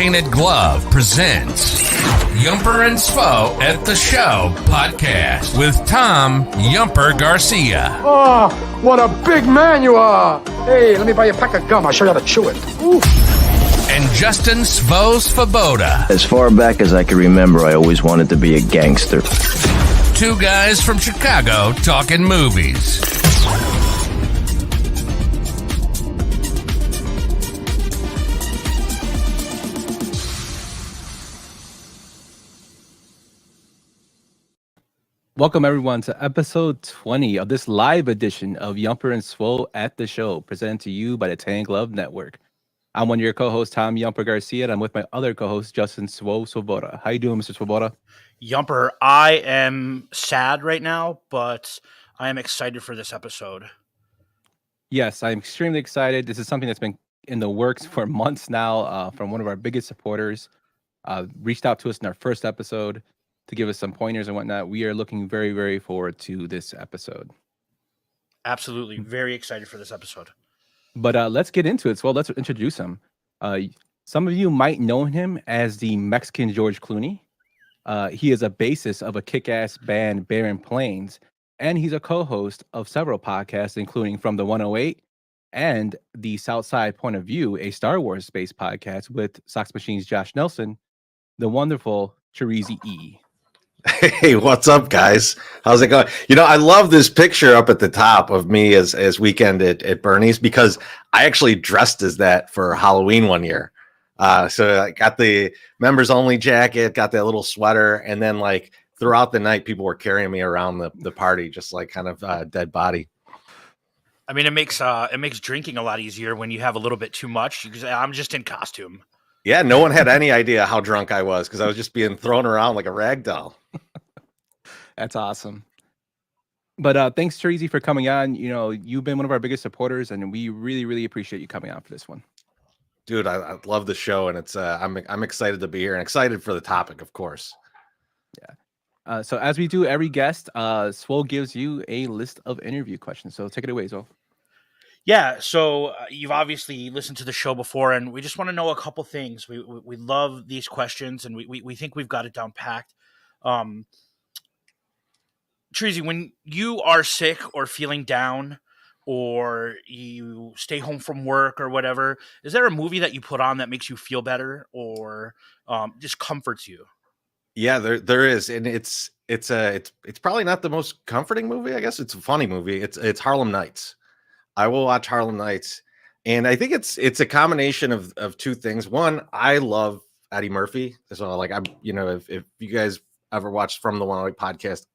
Painted Glove presents Yumper and Svo at the Show podcast with Tom Yumper Garcia. Oh, what a big man you are. Hey, let me buy you a pack of gum. I'll show you how to chew it. Ooh. And Justin Svo Svoboda. As far back as I can remember, I always wanted to be a gangster. Two guys from Chicago talking movies. Welcome, everyone, to episode 20 of this live edition of Yumper and Svo at the Show, presented to you by the Tan Glove Network. I'm one of your co-hosts, Tom Yumper Garcia, and I'm with my other co-host, Justin Svo Svoboda. How you doing, Mr. Svoboda? Yumper, I am sad right now, but I am excited for this episode. Yes, I'm extremely excited. This is something that's been in the works for months now from one of our biggest supporters. Reached out to us in our first episode to give us some pointers and whatnot. We are looking very, very forward to this episode. Absolutely. Very excited for this episode. But let's get into it. So let's introduce him. Some of you might know him as the Mexican George Clooney. He is a bassist of a kick-ass band, Barren Plains, and he's a co-host of several podcasts, including From the 108 and the Southside Point of View, a Star Wars-based podcast with Sox Machine's Josh Nelson, the wonderful Chorizy-E. Hey, what's up, guys? How's it going? You know, I love this picture up at the top of me as Weekend at Bernie's, because I actually dressed as that for Halloween one year. So I got the members only jacket, got that little sweater, and then like throughout the night, people were carrying me around the party, just like kind of dead body. I mean, it makes drinking a lot easier when you have a little bit too much. You can say, I'm just in costume. Yeah, no one had any idea how drunk I was because I was just being thrown around like a rag doll. That's awesome. But thanks, Chorizy, for coming on. You know, you've been one of our biggest supporters, and we really, really appreciate you coming on for this one. Dude, I love the show, and it's I'm excited to be here and excited for the topic, of course. Yeah. So as we do every guest, Svo gives you a list of interview questions. So take it away, Svo. Yeah, so you've obviously listened to the show before, and we just want to know a couple things. We love these questions, and we think we've got it down packed. Chorizy, when you are sick or feeling down, or you stay home from work or whatever, is there a movie that you put on that makes you feel better or just comforts you? Yeah, there is, and it's probably not the most comforting movie. I guess it's a funny movie. It's Harlem Nights. I will watch Harlem Nights, and I think it's a combination of two things. One, I love Eddie Murphy, so like I'm, you know, if you guys ever watched From the 108 podcast,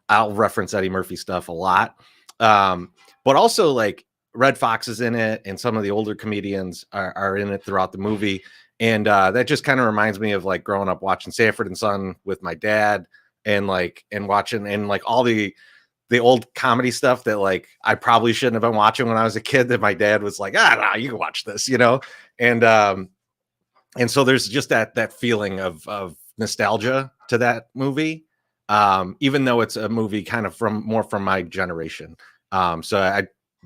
I'll reference Eddie Murphy stuff a lot. But also like Red Fox is in it, and some of the older comedians are in it throughout the movie, and that just kind of reminds me of like growing up watching Sanford and Son with my dad, and watching and like all the old comedy stuff that like I probably shouldn't have been watching when I was a kid, that my dad was like, nah, you can watch this, you know? And so there's just that feeling of nostalgia to that movie. Even though it's a movie kind of more from my generation. So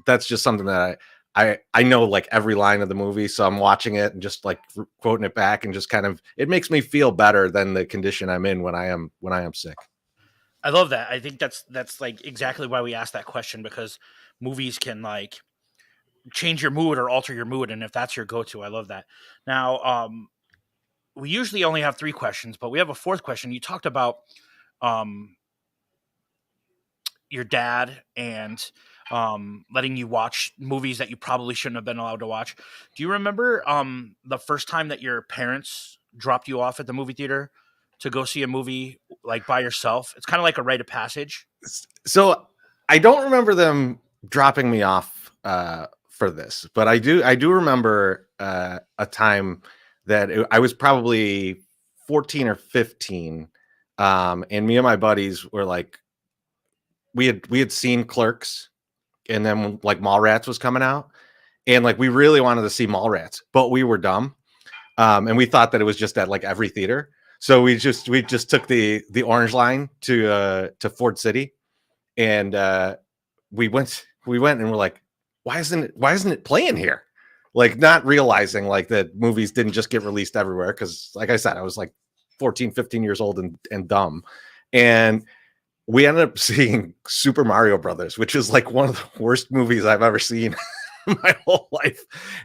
that's just something that I know like every line of the movie. So I'm watching it and just like quoting it back, and just kind of, it makes me feel better than the condition I'm in when I am sick. I love that. I think that's like exactly why we asked that question, because movies can like change your mood or alter your mood. And if that's your go-to, I love that. Now, we usually only have 3 questions, but we have a 4th question. You talked about your dad and letting you watch movies that you probably shouldn't have been allowed to watch. Do you remember the first time that your parents dropped you off at the movie theater to go see a movie like by yourself? It's kind of like a rite of passage. So I don't remember them dropping me off for this, but I do remember a time that I was probably 14 or 15. And me and my buddies were like, we had seen Clerks, and then like Mallrats was coming out, and like we really wanted to see Mallrats, but we were dumb, and we thought that it was just at like every theater. So we just took the Orange Line to Ford City, and we went and we're like, why isn't it playing here? like not realizing like that movies didn't just get released everywhere. Cause like I said, I was like 14, 15 years old and dumb. And we ended up seeing Super Mario Brothers, which is like one of the worst movies I've ever seen in my whole life.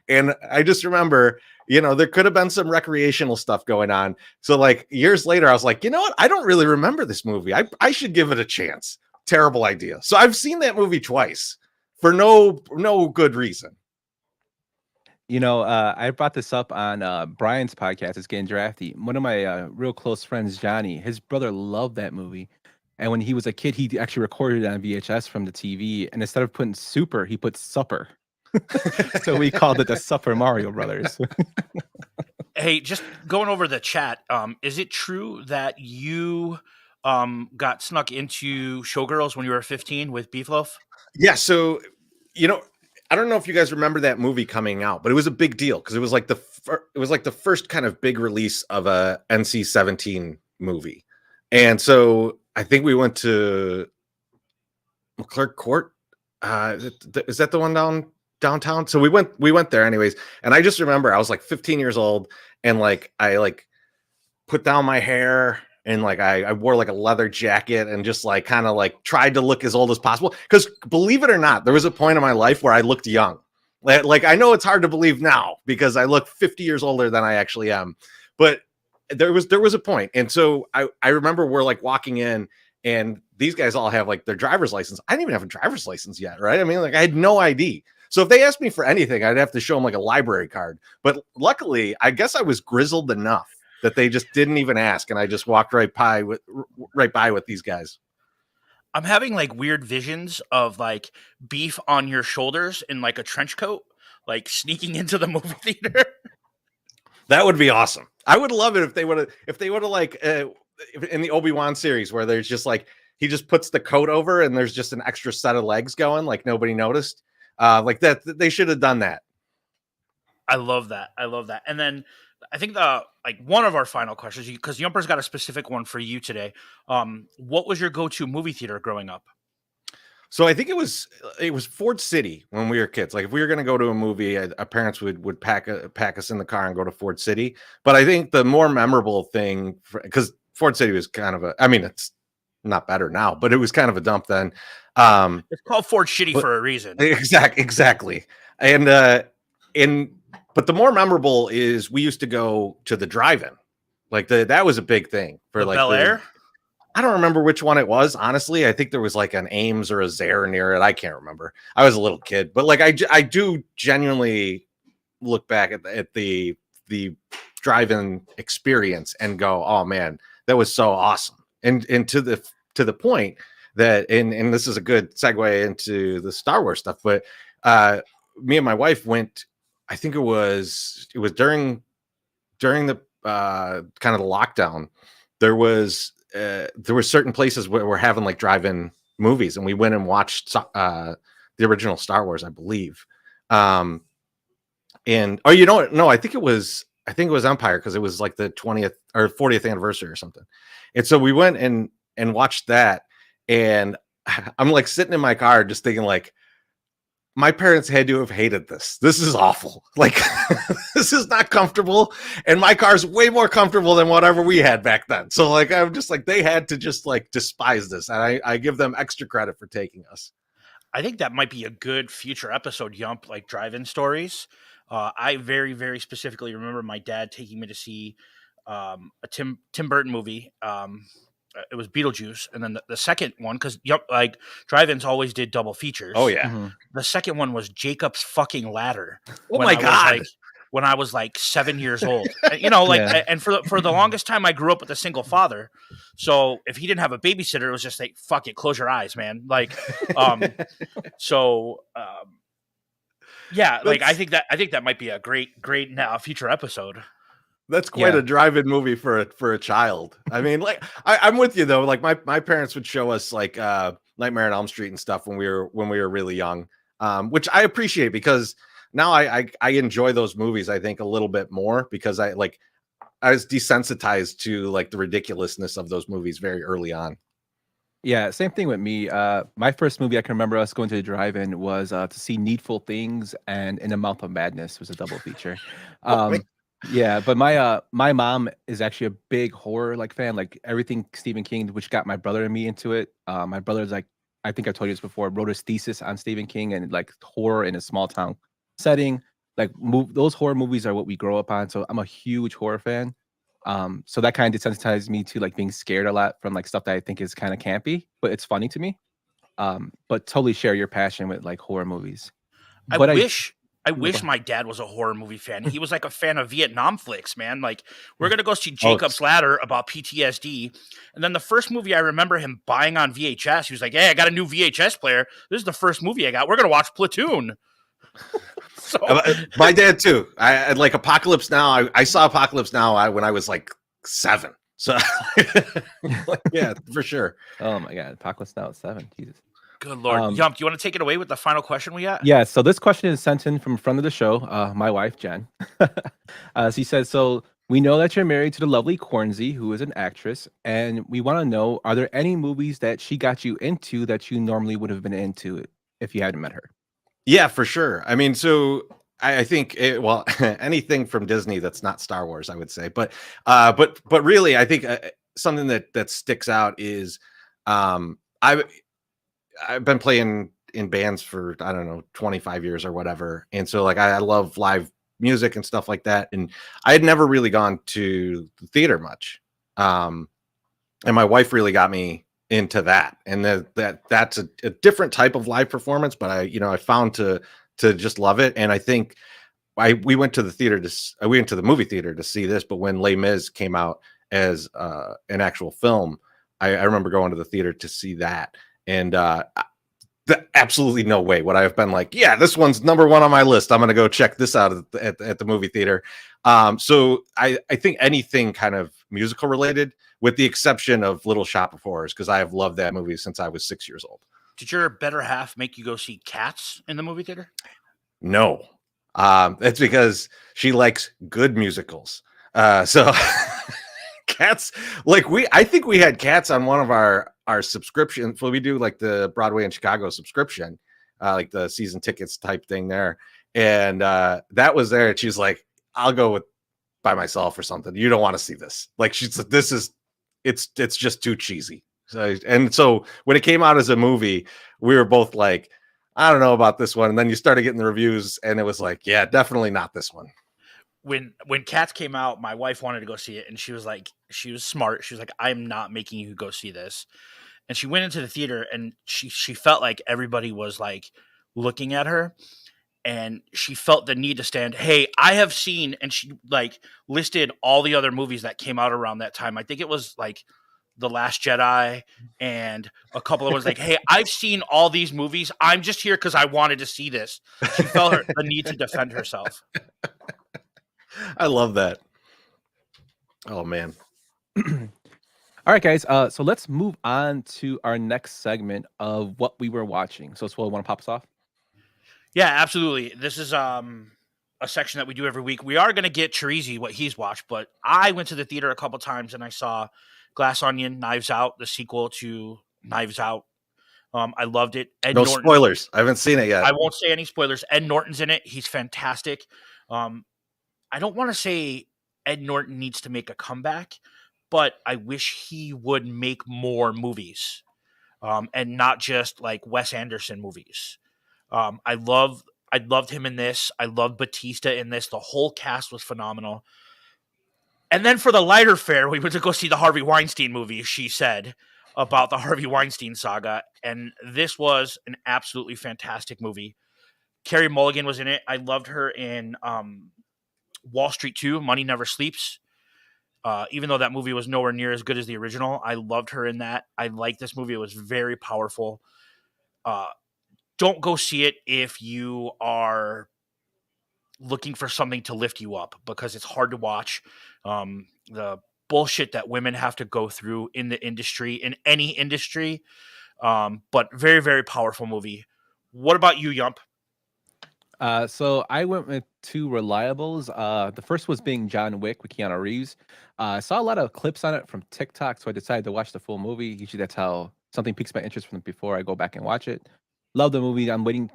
And I just remember, you know, there could have been some recreational stuff going on. So like years later, I was like, you know what? I don't really remember this movie. I should give it a chance. Terrible idea. So I've seen that movie twice for no good reason. You know, I brought this up on Brian's podcast. It's Getting Drafty. One of my real close friends, Johnny, his brother loved that movie. And when he was a kid, he actually recorded it on VHS from the TV. And instead of putting super, he put supper. So we called it the Supper Mario Brothers. Hey, just going over the chat, is it true that you got snuck into Showgirls when you were 15 with Beef Loaf? Yeah, so you know, I don't know if you guys remember that movie coming out, but it was a big deal because it was like the first kind of big release of a NC-17 movie. And so I think we went to McClurg Court. Is that the one downtown? So we went there anyways. And I just remember I was like 15 years old and like I like put down my hair and like I wore like a leather jacket and just like kind of like tried to look as old as possible. Because believe it or not, there was a point in my life where I looked young. Like I know it's hard to believe now because I look 50 years older than I actually am. But there was a point. And so I remember we're like walking in and these guys all have like their driver's license. I didn't even have a driver's license yet, right? I mean, like I had no ID. So if they asked me for anything, I'd have to show them like a library card. But luckily, I guess I was grizzled enough that they just didn't even ask, and I just walked right by with these guys. I'm having like weird visions of like Beef on your shoulders in like a trench coat, like sneaking into the movie theater. That would be awesome. I would love it if they would have like in the ObiWan series where there's just like he just puts the coat over and there's just an extra set of legs going, like nobody noticed. Like that, they should have done that. I love that. And then I think one of our final questions, because Yumper's got a specific one for you today. What was your go-to movie theater growing up? So I think it was Ford City when we were kids. Like if we were going to go to a movie, our parents would pack us in the car and go to Ford City. But I think the more memorable thing, because Ford City was kind of it's not better now, but it was kind of a dump then. It's called Ford Shitty for a reason. Exactly. And but the more memorable is we used to go to the drive-in. Like that was a big thing for like Bel Air. I don't remember which one it was. Honestly, I think there was like an Ames or a Zare near it. I can't remember. I was a little kid, but like I do genuinely look back at the drive-in experience and go, oh man, that was so awesome. And to the point that and this is a good segue into the Star Wars stuff, but me and my wife went. I think it was during the kind of the lockdown. There were certain places where we're having like drive-in movies, and we went and watched the original Star Wars, I believe. And you know what? No, I think it was Empire because it was like the 20th or 40th anniversary or something. And so we went and watched that, and I'm like sitting in my car just thinking like, my parents had to have hated this. This is awful. Like, this is not comfortable. And my car's way more comfortable than whatever we had back then. So, like, I'm just like, they had to just like despise this. And I give them extra credit for taking us. I think that might be a good future episode, Yump, like drive-in stories. I very, very specifically remember my dad taking me to see a Tim Burton movie. It was Beetlejuice, and then the second one, because like drive-ins always did double features. Oh yeah, Mm-hmm. The second one was Jacob's Fucking Ladder. Oh my god! When I was like 7 years old, you know, like, yeah. And for the longest time, I grew up with a single father. So if he didn't have a babysitter, it was just like, fuck it, close your eyes, man. Like, yeah, like I think that might be a great future episode. That's quite a drive-in movie for a child. I mean, like I'm with you though. Like my parents would show us like Nightmare on Elm Street and stuff when we were really young, which I appreciate because now I enjoy those movies. I think a little bit more because I was desensitized to like the ridiculousness of those movies very early on. Yeah, same thing with me. My first movie I can remember us going to the drive-in was to see Needful Things and In the Mouth of Madness. It was a double feature. Oh, man. Yeah, but my mom is actually a big horror like fan, like everything Stephen King, which got my brother and me into it. My brother's like, I think I told you this before, wrote his thesis on Stephen King and like horror in a small town setting. Like those horror movies are what we grow up on. So I'm a huge horror fan. So that kind of desensitized me to like being scared a lot from like stuff that I think is kind of campy, but it's funny to me. But totally share your passion with like horror movies. I But wish I go wish ahead. my dad was a horror movie fan. He was like a fan of Vietnam flicks, man. Like, we're gonna go see Oh, Jacob's Ladder about PTSD. And then the first movie I remember him buying on VHS, he was like, "Hey, I got a new VHS player. This is the first movie I got. We're gonna watch Platoon." So my dad too. I like Apocalypse Now. I saw Apocalypse Now when I was like 7. So like, yeah, for sure. Oh my god, Apocalypse Now at 7. Jesus. good lord. Yump, do you want to take it away with the final question we got? Yeah, so this question is sent in from friend of the show, my wife, Jen. She says, so we know that you're married to the lovely Cornsey, who is an actress, and we want to know, are there any movies that she got you into that you normally would have been into if you hadn't met her? Yeah, for sure. I mean, so I think well, anything from Disney that's not Star Wars, I would say, but really, I think something that sticks out is I've been playing in bands for, I don't know, 25 years or whatever, and so like I love live music and stuff like that, and I had never really gone to the theater much, and my wife really got me into that, and that's a different type of live performance, but I found to just love it. And I think we went to the theater we went to the movie theater to see this, but when Les Mis came out as an actual film, I remember going to the theater to see that, and absolutely no way would I have been like, yeah, this one's number 1 on my list, I'm gonna go check this out at the movie theater. So I think anything kind of musical related, with the exception of Little Shop of Horrors, because I have loved that movie since I was 6 years old. Did your better half make you go see Cats in the movie theater? No, that's because she likes good musicals. So Cats, like I think we had Cats on one of our subscriptions. Well, we do like the Broadway in Chicago subscription, like the season tickets type thing there, and that was there. And she's like, "I'll go by myself or something. You don't want to see this." Like she's like, "This is it's just too cheesy." So when it came out as a movie, we were both like, I don't know about this one. And then you started getting the reviews, and it was like, yeah, definitely not this one. When Cats came out, my wife wanted to go see it, and she was smart. She was like, "I'm not making you go see this." And she went into the theater, and she felt like everybody was like looking at her, and she felt the need to stand. Hey, I have seen, and she like listed all the other movies that came out around that time. I think it was like The Last Jedi and a couple of ones like, "Hey, I've seen all these movies. I'm just here because I wanted to see this." She felt the need to defend herself. I love that. Oh man. All right, guys. So let's move on to our next segment of what we were watching. So, Swole, want to pop us off? Yeah, absolutely. This is a section that we do every week. We are going to get Chorizy what he's watched, but I went to the theater a couple times and I saw Glass Onion, Knives Out, the sequel to Knives Out. I loved it. No spoilers. I haven't seen it yet. I won't say any spoilers. Ed Norton's in it. He's fantastic. I don't want to say Ed Norton needs to make a comeback, but I wish he would make more movies, and not just like Wes Anderson movies. I loved him in this. I loved Batista in this. The whole cast was phenomenal. And then for the lighter fare, we went to go see the Harvey Weinstein movie, She Said, about the Harvey Weinstein saga. And this was an absolutely fantastic movie. Carey Mulligan was in it. I loved her in Wall Street 2, Money Never Sleeps. Even though that movie was nowhere near as good as the original, I loved her in that. I liked this movie. It was very powerful. Don't go see it if you are looking for something to lift you up, because it's hard to watch. The bullshit that women have to go through in the industry, in any industry. But very, very powerful movie. What about you, Yump? So I went with 2 reliables. The first was being John Wick with Keanu Reeves. I saw a lot of clips on it from TikTok, so I decided to watch the full movie. Usually that's how something piques my interest from before I go back and watch it. Love the movie. I'm waiting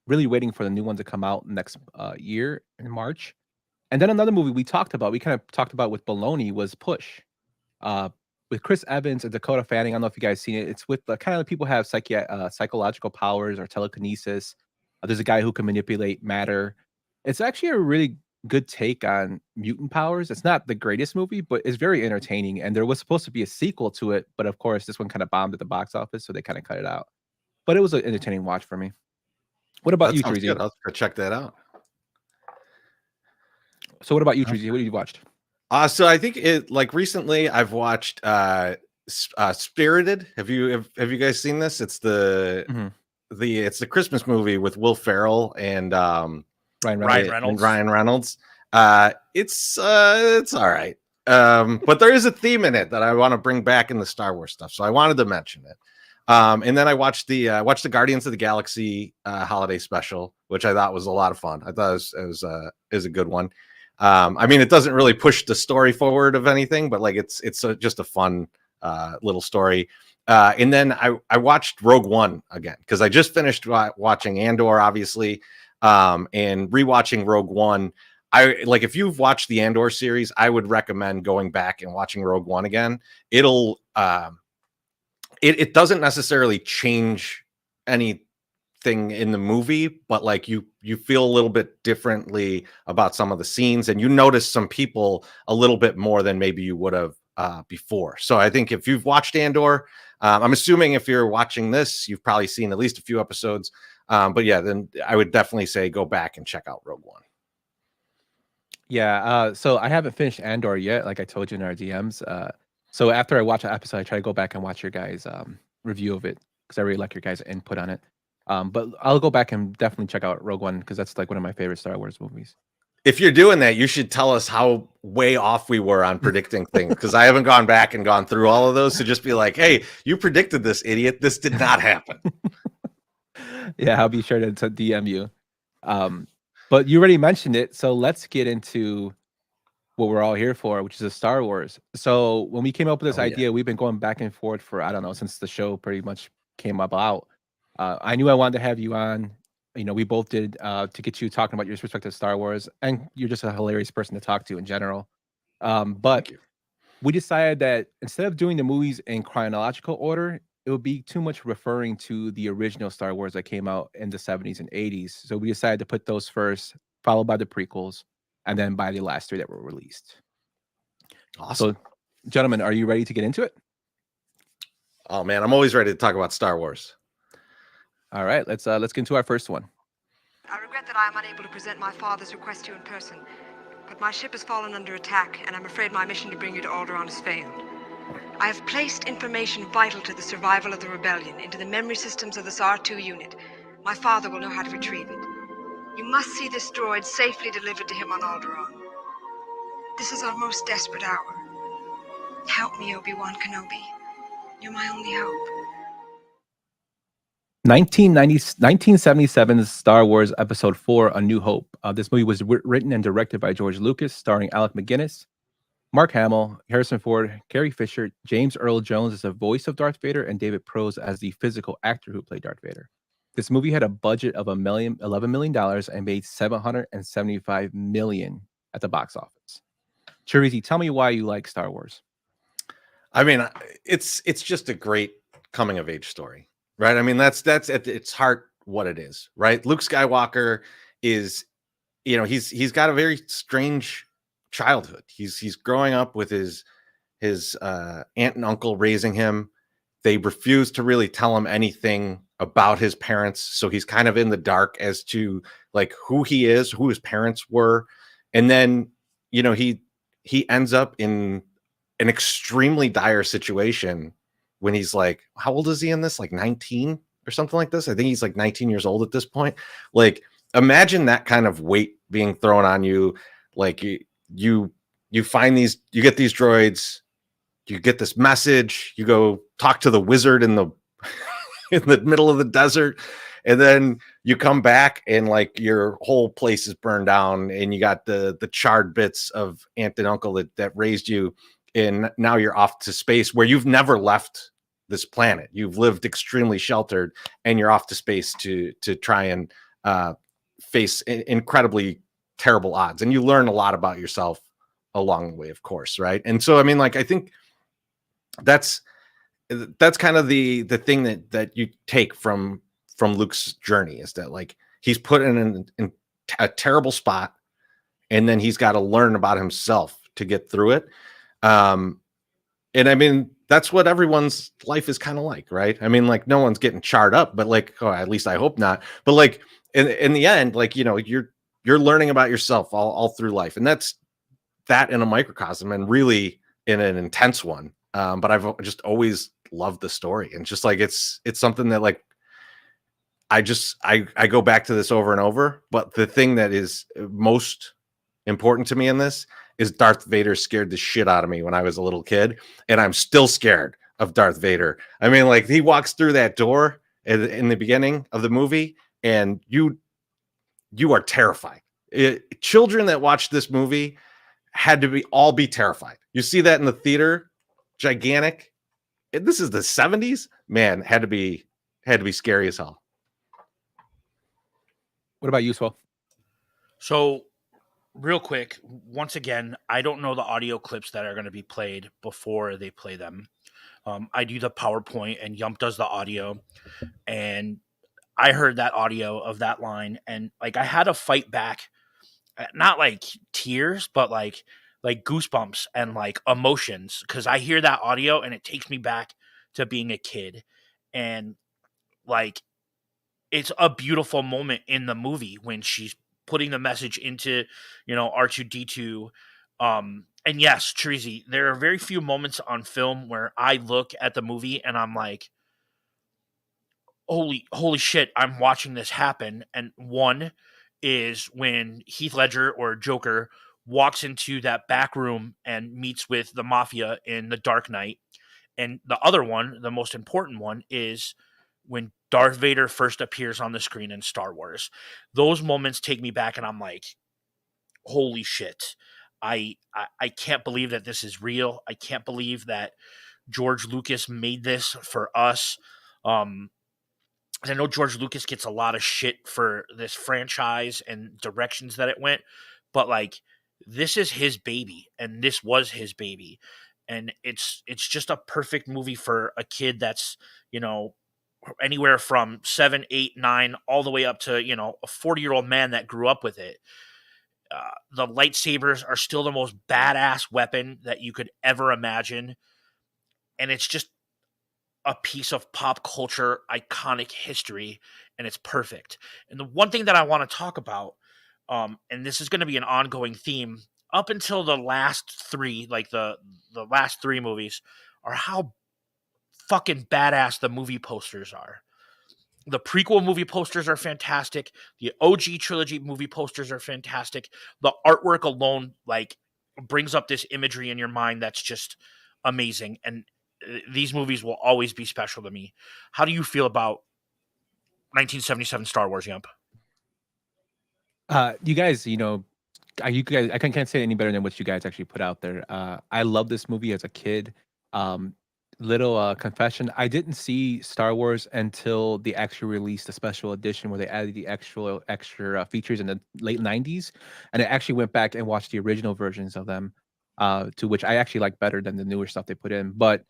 really waiting for the new one to come out next year in March. And then another movie we kind of talked about with Baloney was Push, uh, with Chris Evans and Dakota Fanning. I don't know if you guys seen it. It's with the kind of people have psychological powers or telekinesis. There's a guy who can manipulate matter. It's actually a really good take on mutant powers. It's not the greatest movie, but it's very entertaining. And there was supposed to be a sequel to it, but of course, this one kind of bombed at the box office, so they kind of cut it out. But it was an entertaining watch for me. What about you, Chorizy-E? I'll go check that out. So what about you, Chorizy-E? What have you watched? So I think recently I've watched Spirited. Have you guys seen this? It's it's the Christmas movie with Will Ferrell and Ryan Reynolds. It's all right. But there is a theme in it that I want to bring back in the Star Wars stuff, so I wanted to mention it. And then I watched the Guardians of the Galaxy holiday special, which I thought was a lot of fun. I thought it was a good one. I mean, it doesn't really push the story forward of anything, but like it's just a fun little story. And then I watched Rogue One again because I just finished watching Andor, obviously, and rewatching Rogue One. If you've watched the Andor series, I would recommend going back and watching Rogue One again. It'll it doesn't necessarily change anything in the movie, but like you feel a little bit differently about some of the scenes, and you notice some people a little bit more than maybe you would have before. So I think if you've watched Andor, I'm assuming if you're watching this, you've probably seen at least a few episodes. But yeah, then I would definitely say go back and check out Rogue One. Yeah, so I haven't finished Andor yet, like I told you in our DMs. So after I watch an episode, I try to go back and watch your guys' review of it because I really like your guys' input on it. But I'll go back and definitely check out Rogue One because that's like one of my favorite Star Wars movies. If you're doing that, you should tell us how way off we were on predicting things because I haven't gone back and gone through all of those to just be like, hey, you predicted this, idiot. This did not happen. Yeah, I'll be sure to DM you. But you already mentioned it, so let's get into what we're all here for, which is a Star Wars. So when we came up with this idea, we've been going back and forth for, I don't know, since the show pretty much came about. I knew I wanted to have you on. You know, we both did to get you talking about your respective Star Wars, and you're just a hilarious person to talk to in general. But we decided that instead of doing the movies in chronological order, it would be too much referring to the original Star Wars that came out in the 70s and 80s. So we decided to put those first, followed by the prequels, and then by the last three that were released. Awesome. So, gentlemen, are you ready to get into it? Oh man, I'm always ready to talk about Star Wars. All right, let's get into our first one. I regret that I am unable to present my father's request to you in person, but my ship has fallen under attack, and I'm afraid my mission to bring you to Alderaan has failed. I have placed information vital to the survival of the rebellion into the memory systems of this R2 unit. My father will know how to retrieve it. You must see this droid safely delivered to him on Alderaan. This is our most desperate hour. Help me, Obi-Wan Kenobi. You're my only hope. 1977's Star Wars Episode 4, A New Hope. This movie was written and directed by George Lucas, starring Alec McGuinness, Mark Hamill, Harrison Ford, Carrie Fisher, James Earl Jones as the voice of Darth Vader, and David Prowse as the physical actor who played Darth Vader. This movie had a budget of $11 million and made $775 million at the box office. Chorizy, tell me why you like Star Wars. I mean, it's just a great coming of age story, right? I mean, that's at its heart what it is, right? Luke Skywalker is, you know, he's got a very strange childhood. He's growing up with his aunt and uncle raising him. They refuse to really tell him anything about his parents, so he's kind of in the dark as to like who he is, who his parents were. And then, you know, he ends up in an extremely dire situation when he's like, how old is he in this? Like 19 or something like this. I think he's like 19 years old at this point. Like, imagine that kind of weight being thrown on you. Like you find these, you get these droids, you get this message, you go talk to the wizard in the in the middle of the desert, and then you come back and like your whole place is burned down, and you got the charred bits of aunt and uncle that raised you, and now you're off to space where you've never left this planet. You've lived extremely sheltered, and you're off to space to try and face incredibly terrible odds. And you learn a lot about yourself along the way, of course, right? And so, I mean, like, I think that's kind of the thing that you take from Luke's journey, is that, like, he's put in a terrible spot, and then he's got to learn about himself to get through it. And I mean, that's what everyone's life is kind of like, right? I mean, like, no one's getting charred up, but like, oh, at least I hope not. But like, in the end, like, you know, you're learning about yourself all through life, and that's that in a microcosm, and really in an intense one. But I've just always loved the story, and just like, it's something that, like, I go back to this over and over. But the thing that is most important to me in this is Darth Vader scared the shit out of me when I was a little kid, and I'm still scared of Darth Vader. I mean, like, he walks through that door in the beginning of the movie, and you are terrified. Children that watch this movie had to be terrified. You see that in the theater, gigantic. This is the 70s, man. Had to be scary as hell. What about you, Swell? So, real quick, once again, I don't know the audio clips that are going to be played before they play them. I do the PowerPoint, and Yump does the audio, and I heard that audio of that line, and like, I had to fight back, not like tears, but like goosebumps and like emotions, because I hear that audio and it takes me back to being a kid, and like, it's a beautiful moment in the movie when she's putting the message into, you know, R2D2. And yes, Chorizy, there are very few moments on film where I look at the movie and I'm like, holy shit, I'm watching this happen. And one is when Heath Ledger, or Joker, walks into that back room and meets with the mafia in The Dark Knight. And the other one, the most important one, is when Darth Vader first appears on the screen in Star Wars. Those moments take me back, and I'm like, holy shit. I can't believe that this is real. I can't believe that George Lucas made this for us. I know George Lucas gets a lot of shit for this franchise and directions that it went, but like, this is his baby, and this was his baby. And it's just a perfect movie for a kid that's, you know, anywhere from 7, 8, 9, all the way up to, you know, a 40-year-old man that grew up with it. The lightsabers are still the most badass weapon that you could ever imagine. And it's just a piece of pop culture iconic history, and it's perfect. And the one thing that I want to talk about, and this is going to be an ongoing theme up until the last three, like the last three movies, are how fucking badass the movie posters are. The prequel movie posters are fantastic. The OG trilogy movie posters are fantastic. The artwork alone, like, brings up this imagery in your mind that's just amazing. And these movies will always be special to me. How do you feel about 1977 Star Wars, Yump? You guys, you know, I can't say it any better than what you guys actually put out there. I love this movie as a kid. Little confession, I didn't see Star Wars until they actually released a special edition where they added the extra features in the late 90s, and I actually went back and watched the original versions of them, to which I actually like better than the newer stuff they put in. But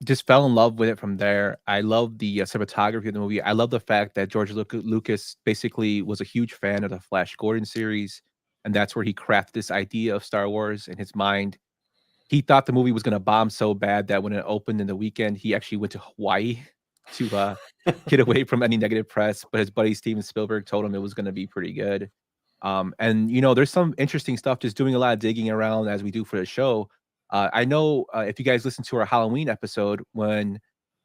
just fell in love with it from there. I love the cinematography of the movie. I love the fact that George Lucas basically was a huge fan of the Flash Gordon series, and that's where he crafted this idea of Star Wars in his mind. He thought the movie was gonna bomb so bad that when it opened in the weekend, he actually went to Hawaii to get away from any negative press. But his buddy Steven Spielberg told him it was gonna be pretty good. And you know, there's some interesting stuff. Just doing a lot of digging around as we do for the show. I know if you guys listened to our Halloween episode when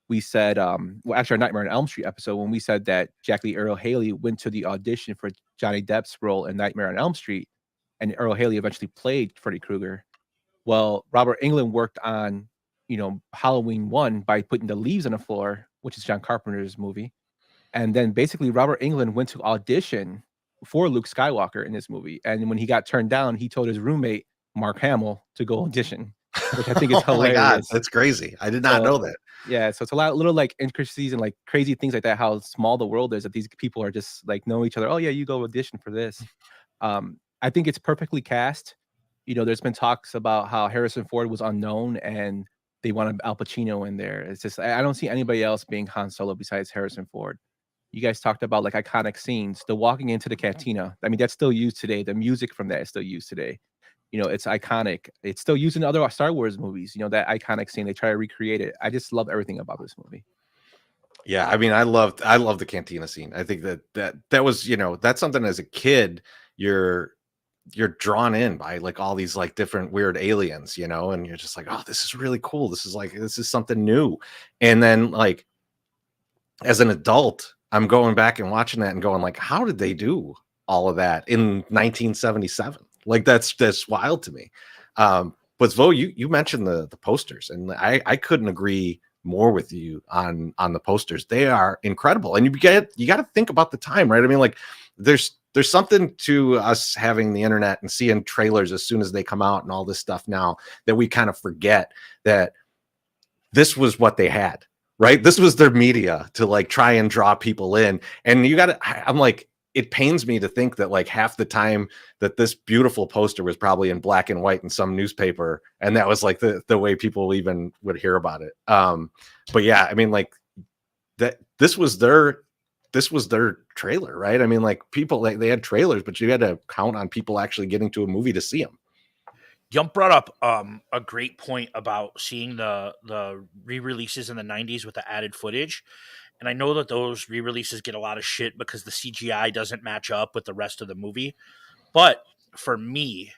we said, well, actually our Nightmare on Elm Street episode, when we said that Jack Lee Earl Haley went to the audition for Johnny Depp's role in Nightmare on Elm Street, and Earl Haley eventually played Freddy Krueger. Well, Robert Englund worked on, you know, Halloween 1 by putting the leaves on the floor, which is John Carpenter's movie. And then basically Robert Englund went to audition for Luke Skywalker in this movie. And when he got turned down, he told his roommate, Mark Hamill, to go audition. which I think is Oh my god, hilarious. that's crazy. I did not So know that. yeah, so it's a lot little like intricacies and like crazy things like that. How small the world is that these people are just like know each other. Oh yeah, you go audition for this. I think it's perfectly cast. There's been talks about how Harrison Ford was unknown and they wanted Al Pacino in there. It's just I don't see anybody else being Han Solo besides Harrison Ford. You guys talked about like iconic scenes, the walking into the cantina. I mean, that's still used today. The music from that is still used today. It's iconic. It's still used in other Star Wars movies. That iconic scene. They try to recreate it. I just love everything about this movie. Yeah, I mean, I love the cantina scene. I think that was, that's something as a kid you're drawn in by like all these like different weird aliens, and you're just like, oh, this is really cool. This is something new. And then like as an adult, I'm going back and watching that and going like, how did they do all of that in 1977? Like that's wild to me. But Vo, you mentioned the posters, and I couldn't agree more with you on the posters. They are incredible, and you got to think about the time, right? I mean, like there's something to us having the internet and seeing trailers as soon as they come out and all this stuff now that we kind of forget that this was what they had, right? This was their media to like try and draw people in. And I'm like, it pains me to think that like half the time that this beautiful poster was probably in black and white in some newspaper. And that was like the way people even would hear about it. But yeah, I mean, like this was their trailer, right? I mean, like people, they had trailers, but you had to count on people actually getting to a movie to see them. Yump brought up a great point about seeing the re-releases in the 90s with the added footage. And I know that those re-releases get a lot of shit because the CGI doesn't match up with the rest of the movie. But for me,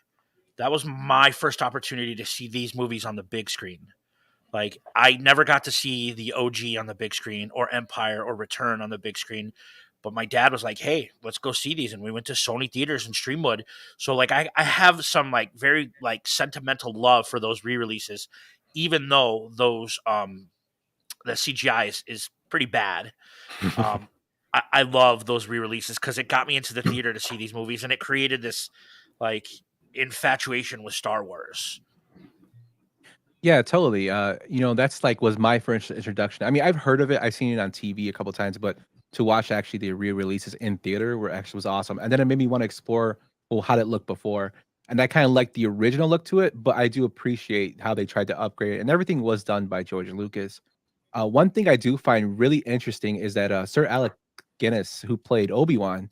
that was my first opportunity to see these movies on the big screen. Like, I never got to see the OG on the big screen or Empire or Return on the big screen. But my dad was like, hey, let's go see these. And we went to Sony Theaters in Streamwood. So, like, I have some, like, very, like, sentimental love for those re-releases, even though those, the CGI is pretty bad. I love those re-releases because it got me into the theater to see these movies, and it created this, like, infatuation with Star Wars. Yeah, totally. That's like was my first introduction. I mean, I've heard of it. I've seen it on TV a couple times, but to watch actually the re-releases in theater were actually was awesome. And then it made me want to explore, well, how did it look before? And I kind of like the original look to it, but I do appreciate how they tried to upgrade it. And everything was done by George Lucas. One thing I do find really interesting is that Sir Alec Guinness, who played Obi-Wan,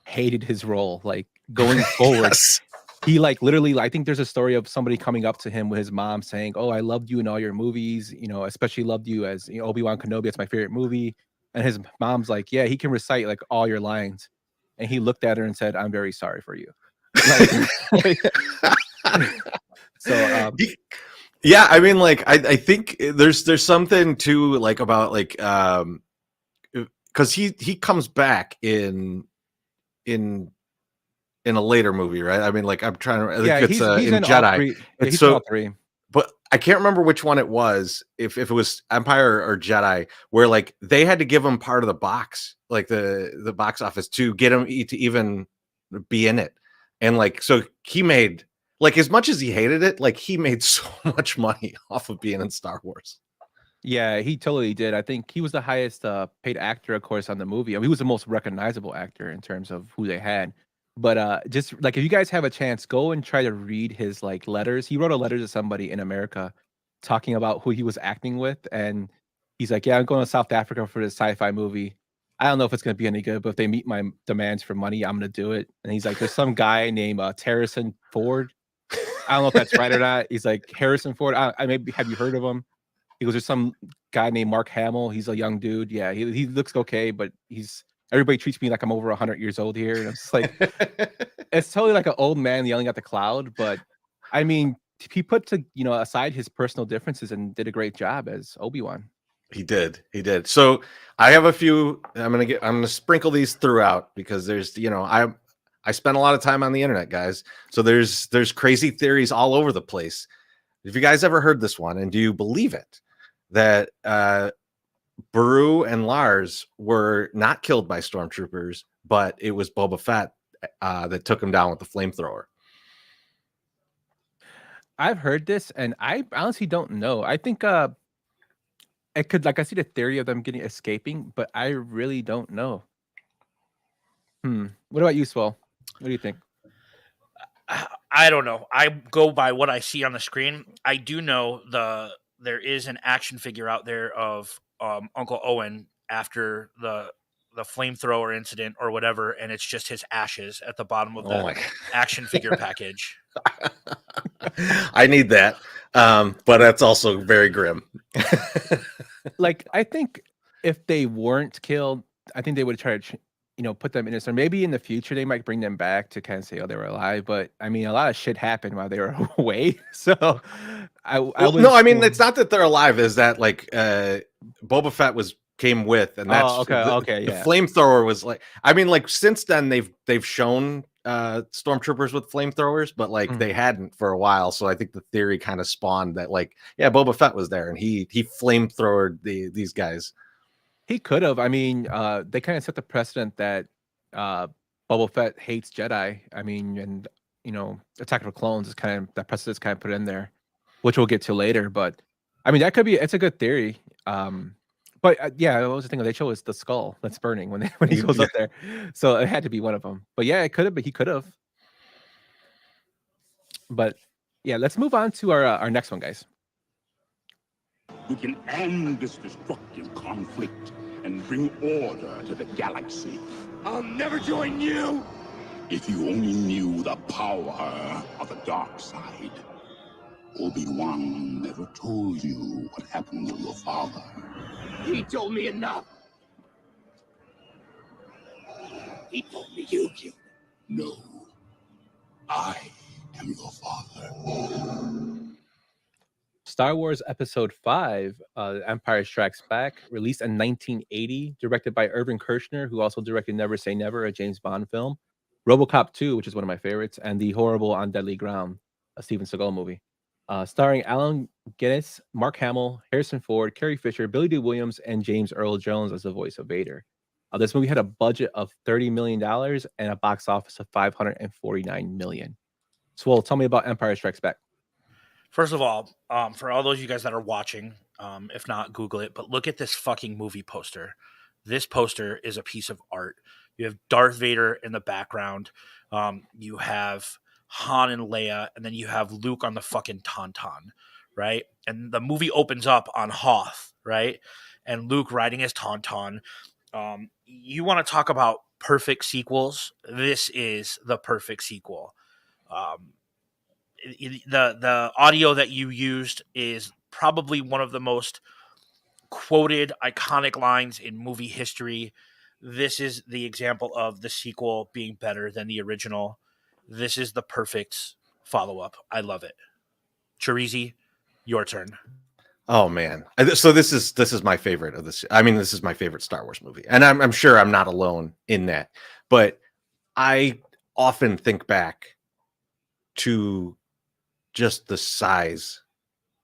hated his role. Like going forward, Yes. he like literally, I think there's a story of somebody coming up to him with his mom saying, "Oh, I loved you in all your movies. Especially loved you as Obi-Wan Kenobi. It's my favorite movie." And his mom's like, "Yeah, he can recite like all your lines." And he looked at her and said, "I'm very sorry for you." Like, so Yeah, I mean, like I think there's something to like about like because he comes back in a later movie, right? I mean, like I'm trying to. I think yeah, it's he's in in all Jedi. three. Yeah, It's he's in all so, three. but I can't remember which one it was. If it was Empire or Jedi, where like they had to give him part of the box, like the box office, to get him to even be in it, and like so he made like as much as he hated it, like he made so much money off of being in Star Wars. Yeah, he totally did. I think he was the highest paid actor, of course, on the movie. I mean, he was the most recognizable actor in terms of who they had. But just like if you guys have a chance, go and try to read his like letters. He wrote a letter to somebody in America talking about who he was acting with, and he's like, "Yeah, I'm going to South Africa for this sci-fi movie. I don't know if it's going to be any good, but if they meet my demands for money, I'm going to do it." And he's like, "There's some guy named Harrison Ford. I don't know if that's right or not." He's like, "Harrison Ford. I maybe have you heard of him?" He goes, "There's some guy named Mark Hamill. He's a young dude. Yeah, he looks okay, but everybody treats me like I'm over 100 years old here." And it's like it's totally like an old man yelling at the cloud. But I mean, he put to aside his personal differences and did a great job as Obi-Wan. He did. So I have a few. I'm gonna sprinkle these throughout because there's I spend a lot of time on the internet, guys. So there's crazy theories all over the place. Have you guys ever heard this one, and do you believe it? That Beru and Lars were not killed by stormtroopers, but it was Boba Fett that took him down with the flamethrower. I've heard this, and I honestly don't know. I think it could, like, I see the theory of them escaping, but I really don't know. What about you, Swell? What do you think? I don't know. I go by what I see on the screen. I do know there is an action figure out there of Uncle Owen after the flamethrower incident or whatever, and it's just his ashes at the bottom of Oh the my action figure package. I need that. But that's also very grim. Like, I think if they weren't killed, I think they would try to, put them in this, or maybe in the future they might bring them back to kind of say, oh, they were alive. But I mean, a lot of shit happened while they were away. So I Well, would no, I mean, assume- it's not that they're alive. Is that like Boba Fett came with, and that's okay, the yeah. flamethrower was like. I mean, like since then they've shown stormtroopers with flamethrowers, but like they hadn't for a while. So I think the theory kind of spawned that like, yeah, Boba Fett was there and he flamethrowered these guys. He could have. I mean, they kind of set the precedent that Boba Fett hates Jedi. I mean, and Attack of the Clones is kind of that precedent's kind of put in there, which we'll get to later. But I mean, that could be. It's a good theory. But yeah, what was the thing they show is the skull that's burning when he goes up there. So it had to be one of them. But yeah, it could have. But he could have. But yeah, let's move on to our next one, guys. We can end this destructive conflict and bring order to the galaxy. I'll never join you. If you only knew the power of the dark side. ObiWan never told you what happened to your father. He told me enough. He told me you killed him. No. I am your father. Star Wars Episode 5, Empire Strikes Back, released in 1980, directed by Irvin Kershner, who also directed Never Say Never, a James Bond film, RoboCop 2, which is one of my favorites, and The Horrible on Deadly Ground, a Steven Seagal movie. Starring Allen Guinness, Mark Hamill, Harrison Ford, Carrie Fisher, Billy Dee Williams, and James Earl Jones as the voice of Vader. This movie had a budget of $30 million and a box office of $549 million. Swole, tell me about Empire Strikes Back. First of all, for all those of you guys that are watching, if not, Google it, but look at this fucking movie poster. This poster is a piece of art. You have Darth Vader in the background. You have Han and Leia, and then you have Luke on the fucking Tauntaun, right? And the movie opens up on Hoth, right? And Luke riding his Tauntaun. You want to talk about perfect sequels? This is the perfect sequel. The audio that you used is probably one of the most quoted iconic lines in movie history. This is the example of the sequel being better than the original. This is the perfect follow-up. I love it. Chorizy, your turn. Oh man! So this is my favorite of this. I mean, this is my favorite Star Wars movie, and I'm sure I'm not alone in that. But I often think back to just the size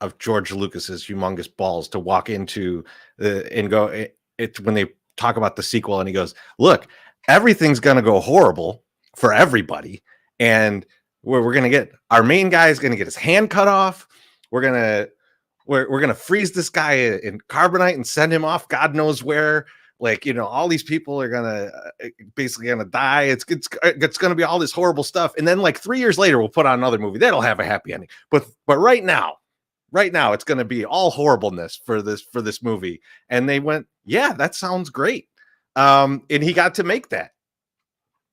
of George Lucas's humongous balls to walk into and go. It's when they talk about the sequel, and he goes, "Look, everything's gonna go horrible for everybody, and we're gonna get our main guy is gonna get his hand cut off. We're gonna freeze this guy in carbonite and send him off God knows where. Like, all these people are gonna basically gonna die. It's gonna be all this horrible stuff. And then like 3 years later, we'll put on another movie that'll have a happy ending. But right now, it's gonna be all horribleness for this movie." And they went, "Yeah, that sounds great." And he got to make that.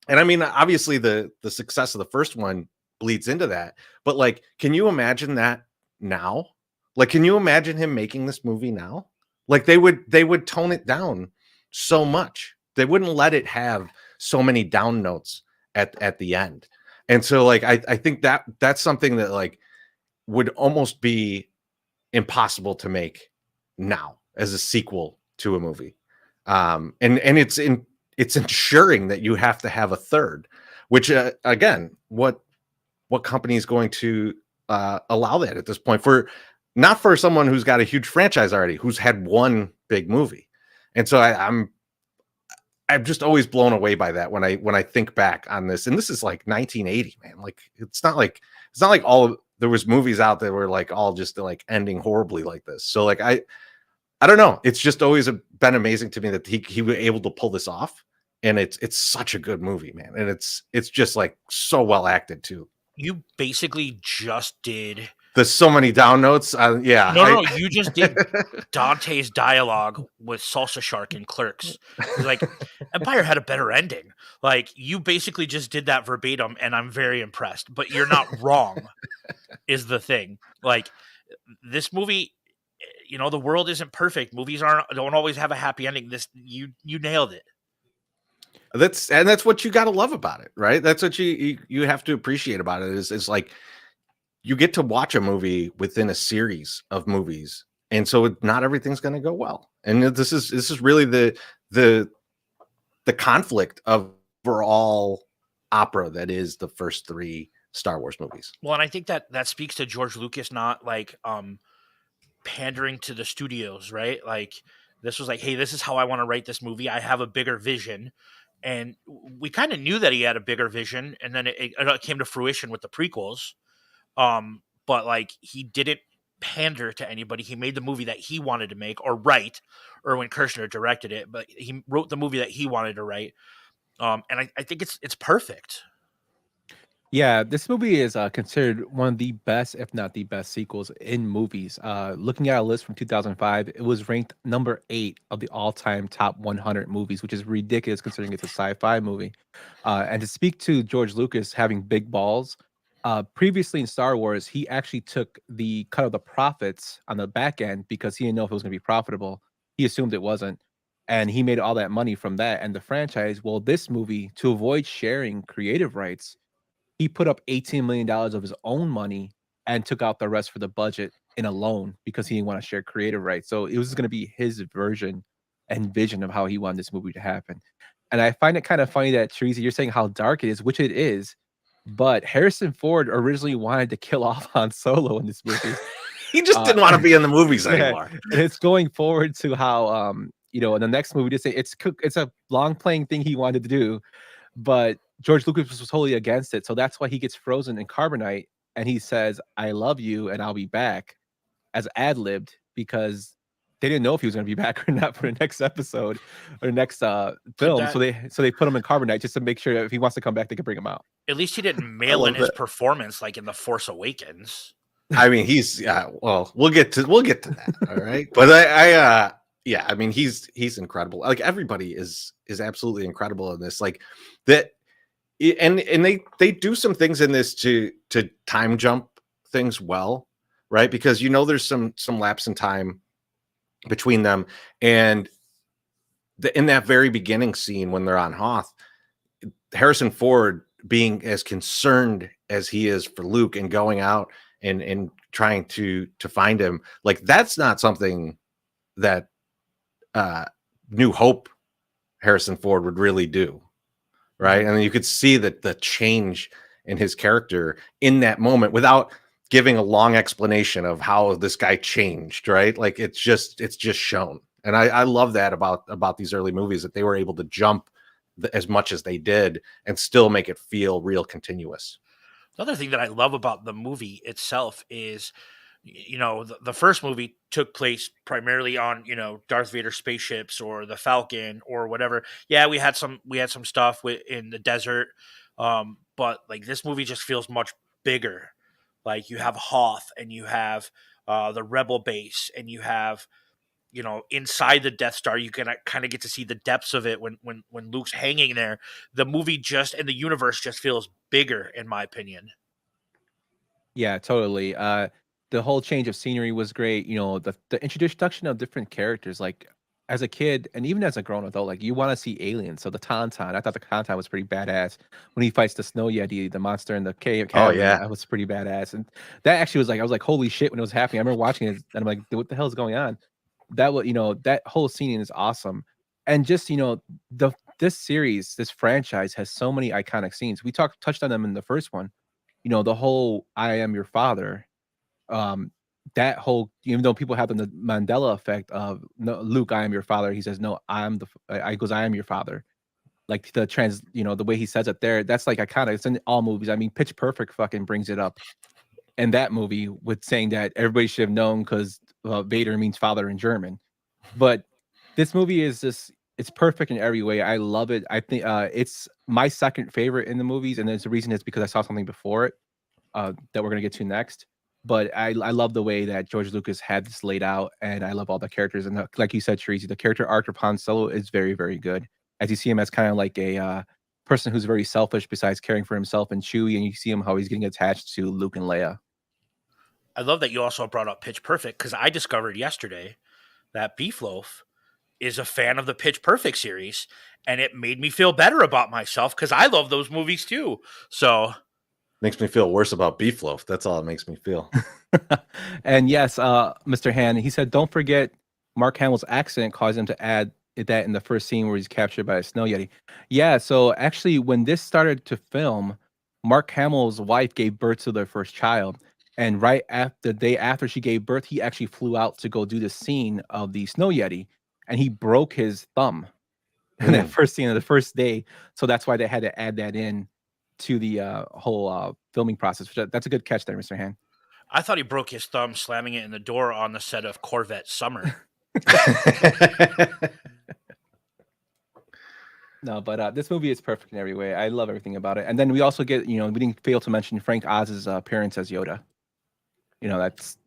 And I mean, obviously the success of the first one bleeds into that. But like, can you imagine that now? Like, can you imagine him making this movie now? Like they would tone it down so much. They wouldn't let it have so many down notes at the end. And so like I think that's something that like would almost be impossible to make now as a sequel to a movie. And it's ensuring that you have to have a third, which again, what company is going to allow that at this point? Not for someone who's got a huge franchise already, who's had one big movie. And so I'm just always blown away by that when I think back on this. And this is like 1980, man. Like it's not like all there was movies out that were like all just like ending horribly like this. So like I don't know. It's just always been amazing to me that he was able to pull this off, and it's such a good movie, man. And it's just like so well acted too. You basically just did. There's so many down notes. Yeah. No, you just did Dante's dialogue with Salsa Shark in Clerks. He's like, Empire had a better ending. Like, you basically just did that verbatim, and I'm very impressed. But you're not wrong, is the thing. Like, this movie, the world isn't perfect. Movies don't always have a happy ending. This you nailed it. That's what you got to love about it, right? That's what you have to appreciate about it. Is like, you get to watch a movie within a series of movies, and so not everything's going to go well. And this is really the conflict of overall opera that is the first 3 Star Wars movies. Well, and I think that speaks to George Lucas not like pandering to the studios, right? Like, this was like, hey, this is how I want to write this movie. I have a bigger vision. And we kind of knew that he had a bigger vision, and then it came to fruition with the prequels. But like, he didn't pander to anybody. He made the movie that he wanted to make or write. Erwin Kershner directed it, but he wrote the movie that he wanted to write. And I think it's perfect. Yeah, this movie is considered one of the best, if not the best, sequels in movies. Looking at a list from 2005, it was ranked number 8 of the all-time top 100 movies, which is ridiculous considering it's a sci-fi movie. And to speak to George Lucas having big balls, previously in Star Wars, he actually took the cut of the profits on the back end because he didn't know if it was going to be profitable. He assumed it wasn't. And he made all that money from that and the franchise. Well, this movie, to avoid sharing creative rights, he put up $18 million of his own money and took out the rest for the budget in a loan because he didn't want to share creative rights. So it was going to be his version and vision of how he wanted this movie to happen. And I find it kind of funny that, Chorizy, you're saying how dark it is, which it is, but Harrison Ford originally wanted to kill off Han Solo in this movie. He just didn't want to be in the movies anymore. And it's going forward to how, in the next movie, to say it's a long playing thing he wanted to do, but George Lucas was totally against it. So that's why he gets frozen in carbonite and he says, I love you and I'll be back, as ad-libbed, because they didn't know if he was going to be back or not for the next episode or next film. So they put him in carbonite just to make sure that if he wants to come back, they can bring him out. At least he didn't mail in his performance like in The Force Awakens. I mean, he's well, we'll get to that. All right. But yeah, I mean, he's incredible. Like, everybody is absolutely incredible in this. Like that. And they do some things in this to time jump things well, right? Because there's some lapse in time between them, and in that very beginning scene when they're on Hoth, Harrison Ford being as concerned as he is for Luke and going out and trying to find him, like, that's not something that New Hope Harrison Ford would really do. Right. And you could see that the change in his character in that moment without giving a long explanation of how this guy changed. Right. Like, it's just shown. And I love that about these early movies, that they were able to jump as much as they did and still make it feel real continuous. Another thing that I love about the movie itself is, the first movie took place primarily on, Darth Vader spaceships or the Falcon or whatever. Yeah, we had some stuff in the desert, but like, this movie just feels much bigger. Like, you have Hoth and you have the Rebel base, and you have, inside the Death Star. You can kind of get to see the depths of it when Luke's hanging there. The movie and the universe just feels bigger, in my opinion. Yeah, totally. The whole change of scenery was great. The introduction of different characters, like, as a kid and even as a grown adult, like, you want to see aliens. So the Tauntaun, I thought the Tauntaun was pretty badass when he fights the Snow Yeti, the monster in the cave. Oh yeah, that was pretty badass. And that actually was like, I was like, holy shit, when it was happening. I remember watching it and I'm like, what the hell is going on? That was, that whole scene is awesome. And just, this series, this franchise has so many iconic scenes. We touched on them in the first one. The whole "I am your father." That whole, even though people have the Mandela effect of, no, Luke, I am your father. He says, no, I goes, I am your father. Like, the way he says it there, that's like iconic. It's in all movies. I mean, Pitch Perfect fucking brings it up in that movie with saying that everybody should have known because Vader means father in German. But this movie is just it's perfect in every way. I love it. I think it's my second favorite in the movies, and there's a reason it's because I saw something before it that we're gonna get to next. But I love the way that George Lucas had this laid out, and I love all the characters. And like you said, Chorizy, the character arc of Han Solo is very, very good. As you see him as kind of like a person who's very selfish, besides caring for himself and Chewie, and you see him how he's getting attached to Luke and Leia. I love that you also brought up Pitch Perfect, because I discovered yesterday that Beefloaf is a fan of the Pitch Perfect series, and it made me feel better about myself because I love those movies too. So Makes me feel worse about beef loaf. That's all it makes me feel. And yes, Mr. Han, he said, don't forget Mark Hamill's accident caused him to add that in the first scene where he's captured by a snow yeti. Yeah, so actually, when this started to film, Mark Hamill's wife gave birth to their first child. And right after the day after she gave birth, he actually flew out to go do the scene of the snow yeti, and he broke his thumb in that first scene of the first day. So that's why they had to add that in to the whole filming process. That's a good catch there, Mr. Han. I thought he broke his thumb slamming it in the door on the set of Corvette Summer. No, but this movie is perfect in every way. I love everything about it. And then we also get, we didn't fail to mention Frank Oz's appearance as Yoda. That's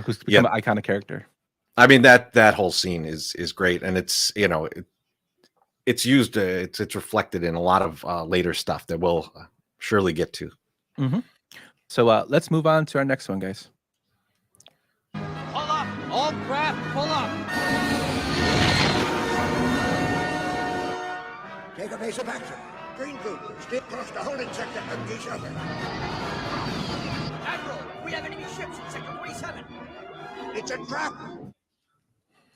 who's become an iconic character. I mean, that whole scene is great, and it's it's used, it's reflected in a lot of later stuff that we'll surely get to. Mm-hmm. So let's move on to our next one, guys. Pull up! All craft, pull up! Take a base of action. Green group, stay across the holding sector of each other. Admiral, we have enemy ships in Sector 47. It's a trap.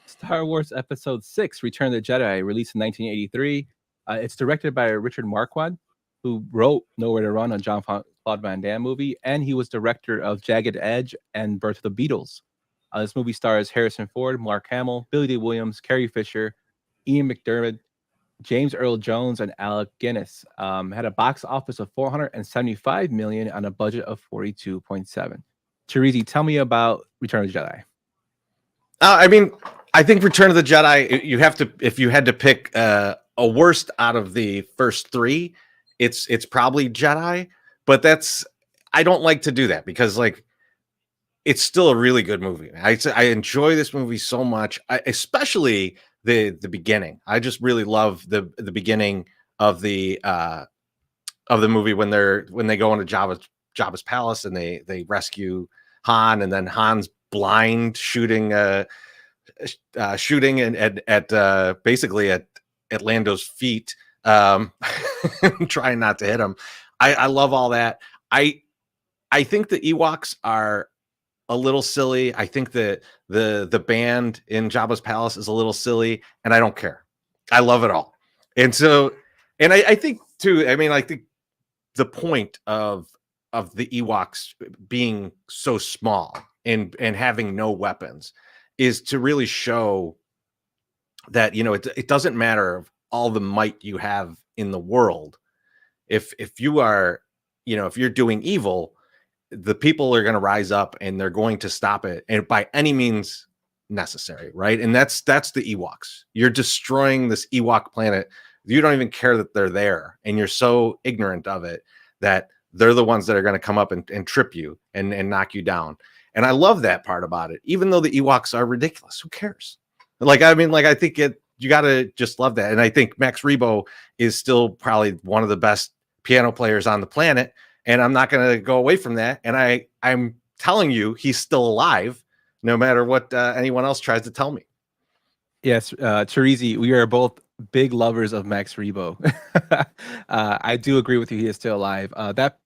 Star Wars Episode 6, Return of the Jedi, released in 1983. It's directed by Richard Marquand, who wrote Nowhere to Run, a Jean-Claude Van Damme movie, and he was director of Jagged Edge and Birth of the Beatles. This movie stars Harrison Ford, Mark Hamill, Billy Dee Williams, Carrie Fisher, Ian McDermott, James Earl Jones, and Alec Guinness. Had a box office of $475 million on a budget of $42.7. Chorizy, tell me about Return of the Jedi. I mean, I think Return of the Jedi, you have to, if you had to pick a worst out of the first three, it's probably Jedi. But I don't like to do that because it's still a really good movie. I enjoy this movie so much, especially the beginning. I just really love the beginning of the movie when they go into Jabba's palace and they rescue Han, and then Han's blind shooting basically at Lando's feet, trying not to hit him. I love all that. I think the Ewoks are a little silly. I think that the band in Jabba's palace is a little silly, and I don't care. I love it all. And so, and I think too, I mean, I think the point of the Ewoks being so small and having no weapons is to really show that, it doesn't matter all the might you have in the world. If you are, if you're doing evil, the people are going to rise up and they're going to stop it, and by any means necessary, right? And that's the Ewoks. You're destroying this Ewok planet. You don't even care that they're there, and you're so ignorant of it that they're the ones that are going to come up and trip you and knock you down. And I love that part about it, even though the Ewoks are ridiculous. Who cares? I think you got to just love that. And I think Max Rebo is still probably one of the best piano players on the planet. And I'm not going to go away from that. And I'm telling you, he's still alive, no matter what anyone else tries to tell me. Yes, Chorizy, we are both big lovers of Max Rebo. I do agree with you. He is still alive.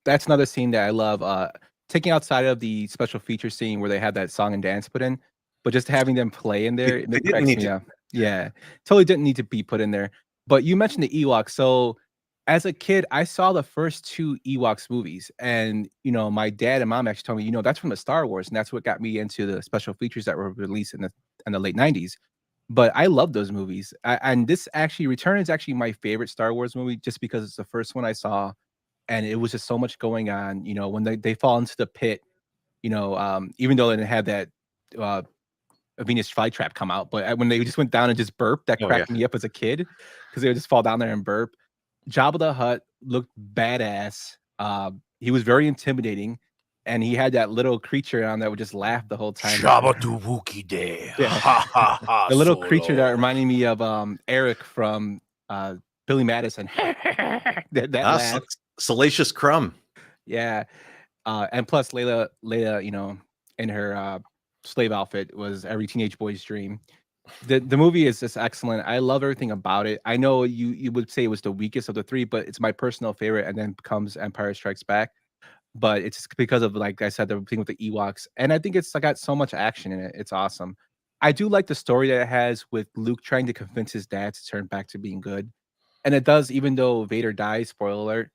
That's another scene that I love. Taking outside of the special feature scene where they had that song and dance put in, but just having them play in there, it cracks me up. Yeah, totally didn't need to be put in there. But you mentioned the Ewoks. So as a kid, I saw the first two Ewoks movies, and my dad and mom actually told me, that's from the Star Wars, and that's what got me into the special features that were released in the late 90s. But I love those movies, and this actually, Return is actually my favorite Star Wars movie, just because it's the first one I saw, and it was just so much going on. When they fall into the pit, even though they didn't have that a Venus flytrap come out, but when they just went down and just burped, that cracked me up as a kid because they would just fall down there and burp. Jabba the Hutt looked badass. He was very intimidating, and he had that little creature on that would just laugh the whole time. Jabba the Wookiee Day. Yeah. Ha ha ha. The little Solo. creature that reminded me of Eric from Billy Madison. that laugh. Salacious Crumb. Yeah. And plus Layla, in her slave outfit was every teenage boy's dream. The movie is just excellent. I love everything about it. I know you would say it was the weakest of the three, but it's my personal favorite, and then comes Empire Strikes Back. But it's just because of, like I said, the thing with the Ewoks, and I think it's got so much action in it. It's awesome. I do like the story that it has with Luke trying to convince his dad to turn back to being good, and it does. Even though Vader dies, spoiler alert,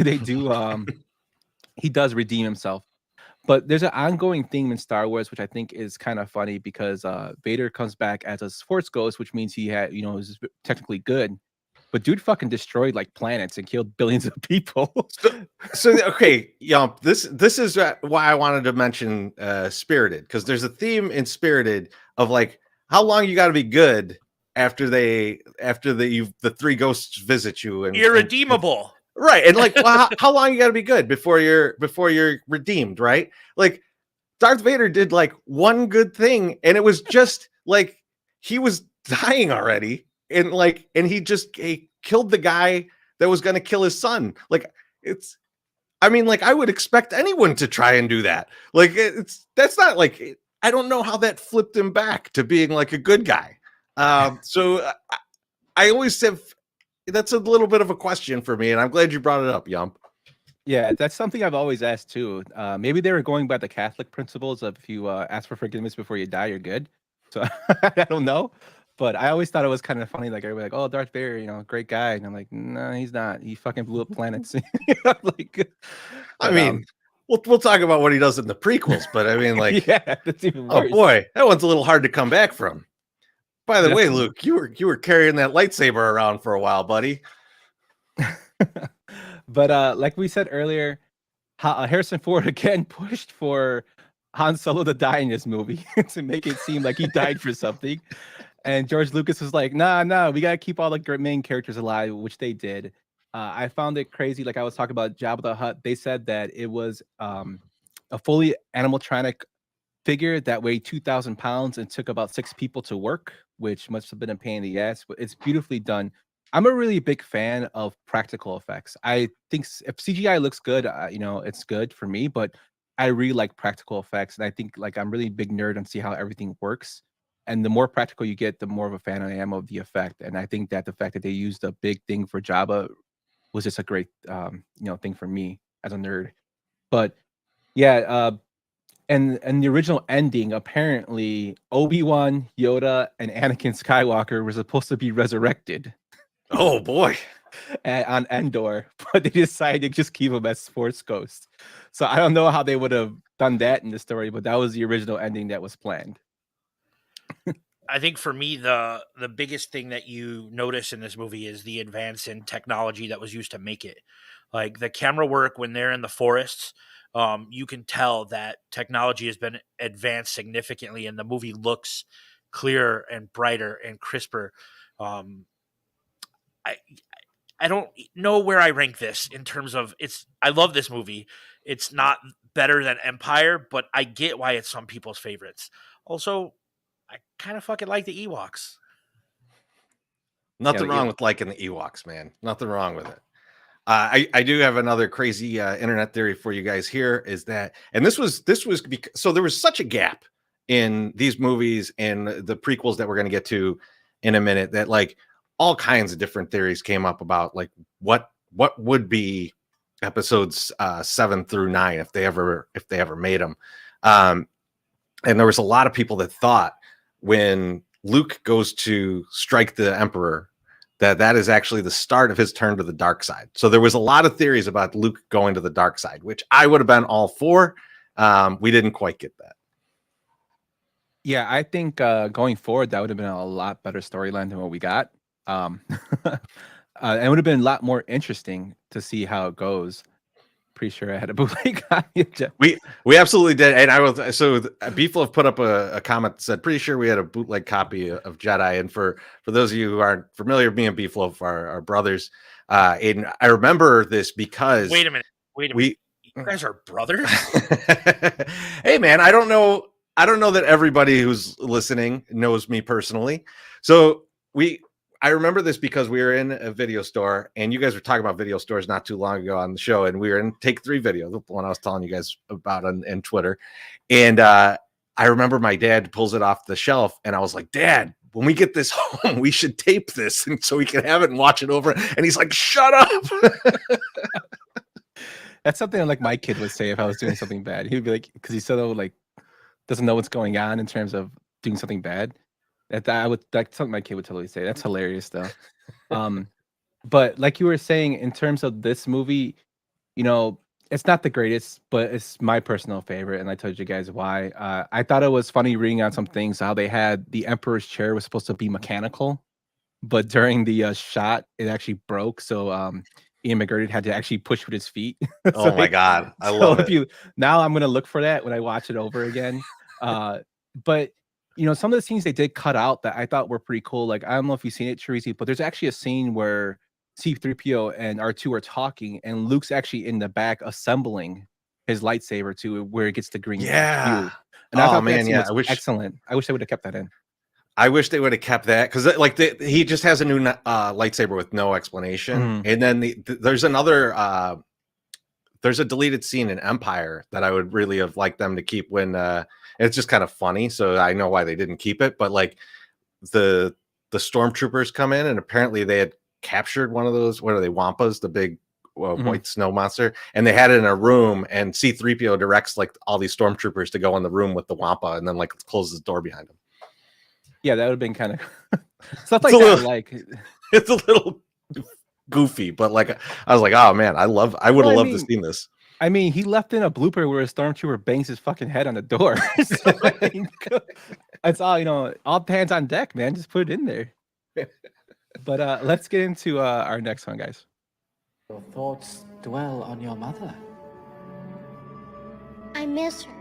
they do. He does redeem himself. But there's an ongoing theme in Star Wars, which I think is kind of funny because Vader comes back as a Force ghost, which means he is technically good. But dude fucking destroyed like planets and killed billions of people. So okay, this is why I wanted to mention Spirited, because there's a theme in Spirited of like how long you got to be good after the three ghosts visit you and irredeemable. Right. And like, well, how long you got to be good before you're redeemed, right? Like Darth Vader did like one good thing, and it was just like he was dying already, and he killed the guy that was going to kill his son. Like I would expect anyone to try and do that. Like that's not like, I don't know how that flipped him back to being like a good guy. So I always have, that's a little bit of a question for me, and I'm glad you brought it up, Yump. Yeah, that's something I've always asked too. Maybe they were going by the Catholic principles of if you ask for forgiveness before you die, you're good. So I don't know, but I always thought it was kind of funny. Like everybody, like, oh, Darth Vader, great guy, and I'm like, no, he's not. He fucking blew up planets. I mean, we'll talk about what he does in the prequels, but I mean, like, yeah, that's even worse. Oh boy, that one's a little hard to come back from. By the way, Luke, you were carrying that lightsaber around for a while, buddy. But like we said earlier, Harrison Ford again pushed for Han Solo to die in this movie to make it seem like he died for something. And George Lucas was like, nah, we got to keep all the main characters alive, which they did. I found it crazy. Like I was talking about Jabba the Hutt, they said that it was a fully animatronic figure that weighed 2,000 pounds and took about 6 people to work, which must have been a pain in the ass, but it's beautifully done. I'm a really big fan of practical effects. I think if CGI looks good, it's good for me, but I really like practical effects. And I think like I'm really big nerd and see how everything works. And the more practical you get, the more of a fan I am of the effect. And I think that the fact that they used a big thing for Jabba was just a great, thing for me as a nerd. But yeah, and the original ending, apparently Obi-Wan, Yoda, and Anakin Skywalker were supposed to be resurrected. Oh boy. On Endor, but they decided to just keep them as Force ghosts. So I don't know how they would have done that in the story, but that was the original ending that was planned. I think for me, the biggest thing that you notice in this movie is the advance in technology that was used to make it. Like the camera work when they're in the forests, you can tell that technology has been advanced significantly, and the movie looks clearer and brighter and crisper. I don't know where I rank this in terms of I love this movie. It's not better than Empire, but I get why it's some people's favorites. Also, I kind of fucking like the Ewoks. Nothing wrong with liking the Ewoks, man. Nothing wrong with it. I do have another crazy internet theory for you guys here, is that, and this was because, so there was such a gap in these movies and the prequels that we're going to get to in a minute, that like all kinds of different theories came up about like what would be episodes 7 through 9 if they ever made them. And there was a lot of people that thought when Luke goes to strike the Emperor, that is actually the start of his turn to the dark side. So there was a lot of theories about Luke going to the dark side, which I would have been all for. We didn't quite get that. Yeah, I think going forward, that would have been a lot better storyline than what we got. It would have been a lot more interesting to see how it goes. pretty sure I had a bootleg copy of Jedi. We absolutely did, and I was so Beeflove put up a comment that said, "Pretty sure we had a bootleg copy of Jedi." And for those of you who aren't familiar, me and Beeflove are brothers, and I remember this because Wait a minute. You guys are brothers? Hey, man, I don't know that everybody who's listening knows me personally. So I remember this because we were in a video store, and you guys were talking about video stores not too long ago on the show, and we were in Take 3 Video, the one I was telling you guys about on Twitter. And I remember my dad pulls it off the shelf, and I was like, Dad, when we get this home, we should tape this and so we can have it and watch it over. And he's like, shut up. That's something like my kid would say if I was doing something bad. He would be like, because he still like doesn't know what's going on in terms of doing something bad. That's something my kid would totally say. That's hilarious though. But like you were saying, in terms of this movie, you know, it's not the greatest, but it's my personal favorite, and I told you guys why. I thought it was funny reading on some things how they had the Emperor's chair was supposed to be mechanical, but during the shot, it actually broke. So Ian McGurdy had to actually push with his feet. Oh my God. I love it. Now I'm going to look for that when I watch it over again. But, you know, some of the scenes they did cut out that I thought were pretty cool. Like, I don't know if you've seen it, Chorizy, but there's actually a scene where C-3PO and R2 are talking, and Luke's actually in the back assembling his lightsaber to where it gets the green hue. And I thought that scene was excellent. I wish they would have kept that in. I wish they would have kept that because, like, he just has a new lightsaber with no explanation. And then there's another, there's a deleted scene in Empire that I would really have liked them to keep when it's just kind of funny. So I know why they didn't keep it. But like the stormtroopers come in, and apparently they had captured one of those. What are they? Wampas, the big white snow monster, and they had it in a room. And C-3PO directs like all these stormtroopers to go in the room with the Wampa, and then like closes the door behind them. Yeah, that would have been kind of stuff like that. Like, it's a little goofy, but like I was like, oh man, I would have loved to see this. I mean, he left in a blooper where a stormtrooper bangs his fucking head on the door. So, it's all, you know, all hands on deck, man. Just put it in there. But let's get into our next one, guys. Your thoughts dwell on your mother. I miss her.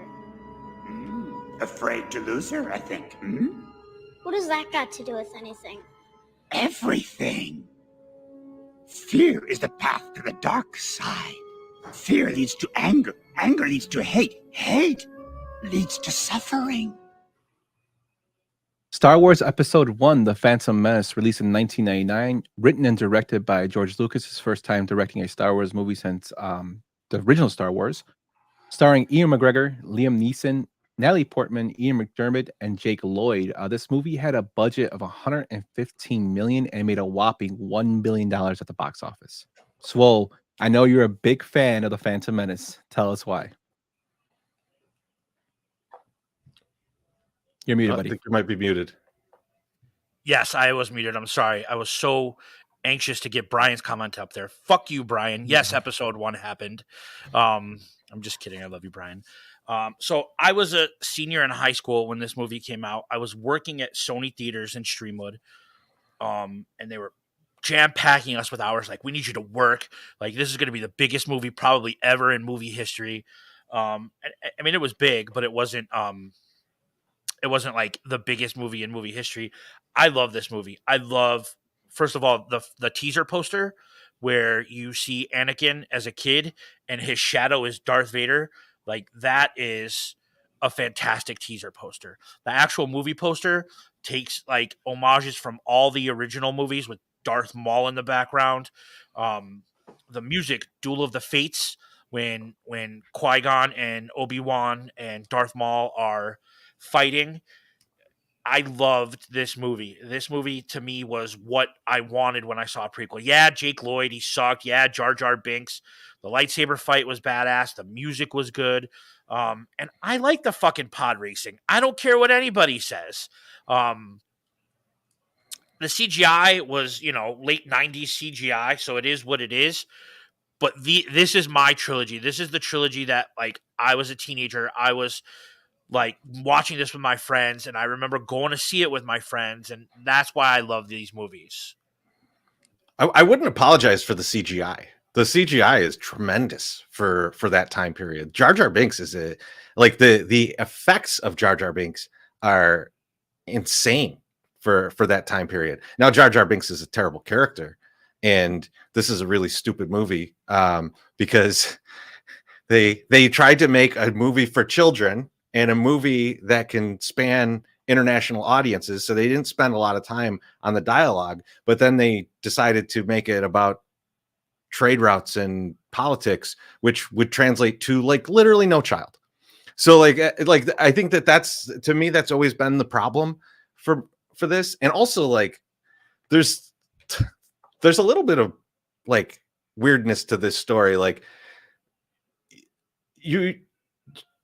Afraid to lose her, I think. What does that got to do with anything? Everything. Fear is the path to the dark side. Fear leads to anger. Anger leads to hate. Hate leads to suffering. Star Wars Episode 1, The Phantom Menace, released in 1999, written and directed by George Lucas, his first time directing a Star Wars movie since the original Star Wars, starring Ian McGregor, Liam Neeson, Natalie Portman, Ian McDermott, and Jake Lloyd. This movie had a budget of $115 million and made a whopping $1 billion at the box office. Swole, I know you're a big fan of The Phantom Menace. Tell us why. You're muted, buddy. I think you might be muted. Yes, I was muted. I'm sorry. I was so anxious to get Brian's comment up there. Fuck you, Brian. Yes, episode 1 happened. I'm just kidding. I love you, Brian. So I was a senior in high school when this movie came out. I was working at Sony Theaters in Streamwood. And they were jam-packing us with hours. Like, we need you to work. Like, this is going to be the biggest movie probably ever in movie history. I mean, it was big, but it wasn't like the biggest movie in movie history. I love this movie. I love, first of all, the teaser poster where you see Anakin as a kid and his shadow is Darth Vader. Like, that is a fantastic teaser poster. The actual movie poster takes like homages from all the original movies with Darth Maul in the background. The music, Duel of the Fates, when Qui-Gon and Obi-Wan and Darth Maul are fighting. I loved this movie. This movie to me was what I wanted when I saw a prequel. Yeah, Jake Lloyd, he sucked. Yeah, Jar Jar Binks. The lightsaber fight was badass. The music was good. And I like the fucking pod racing. I don't care what anybody says. The CGI was, late 90s CGI, so it is what it is. But this is my trilogy. This is the trilogy that, like, I was a teenager. I was like watching this with my friends, and I remember going to see it with my friends, and that's why I love these movies. I wouldn't apologize for the CGI. The CGI is tremendous for that time period. Jar Jar Binks is the effects of Jar Jar Binks are insane for that time period. Now Jar Jar Binks is a terrible character, and this is a really stupid movie because they tried to make a movie for children and a movie that can span international audiences, so they didn't spend a lot of time on the dialogue, but then they decided to make it about trade routes and politics, which would translate to like literally no child. So like I think that's, to me, that's always been the problem for this. And also like there's a little bit of like weirdness to this story. Like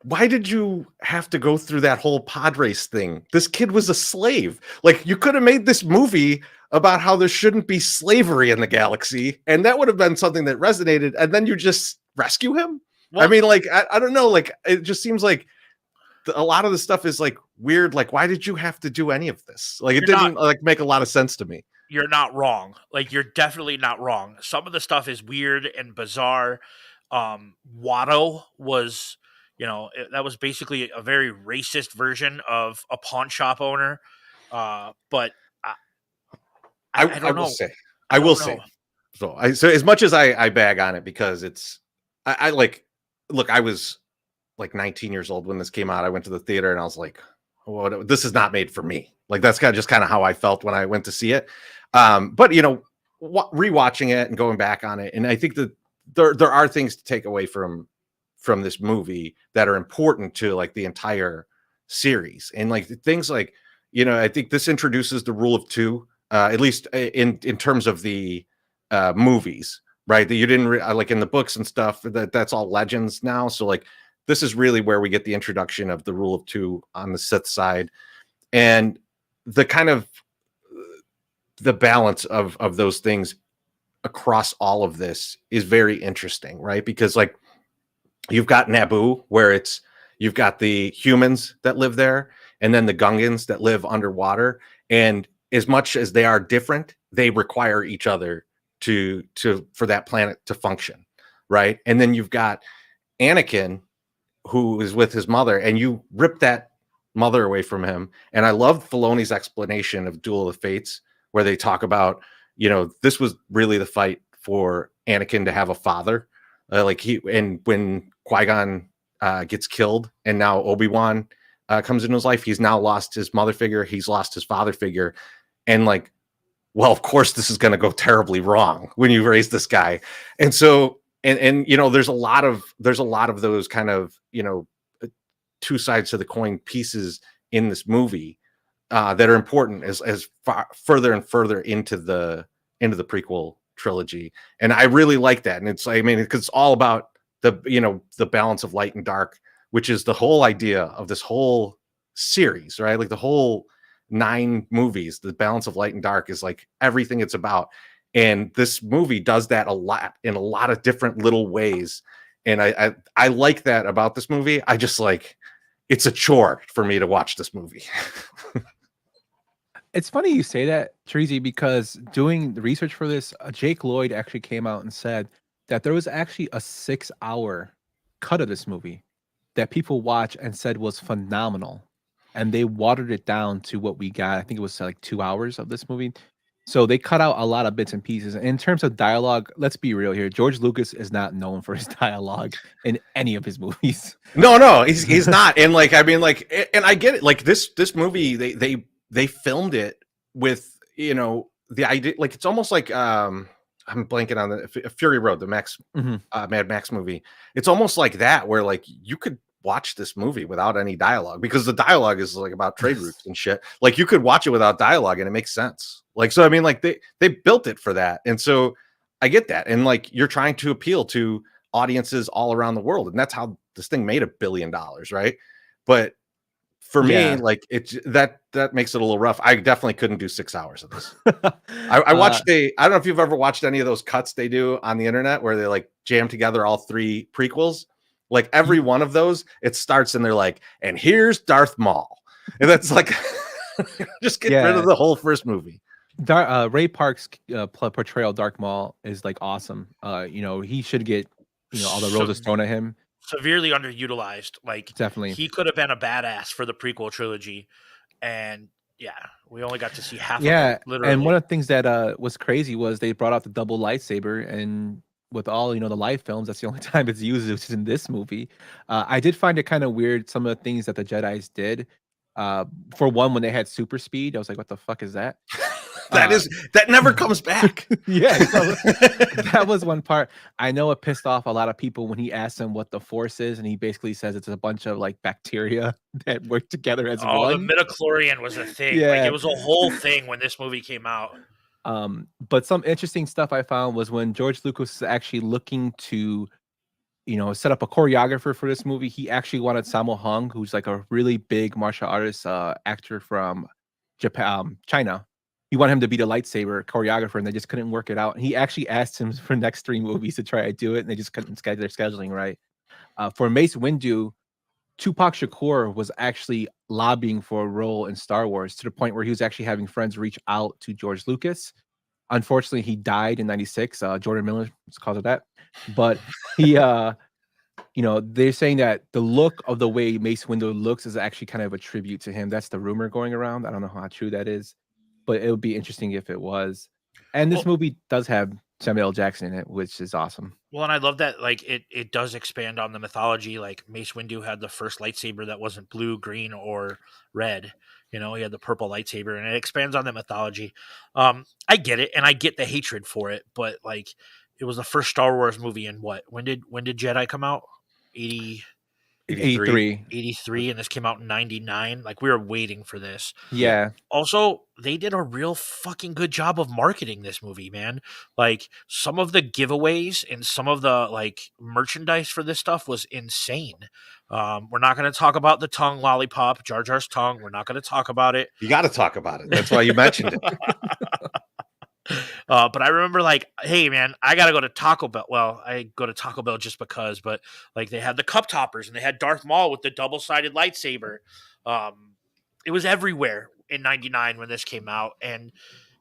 why did you have to go through that whole pod race thing? This kid was a slave. Like you could have made this movie about how there shouldn't be slavery in the galaxy, and that would have been something that resonated, and then you just rescue him. Well, I mean, like I don't know, like it just seems like a lot of the stuff is like weird. Like why did you have to do any of this? Like it didn't like make a lot of sense to me. You're not wrong. Like you're definitely not wrong. Some of the stuff is weird and bizarre. Watto was, that was basically a very racist version of a pawn shop owner. But I don't know. I will say. So as much as I bag on it because it's, I like, look, I was like 19 years old when this came out. I went to the theater and I was like, oh, this is not made for me. Like that's kind of how I felt when I went to see it. But rewatching it and going back on it, and I think that there are things to take away from this movie that are important to like the entire series, and like things like, I think this introduces the rule of two, at least in terms of the movies, right? That you didn't like in the books and stuff. That's all legends now. So like this is really where we get the introduction of the rule of two on the Sith side, and the kind of the balance of those things across all of this is very interesting, right? Because like you've got Naboo, where you've got the humans that live there, and then the Gungans that live underwater. And as much as they are different, they require each other for that planet to function, right? And then you've got Anakin, who is with his mother, and you rip that mother away from him. And I love Filoni's explanation of Duel of the Fates, where they talk about, this was really the fight for Anakin to have a father. When Qui-Gon gets killed, and now Obi-Wan comes into his life, he's now lost his mother figure, he's lost his father figure, and like, well, of course this is going to go terribly wrong when you raise this guy. And so, and there's a lot of those kind of two sides to the coin pieces in this movie that are important as far further and further into the prequel trilogy. And I really like that. And it's, I mean, because it's all about the balance of light and dark, which is the whole idea of this whole series, right? Like the whole 9 movies, the balance of light and dark is like everything it's about. And this movie does that a lot in a lot of different little ways. And I like that about this movie. I just like, it's a chore for me to watch this movie. It's funny you say that, Chorizy, because doing the research for this, Jake Lloyd actually came out and said that there was actually a 6-hour cut of this movie that people watched and said was phenomenal. And they watered it down to what we got. I think it was like 2 hours of this movie. So they cut out a lot of bits and pieces. And in terms of dialogue, let's be real here. George Lucas is not known for his dialogue in any of his movies. No, he's not. And like, I mean, like, and I get it. Like this movie, they filmed it with, the idea, like, it's almost like, I'm blanking on the Fury Road, the Mad Max movie. It's almost like that, where like you could watch this movie without any dialogue, because the dialogue is like about trade routes and shit. Like you could watch it without dialogue and it makes sense. Like, so, I mean, like they built it for that. And so I get that. And like, you're trying to appeal to audiences all around the world. And that's how this thing made $1 billion. Right. But for me, like that makes it a little rough. I definitely couldn't do 6 hours of this. I watched I don't know if you've ever watched any of those cuts they do on the internet where they like jam together all 3 prequels. Like every one of those, it starts and they're like, and here's Darth Maul. And that's like, just get rid of the whole first movie. Ray Park's portrayal of Darth Maul is like awesome. He should get all the roses thrown at him. Severely underutilized. Like Definitely. he could have been a badass for the prequel trilogy, and yeah, we only got to see half of Yeah, him. Literally, and one of the things that was crazy was they brought out the double lightsaber, and with all the live films, that's the only time it's used, which is in this movie. I did find it kind of weird some of the things that the Jedi's did. For one, when they had super speed, I was like, "What the fuck is that?" That never comes back. Yeah, so that was one part. I know it pissed off a lot of people when he asked him what the Force is, and he basically says it's a bunch of like bacteria that work together as oh, one. the midichlorian was a thing. Like Yeah. it was a whole thing when this movie came out. But some interesting stuff I found was when George Lucas was actually looking to, set up a choreographer for this movie. He actually wanted Sammo Hung, who's like a really big martial artist actor from Japan, China. He wanted him to be the lightsaber choreographer, and they just couldn't work it out. And he actually asked him for the next 3 movies to try to do it, and they just couldn't schedule their scheduling right. For Mace Windu, Tupac Shakur was actually lobbying for a role in Star Wars to the point where he was actually having friends reach out to George Lucas. Unfortunately, he died in '96. Jordan Miller was called of that, but he, they're saying that the look of the way Mace Windu looks is actually kind of a tribute to him. That's the rumor going around. I don't know how true that is, but it would be interesting if it was. And this movie does have Samuel L. Jackson in it, which is awesome. Well, and I love that like it does expand on the mythology. Like Mace Windu had the first lightsaber that wasn't blue, green, or red. He had the purple lightsaber, and it expands on the mythology. I get it, and I get the hatred for it, but like it was the first Star Wars movie in what? When did Jedi come out? 83, and this came out in 99. Like we were waiting for this. Yeah. Also, they did a real fucking good job of marketing this movie, man. Like some of the giveaways and some of the like merchandise for this stuff was insane. We're not going to talk about the tongue lollipop, Jar Jar's tongue. We're not going to talk about it. You got to talk about it. That's why you mentioned it. But I remember like, hey man, I gotta go to Taco Bell. Well, I go to Taco Bell just because, but like they had the cup toppers and they had Darth Maul with the double-sided lightsaber. It was everywhere in '99 when this came out, and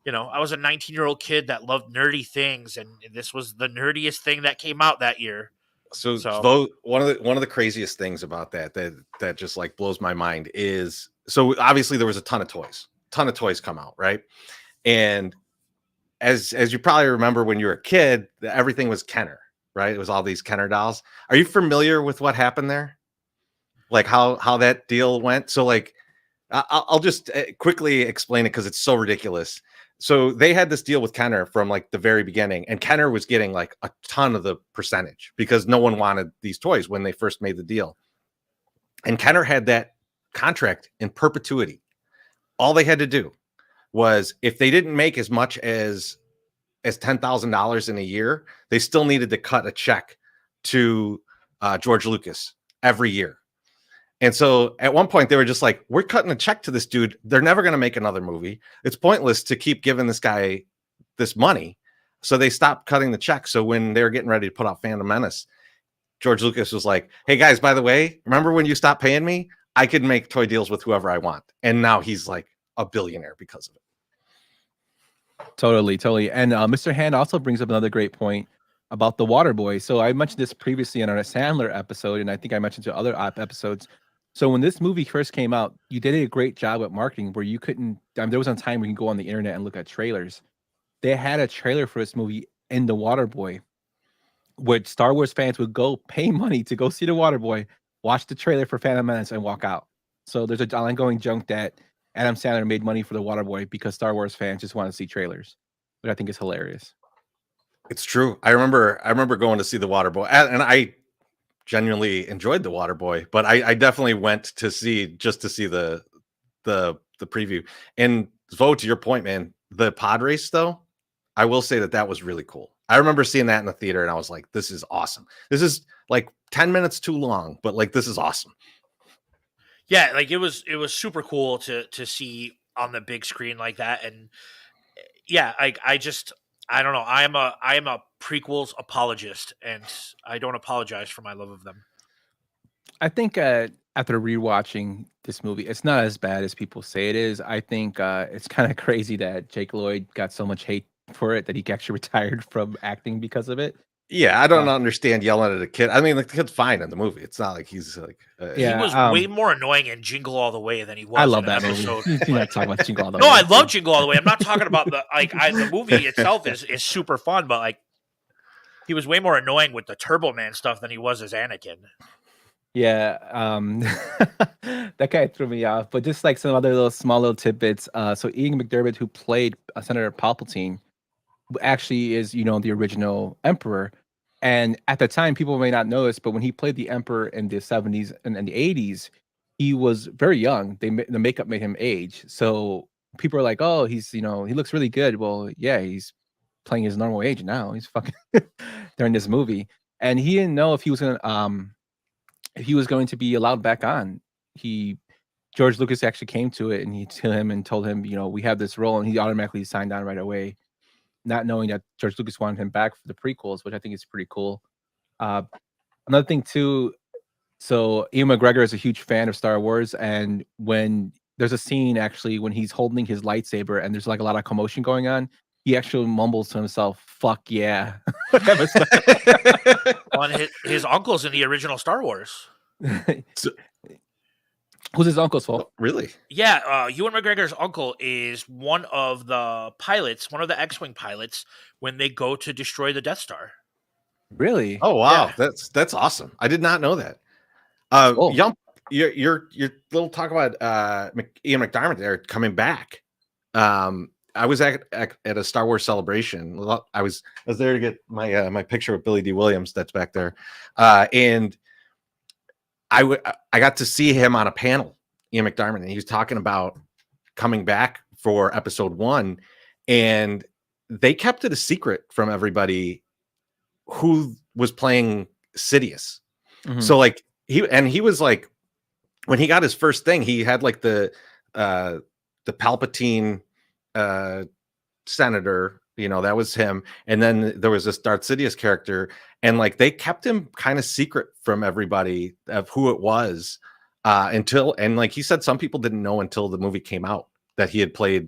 I was a 19-year-old kid that loved nerdy things, and this was the nerdiest thing that came out that year. So one of the craziest things about that just like blows my mind is, so obviously there was a ton of toys come out, right? And as you probably remember when you were a kid, everything was Kenner, right? It was all these Kenner dolls. Are you familiar with what happened there? Like how that deal went? So like, I'll just quickly explain it because it's so ridiculous. So they had this deal with Kenner from like the very beginning, and Kenner was getting like a ton of the percentage because no one wanted these toys when they first made the deal. And Kenner had that contract in perpetuity. All they had to do was, if they didn't make as much as $10,000 in a year, they still needed to cut a check to George Lucas every year. And so at one point they were just like, we're cutting a check to this dude. They're never going to make another movie. It's pointless to keep giving this guy this money. So they stopped cutting the check. So when they were getting ready to put out Phantom Menace, George Lucas was like, hey guys, by the way, remember when you stopped paying me? I could make toy deals with whoever I want. And now he's like a billionaire because of it. Totally. And Mr. Hand also brings up another great point about the Water Boy. So I mentioned this previously in our Sandler episode, and I think I mentioned to other episodes. So when this movie first came out, you did a great job at marketing where you couldn't, there was a time when you can go on the internet and look at trailers. They had a trailer for this movie in the Water Boy, where Star Wars fans would go pay money to go see the Water Boy, watch the trailer for Phantom Menace, and walk out. So there's an ongoing joke that Adam Sandler made money for the Water Boy because Star Wars fans just want to see trailers, which I think is hilarious. It's true. I remember going to see the Water Boy, and I genuinely enjoyed the Water Boy, but I definitely went to see the preview. And Vo, to your point, man, the pod race though, I will say that was really cool. I remember seeing that in the theater, and I was like, this is awesome. This is like 10 minutes too long, but like, this is awesome. Yeah, like it was super cool to see on the big screen like that. And yeah, I don't know. I am a prequels apologist, and I don't apologize for my love of them. I think after rewatching this movie, it's not as bad as people say it is. I think it's kind of crazy that Jake Lloyd got so much hate for it that he actually retired from acting because of it. Yeah, I don't understand yelling at a kid. I mean, like, the kid's fine in the movie. It's not like he's like He was way more annoying in Jingle All the Way than he was I love in that episode. movie. You're not talking about Jingle All the No, Way. I love Jingle All the Way. I'm not talking about the movie itself is super fun, but like he was way more annoying with the Turbo Man stuff than he was as Anakin. Yeah, that guy threw me off. But just like some other small little tidbits. So Ian McDermott, who played Senator Palpatine, actually is the original Emperor. And at the time, people may not know this, but when he played the Emperor in the 70s and the 80s, he was very young. The makeup made him age. So people are like, "Oh, he's he looks really good." Well, yeah, he's playing his normal age now. He's fucking during this movie, and he didn't know if he was going to be allowed back on. George Lucas actually came to it and told him, we have this role, and he automatically signed on right away, not knowing that George Lucas wanted him back for the prequels, which I think is pretty cool. Another thing too, so Ian McGregor is a huge fan of Star Wars, and when there's a scene actually when he's holding his lightsaber and there's like a lot of commotion going on, he actually mumbles to himself, "Fuck yeah." On his uncle's in the original Star Wars. Who's his uncle's fault? Really? Yeah, Ewan McGregor's uncle is one of the pilots, one of the X-wing pilots, when they go to destroy the Death Star. Really? Oh wow, yeah. That's awesome. I did not know that. Your little talk about Ian McDiarmid there coming back. I was at a Star Wars celebration. I was there to get my picture with Billy D. Williams that's back there, and I got to see him on a panel, Ian McDiarmid, and he was talking about coming back for episode 1, and they kept it a secret from everybody who was playing Sidious. Mm-hmm. So like he was like, when he got his first thing, he had like the Palpatine senator, that was him, and then there was this Darth Sidious character, and like they kept him kind of secret from everybody of who it was until, and like he said, some people didn't know until the movie came out that he had played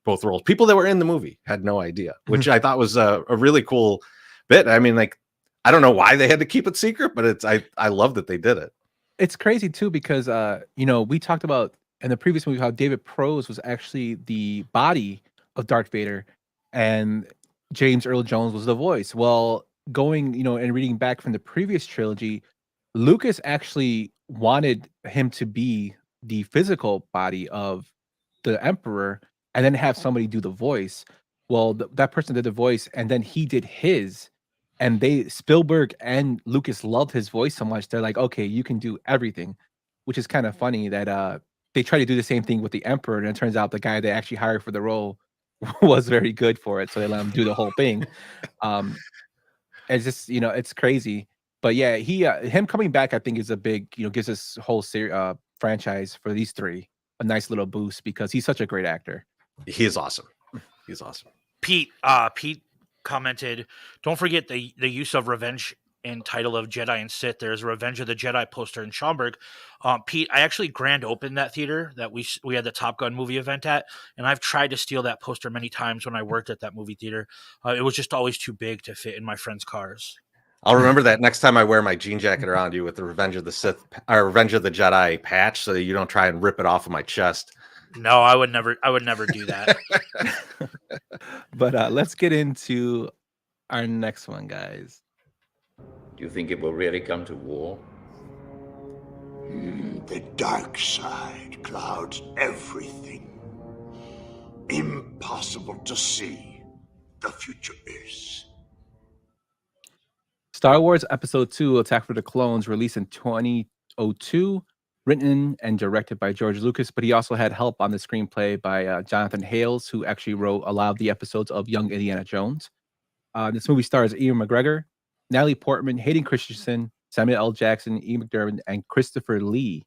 both roles. People that were in the movie had no idea, which I thought was a really cool bit. I mean, like, I don't know why they had to keep it secret, but I love that they did it. It's crazy too because we talked about in the previous movie how David Prowse was actually the body of Darth Vader, and James Earl Jones was the voice. Well, going and reading back from the previous trilogy, Lucas actually wanted him to be the physical body of the Emperor, and then have somebody do the voice. Well, that person did the voice, and then he did his. And Spielberg and Lucas loved his voice so much, they're like, okay, you can do everything, which is kind of funny that they try to do the same thing with the Emperor, and it turns out the guy they actually hired for the role was very good for it, so they let him do the whole thing. It's just it's crazy, but yeah, him coming back, I think, is a big gives this whole franchise for these three a nice little boost because he's such a great actor. He is awesome. He's awesome. Pete commented, "Don't forget the use of revenge in title of Jedi and Sith. There's a Revenge of the Jedi poster in Schaumburg." Pete, I actually grand opened that theater that we had the Top Gun movie event at, and I've tried to steal that poster many times when I worked at that movie theater. It was just always too big to fit in my friends' cars. I'll remember that next time I wear my jean jacket around you with the Revenge of the Sith or Revenge of the Jedi patch, so that you don't try and rip it off of my chest. No, I would never do that. But let's get into our next one, guys. Do you think it will really come to war? The dark side clouds everything. Impossible to see. The future is. Star Wars Episode 2, Attack for the Clones, released in 2002, written and directed by George Lucas, but he also had help on the screenplay by Jonathan Hales, who actually wrote a lot of the episodes of Young Indiana Jones. This movie stars Ian McGregor, Natalie Portman, Hayden Christensen, Samuel L. Jackson, Ian McDermott, and Christopher Lee.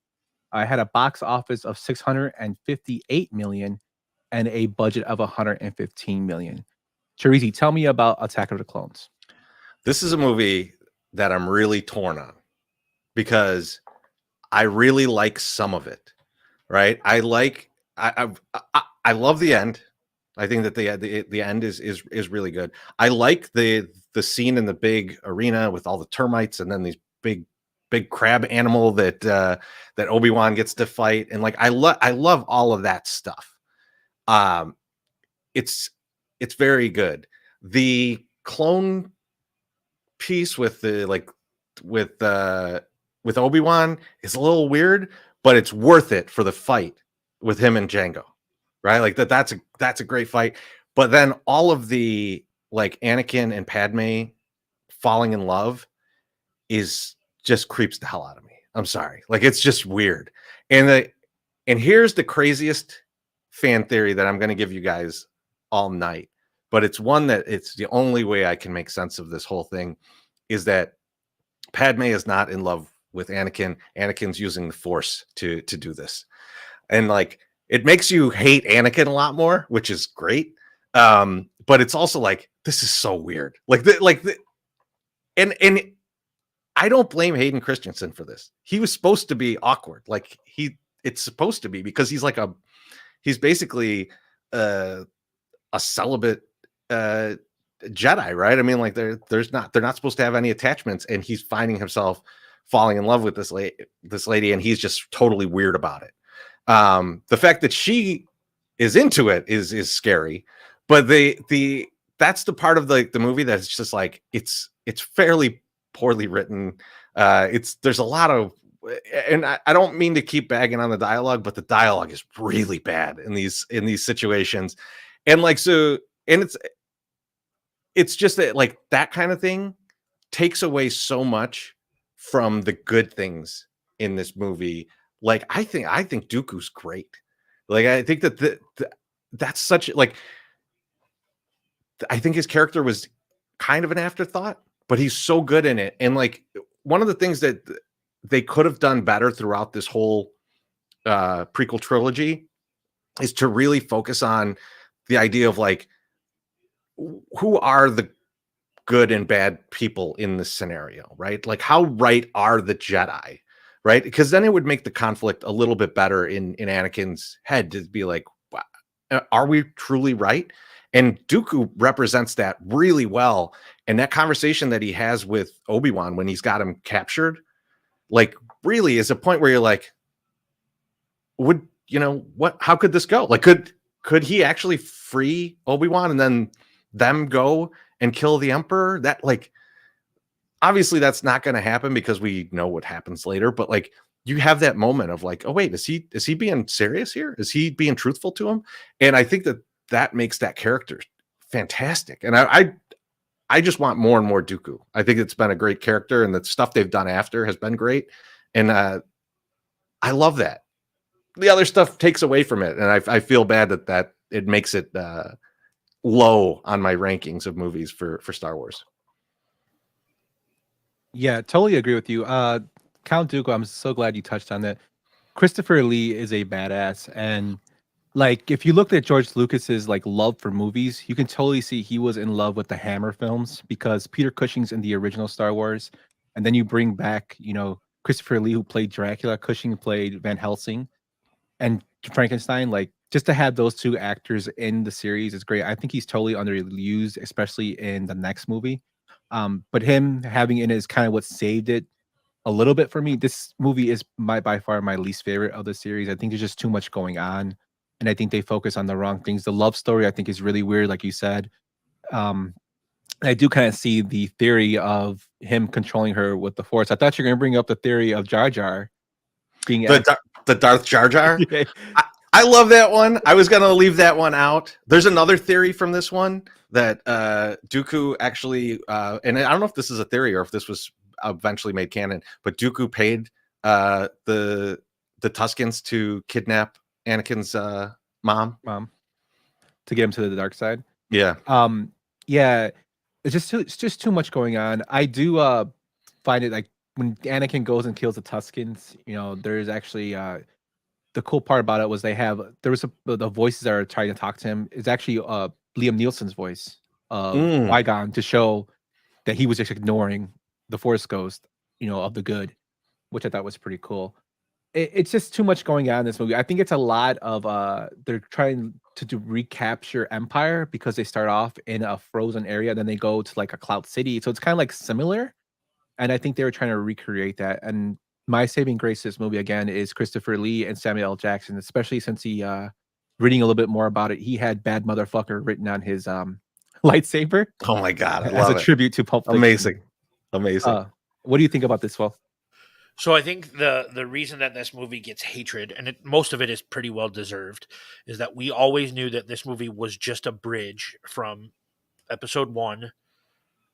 I had a box office of $658 million and a budget of $115 million. Chorizy, tell me about Attack of the Clones. This is a movie that I'm really torn on because I really like some of it. Right? I love the end. I think that the end is really good. I like the scene in the big arena with all the termites and then these big crab animal that Obi-Wan gets to fight, and like I love all of that stuff. It's very good. The clone piece with the with Obi-Wan is a little weird, but it's worth it for the fight with him and Django, right? Like that's a great fight. But then all of the like Anakin and Padme falling in love is just creeps the hell out of me. I'm sorry. Like it's just weird. And here's the craziest fan theory that I'm going to give you guys all night, but it's one that it's the only way I can make sense of this whole thing is that Padme is not in love with Anakin. Anakin's using the Force to do this. And like it makes you hate Anakin a lot more, which is great. But it's also like this is so weird. And I don't blame Hayden Christensen for this. He was supposed to be awkward. Like it's supposed to be because he's basically a celibate Jedi, right? I mean, like they're not supposed to have any attachments, and he's finding himself falling in love with this lady, and he's just totally weird about it. The fact that she is into it is scary, but that's the part of the movie that's just like it's fairly poorly written. There's a lot of, and I don't mean to keep bagging on the dialogue, but the dialogue is really bad in these situations, and like so, and it's just that like that kind of thing takes away so much from the good things in this movie. Like I think Dooku's great. Like I think that that's such like I think his character was kind of an afterthought, but he's so good in it. And like one of the things that they could have done better throughout this whole prequel trilogy is to really focus on the idea of like who are the good and bad people in this scenario, right? Like how right are the Jedi, right? Because then it would make the conflict a little bit better in Anakin's head to be like, wow, are we truly right? And Dooku represents that really well. And that conversation that he has with Obi-Wan when he's got him captured, like really is a point where you're like, would, you know, how could this go? Like, could he actually free Obi-Wan and then them go and kill the Emperor? That like, obviously that's not going to happen because we know what happens later, but like you have that moment of like, oh wait, is he being serious here? Is he being truthful to him? And I think that makes that character fantastic. And I just want more and more Dooku. I think it's been a great character, and the stuff they've done after has been great. And I love that. The other stuff takes away from it, and I feel bad that it makes it low on my rankings of movies for Star Wars. Yeah, totally agree with you. Count Dooku, I'm so glad you touched on that. Christopher Lee is a badass, and like if you looked at George Lucas's like love for movies, you can totally see he was in love with the Hammer films because Peter Cushing's in the original Star Wars, and then you bring back, you know, Christopher Lee who played Dracula, Cushing played Van Helsing, and Frankenstein. Like just to have those two actors in the series is great. I think he's totally underused, especially in the next movie. But him having it is kind of what saved it a little bit for me. This movie is by far my least favorite of the series. I think there's just too much going on, and I think they focus on the wrong things. The love story I think is really weird, like you said. I do kind of see the theory of him controlling her with the Force. I thought you were going to bring up the theory of Jar Jar being the Darth Jar Jar. I love that one. I was going to leave that one out. There's another theory from this one that Dooku actually, and I don't know if this is a theory or if this was eventually made canon, but Dooku paid the Tuskens to kidnap Anakin's mom to get him to the dark side. Yeah. Yeah. It's just too much going on. I do find it like when Anakin goes and kills the Tuskens, you know, there's actually the cool part about it was the voices that are trying to talk to him is actually Liam Nielsen's voice of Qui-Gon to show that he was just ignoring the Force ghost, you know, of the good, which I thought was pretty cool. it's just too much going on in this movie. I think it's a lot of they're trying to recapture Empire because they start off in a frozen area, then they go to like a cloud city. So it's kind of like similar. And I think they were trying to recreate that. And my saving grace to this movie again is Christopher Lee and Samuel L. Jackson, especially since he reading a little bit more about it, he had bad motherfucker written on his lightsaber. Oh my god, I as love a it. tribute to Pulp Fiction. Amazing. What do you think about this, Will? So I think the reason that this movie gets hatred, and most of it is pretty well deserved, is that we always knew that this movie was just a bridge from episode 1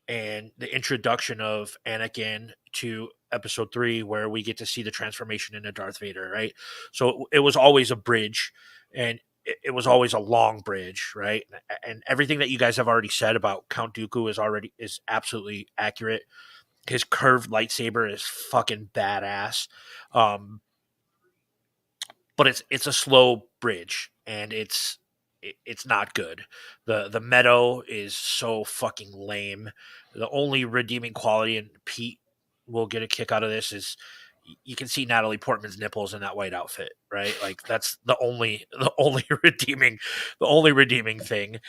and the introduction of Anakin to episode 3, where we get to see the transformation into Darth Vader, right? So it was always a bridge, and it was always a long bridge, right? And everything that you guys have already said about Count Dooku is absolutely accurate. His curved lightsaber is fucking badass. But it's a slow bridge, and it's not good. The meadow is so fucking lame. The only redeeming quality, and Pete will get a kick out of this, is you can see Natalie Portman's nipples in that white outfit, right? Like that's the only redeeming thing.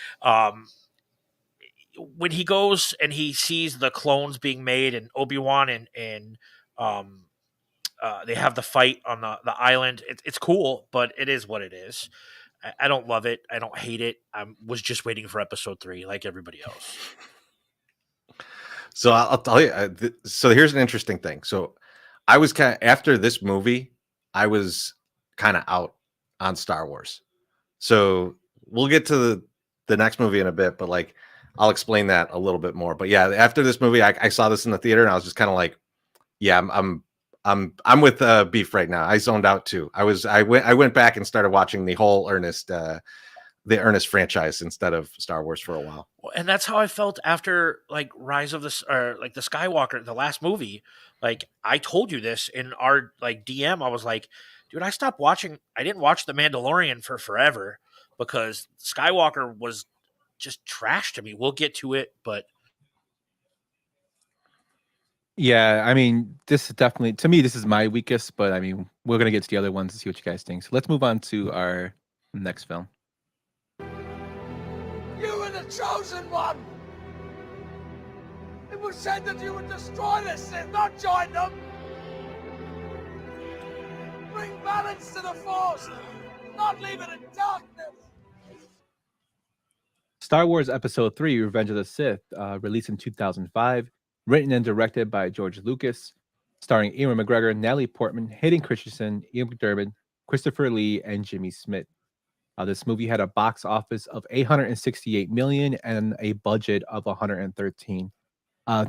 When he goes and he sees the clones being made, and Obi-Wan and they have the fight on the island, it's cool, but it is what it is. I don't love it. I don't hate it. I was just waiting for episode 3 like everybody else. So I'll tell you. So here's an interesting thing. So I was after this movie, I was kind of out on Star Wars. So we'll get to the next movie in a bit, but like I'll explain that a little bit more. But yeah, after this movie, I saw this in the theater, and I was just kind of like, yeah, I'm with Beef right now. I zoned out too. I went back and started watching the whole Ernest franchise instead of Star Wars for a while. And that's how I felt after like Rise of the Skywalker, the last movie. Like I told you this in our like DM, I was like, dude, I didn't watch The Mandalorian for forever because Skywalker was just trash to me. We'll get to it, but Yeah, I mean, this is definitely, to me, this is my weakest, but I mean, we're going to get to the other ones and see what you guys think. So let's move on to our next film. You were the chosen one! It was said that you would destroy the Sith, not join them! Bring balance to the Force, not leave it in darkness! Star Wars Episode 3, Revenge of the Sith, released in 2005, written and directed by George Lucas, starring Ewan McGregor, Natalie Portman, Hayden Christensen, Ian McDermott, Christopher Lee, and Jimmy Smith. This movie had a box office of $868 million and a budget of $113.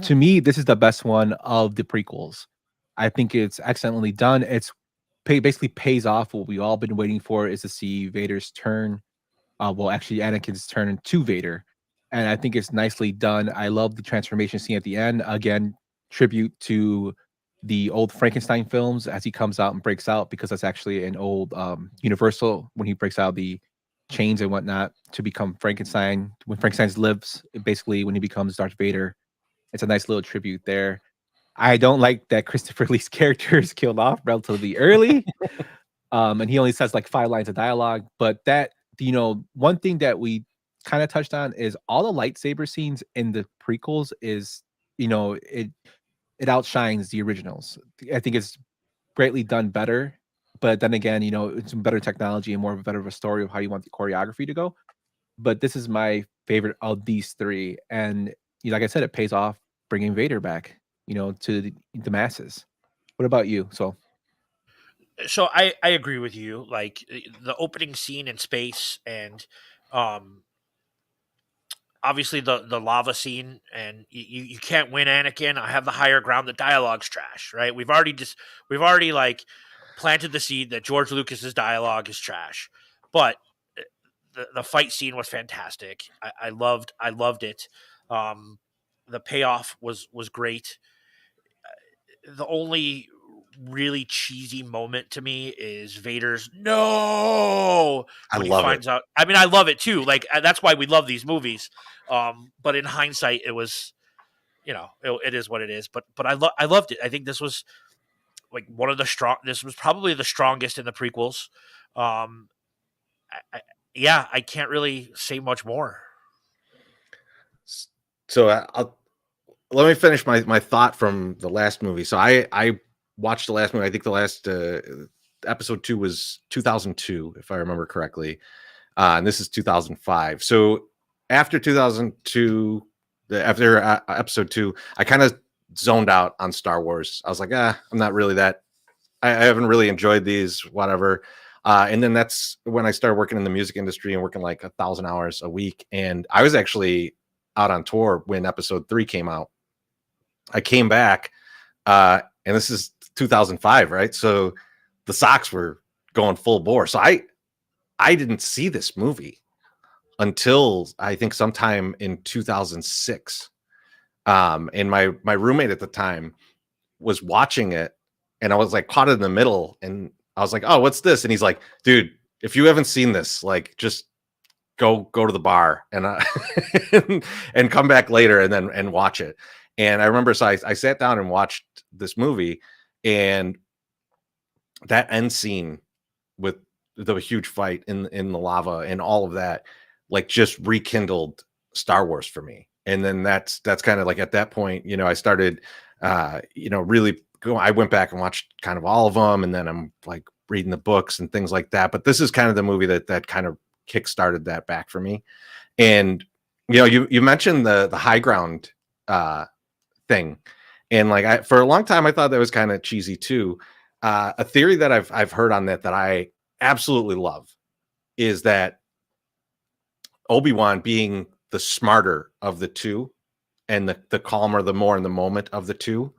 To me, this is the best one of the prequels. I think it's excellently done. It's basically pays off what we all been waiting for, is to see Vader's turn. Actually, Anakin's turn to Vader. And I think it's nicely done. I love the transformation scene at the end. Again, tribute to the old Frankenstein films as he comes out and breaks out, because that's actually an old Universal, when he breaks out the chains and whatnot to become Frankenstein. When Frankenstein lives, basically when he becomes Darth Vader. It's a nice little tribute there. I don't like that Christopher Lee's character is killed off relatively early. And he only says like 5 lines of dialogue. But that, one thing that we kind of touched on is all the lightsaber scenes in the prequels is, it outshines the originals. I think it's greatly done better, but then again, it's better technology and more of a story of how you want the choreography to go. But this is my favorite of these 3, and like I said, it pays off bringing Vader back, to the masses. What about you? So I agree with you. Like the opening scene in space, and obviously the lava scene, and you can't win, Anakin. I have the higher ground. The dialogue's trash, right? We've already like planted the seed that George Lucas's dialogue is trash, but the fight scene was fantastic. I loved it. The payoff was great. The only really cheesy moment to me is Vader's no when he finds out. I mean, I love it too. Like that's why we love these movies. But in hindsight, it was, it is what it is. But I loved it. I think this was like one of the strong. This was probably the strongest in the prequels. Yeah, I can't really say much more. So let me finish my thought from the last movie. So I watched the last movie. I think the last episode 2 was 2002, if I remember correctly, and this is 2005. So after 2002, after episode 2, I kind of zoned out on Star Wars. I was like, I'm not really that. I haven't really enjoyed these, whatever. And then that's when I started working in the music industry and working like 1,000 hours a week. And I was actually out on tour when episode 3 came out. I came back, and this is 2005, right? So the Sox were going full bore. So I didn't see this movie until I think sometime in 2006. And my roommate at the time was watching it, and I was like caught in the middle, and I was like, "Oh, what's this?" And he's like, "Dude, if you haven't seen this, like, just go to the bar and and come back later and watch it." And I remember, so I sat down and watched this movie, and that end scene with the huge fight in the lava and all of that, like, just rekindled Star Wars for me. And then that's kind of like at that point, I started, really I went back and watched kind of all of them, and then I'm like reading the books and things like that. But this is kind of the movie that kind of kickstarted that back for me. And you mentioned the high ground thing, and like for a long time I thought that was kind of cheesy too. A theory that I've heard on that I absolutely love is that ObiWan, being the smarter of the two and the calmer, the more in the moment of the two,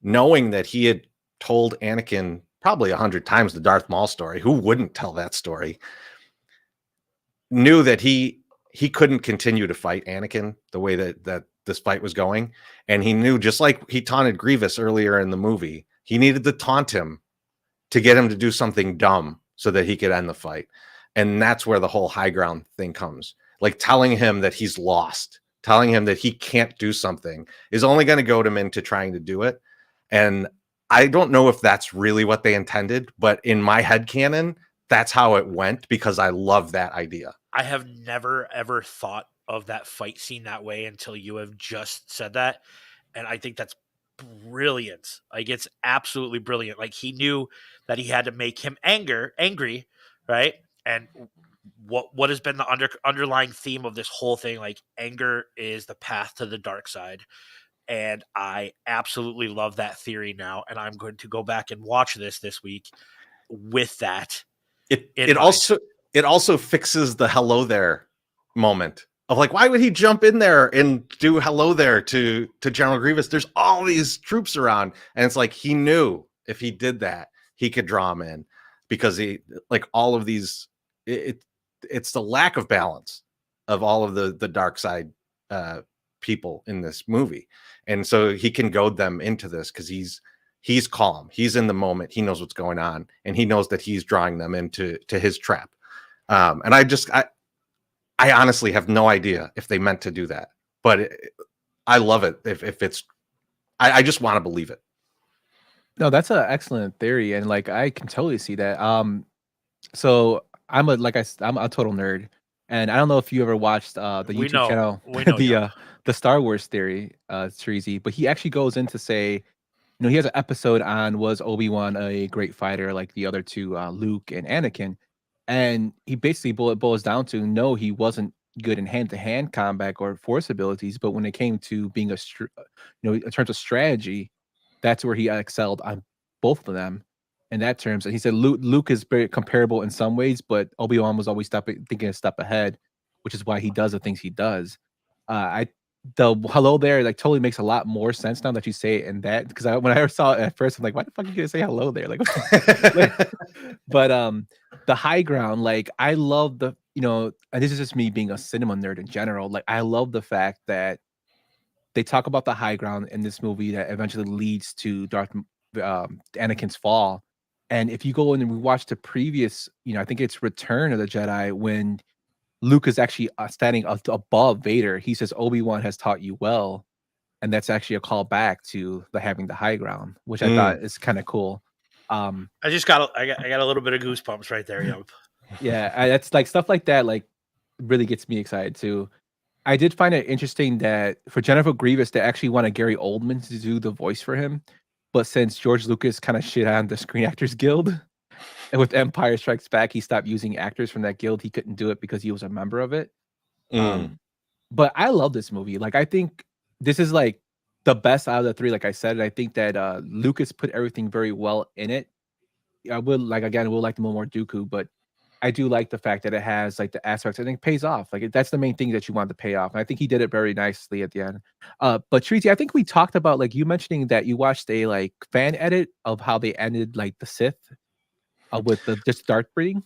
knowing that he had told Anakin probably 100 times the Darth Maul story, who wouldn't tell that story, knew that he couldn't continue to fight Anakin the way that this fight was going. And he knew, just like he taunted Grievous earlier in the movie, he needed to taunt him to get him to do something dumb so that he could end the fight. And that's where the whole high ground thing comes. Like, telling him that he's lost, telling him that he can't do something is only going to goad him into trying to do it. And I don't know if that's really what they intended, but in my headcanon, that's how it went, because I love that idea. I have never, ever thought of that fight scene that way until you have just said that. And I think that's brilliant. Like, it's absolutely brilliant. Like, he knew that he had to make him angry, right? And what has been the underlying theme of this whole thing, like, anger is the path to the dark side. And I absolutely love that theory now, and I'm going to go back and watch this week with that. It also fixes the hello there moment of, like, why would he jump in there and do hello there to General Grievous? There's all these troops around, and it's like he knew if he did that, he could draw him in, because he, like, all of these, it's the lack of balance of all of the dark side people in this movie, and so he can goad them into this because he's calm, he's in the moment, he knows what's going on, and he knows that he's drawing them into his trap. And I honestly have no idea if they meant to do that, but I love it if it's. I just want to believe it. No, that's an excellent theory, and like I can totally see that. So I'm a total nerd, and I don't know if you ever watched the YouTube channel, the Star Wars theory, Chorizy, but he actually goes in to say, he has an episode on, was Obi-Wan a great fighter like the other two, Luke and Anakin, and he basically boils down to, no, he wasn't good in hand-to-hand combat or force abilities, but when it came to being in terms of strategy, that's where he excelled on both of them. In that terms, and he said Luke is very comparable in some ways, but Obi-Wan was always thinking a step ahead, which is why he does the things he does. The hello there, like, totally makes a lot more sense now that you say it in that, because when I saw it at first, I'm like, why the fuck are you gonna say hello there? Like, but the high ground, like, I love the, and this is just me being a cinema nerd in general. Like, I love the fact that they talk about the high ground in this movie that eventually leads to Anakin's fall. And if you go in and we watch the previous, I think it's Return of the Jedi, when Luke is actually standing above Vader, he says, Obi-Wan has taught you well. and that's actually a call back to the having the high ground, which I thought is kind of cool. I got a little bit of goosebumps right there, Yump. Yeah, that's like stuff like that. Like, really gets me excited too. I did find it interesting that for Jennifer Grievous, they actually wanted Gary Oldman to do the voice for him, but since George Lucas kind of shit on the Screen Actors Guild, and with Empire Strikes Back, he stopped using actors from that guild. He couldn't do it because he was a member of it. But I love this movie. Like, I think this is like the best out of the three. Like I said, I think that Lucas put everything very well in it. I would like the more Dooku, but I do like the fact that it has like the aspects. I think pays off. Like that's the main thing that you want to pay off. And I think he did it very nicely at the end. But Chorizy, I think we talked about like you mentioning that you watched a like fan edit of how they ended like the Sith with the just Darth breeding.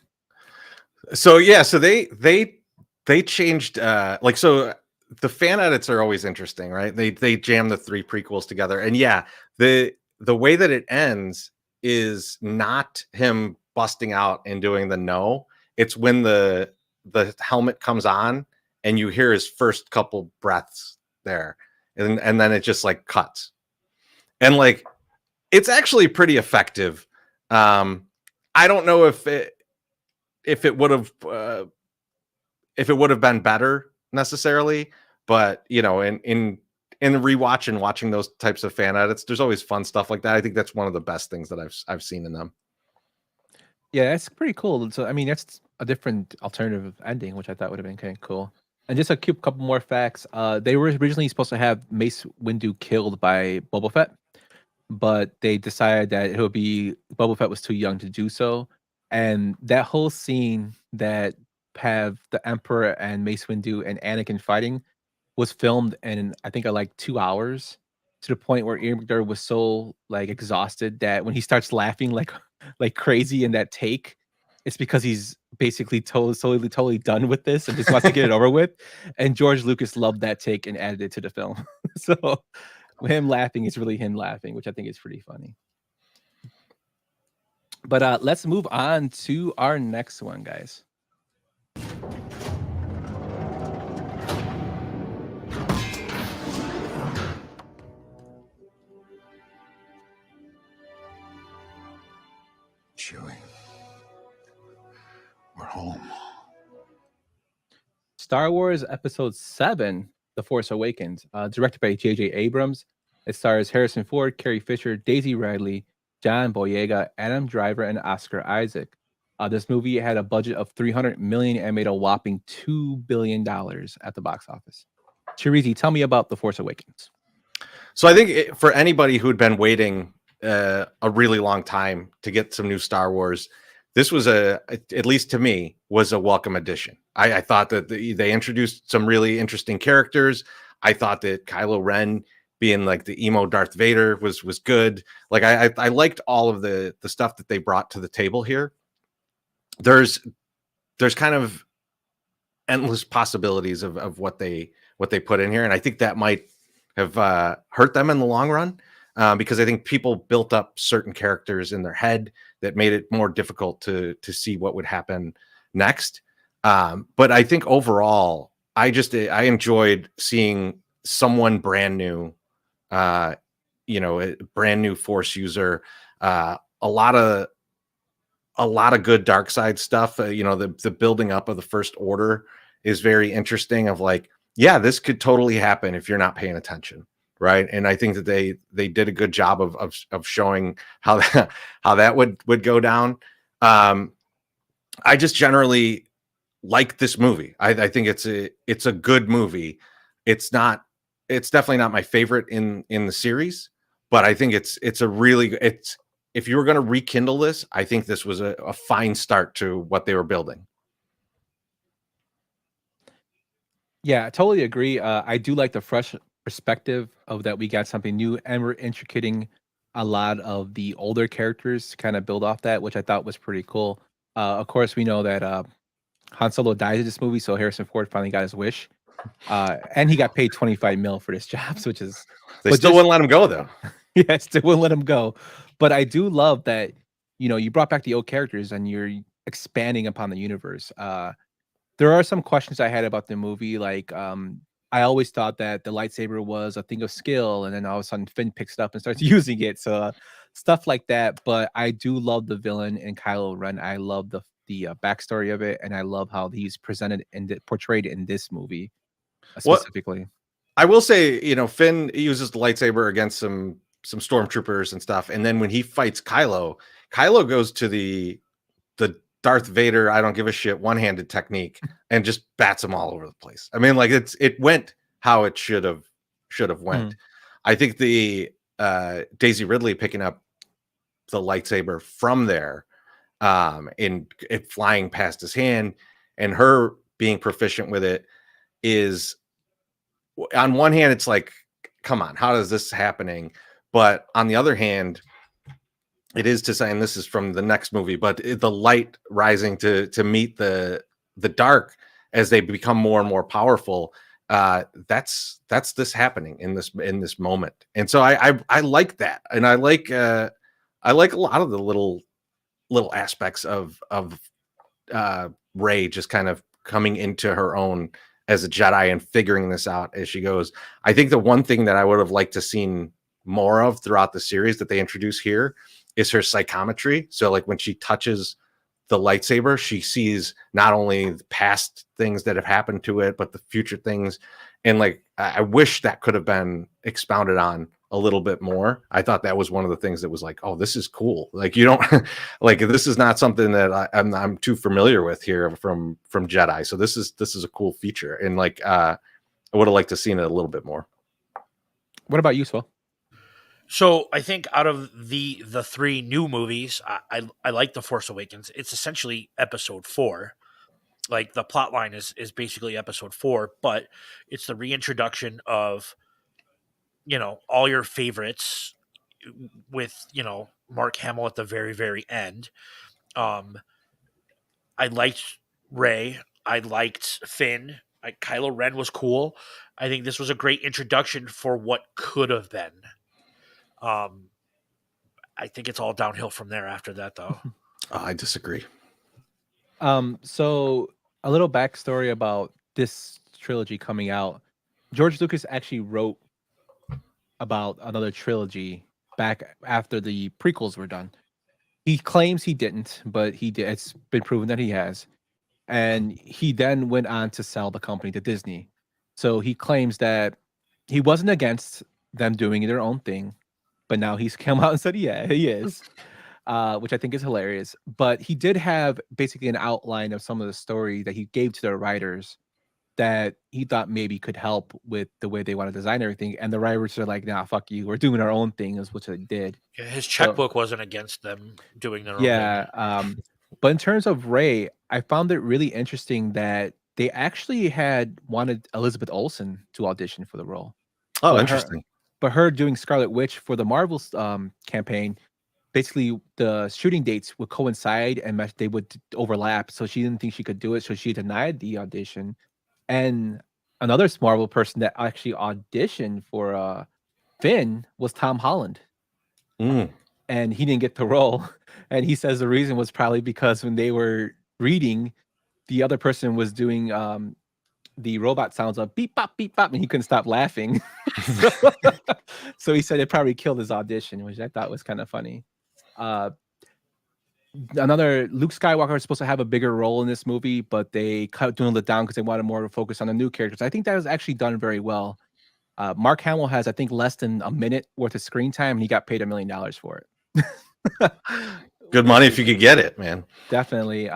So yeah, so they changed like, so the fan edits are always interesting, right? They jam the 3 prequels together, and yeah, the way that it ends is not him busting out and doing the no. It's when the helmet comes on and you hear his first couple breaths there, and then it just like cuts, and like it's actually pretty effective. I don't know if it would have been better necessarily, but you know, in the rewatch and watching those types of fan edits, there's always fun stuff like that. I think that's one of the best things that I've seen in them. Yeah, that's pretty cool. So I mean, that's a different alternative ending, which I thought would have been kind of cool. And just a couple more facts. They were originally supposed to have Mace Windu killed by Boba Fett, but they decided that it would be Boba Fett was too young to do so. And that whole scene that have the Emperor and Mace Windu and Anakin fighting was filmed in I think like 2 hours, to the point where Ian McDiarmid was so like exhausted that when he starts laughing like crazy in that take, it's because he's basically totally done with this and just wants to get it over with. And George Lucas loved that take and added it to the film. So him laughing is really him laughing, which I think is pretty funny. But let's move on to our next one, guys. Chewie, we're home. Star Wars Episode 7, The Force Awakens, directed by J.J. Abrams. It stars Harrison Ford, Carrie Fisher, Daisy Ridley, John Boyega, Adam Driver, and Oscar Isaac. This movie had a budget of $300 million and made a whopping $2 billion at the box office. Chorizy, tell me about The Force Awakens. So I think for anybody who'd been waiting a really long time to get some new Star Wars, this was at least to me, was a welcome addition. I thought that they introduced some really interesting characters. I thought that Kylo Ren being like the emo Darth Vader was good. Like I liked all of the stuff that they brought to the table here. There's kind of endless possibilities of what they put in here, and I think that might have hurt them in the long run. Because I think people built up certain characters in their head that made it more difficult to see what would happen next. But I think overall, I enjoyed seeing someone brand new, a brand new Force user, a lot of good dark side stuff. The building up of the First Order is very interesting. Of like, yeah, this could totally happen if you're not paying attention. Right. And I think that they did a good job of showing how that would go down. I just generally like this movie. I think it's a good movie. It's definitely not my favorite in the series, but I think it's if you were going to rekindle this, I think this was a fine start to what they were building. Yeah, I totally agree. I do like the fresh perspective of that we got something new, and we're intricating a lot of the older characters to kind of build off that, which I thought was pretty cool. Of course, we know that Han Solo dies in this movie, so Harrison Ford finally got his wish, and he got paid $25 million for this job, which is they still wouldn't let him go though. Yes, they wouldn't let him go. But I do love that you brought back the old characters and you're expanding upon the universe. There are some questions I had about the movie, like I always thought that the lightsaber was a thing of skill, and then all of a sudden Finn picks it up and starts using it. So stuff like that. But I do love the villain in Kylo Ren. I love the backstory of it, and I love how he's presented and portrayed in this movie specifically. I will say, Finn uses the lightsaber against some stormtroopers and stuff, and then when he fights Kylo goes to the Darth Vader, I don't give a shit, one-handed technique, and just bats them all over the place. I mean, like it went how it should have went. I think the Daisy Ridley picking up the lightsaber from there, and it flying past his hand, and her being proficient with it is, on one hand, it's like, come on, how is this happening? But on the other hand, it is to say, and this is from the next movie, but the light rising to meet the dark as they become more and more powerful. That's this happening in this moment, and so I like that, and I like a lot of the little aspects of Rey just kind of coming into her own as a Jedi and figuring this out as she goes. I think the one thing that I would have liked to seen more of throughout the series that they introduce here is her psychometry. So like when she touches the lightsaber, she sees not only the past things that have happened to it, but the future things. And like, I wish that could have been expounded on a little bit more. I thought that was one of the things that was like, oh, this is cool. Like, you don't like, this is not something that I'm too familiar with here from Jedi. So this is a cool feature. And like, I would have liked to seen it a little bit more. What about you, Swell? So I think out of the three new movies, I like The Force Awakens. It's essentially episode 4. Like the plot line is basically episode 4, but it's the reintroduction of, all your favorites with, Mark Hamill at the very, very end. I liked Rey. I liked Finn. Kylo Ren was cool. I think this was a great introduction for what could have been. I think it's all downhill from there after that, though. I disagree. So a little backstory about this trilogy coming out. George Lucas actually wrote about another trilogy back after the prequels were done. He claims he didn't, but he did. It's been proven that he has. And he then went on to sell the company to Disney. So he claims that he wasn't against them doing their own thing, but now he's come out and said, yeah, he is, which I think is hilarious. But he did have basically an outline of some of the story that he gave to the writers that he thought maybe could help with the way they want to design everything. And the writers are like, nah, fuck you. We're doing our own thing, is what they did. Yeah, his checkbook wasn't against them doing their own thing. Yeah. But in terms of Rey, I found it really interesting that they actually had wanted Elizabeth Olsen to audition for the role. Oh, interesting. But her doing Scarlet Witch for the Marvel campaign, basically the shooting dates would coincide and they would overlap. So she didn't think she could do it. So she denied the audition. And another Marvel person that actually auditioned for Finn was Tom Holland. And he didn't get the role. And he says the reason was probably because when they were reading, the other person was doing the robot sounds of beep, bop, and he couldn't stop laughing. So he said it probably killed his audition, which I thought was kind of funny. Another Luke Skywalker was supposed to have a bigger role in this movie, but they dwindled it down because they wanted more to focus on the new characters. I think that was actually done very well. Mark Hamill has, I think, less than a minute worth of screen time, and he got paid $1 million for it. Good money if you could get it, man. Definitely.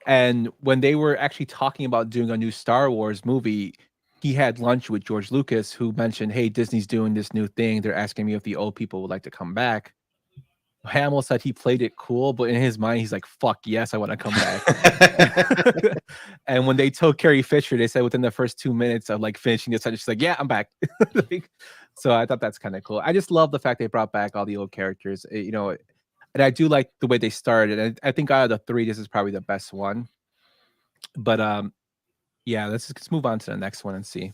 And when they were actually talking about doing a new Star Wars movie, he had lunch with George Lucas, who mentioned, hey, Disney's doing this new thing. They're asking me if the old people would like to come back. Hamill said he played it cool, but in his mind, he's like, fuck yes, I want to come back. And when they told Carrie Fisher, they said within the first 2 minutes of like finishing this, she's like, yeah, I'm back. So I thought that's kind of cool. I just love the fact they brought back all the old characters, and I do like the way they started. And I think out of the 3, this is probably the best one. But yeah, let's move on to the next one and see.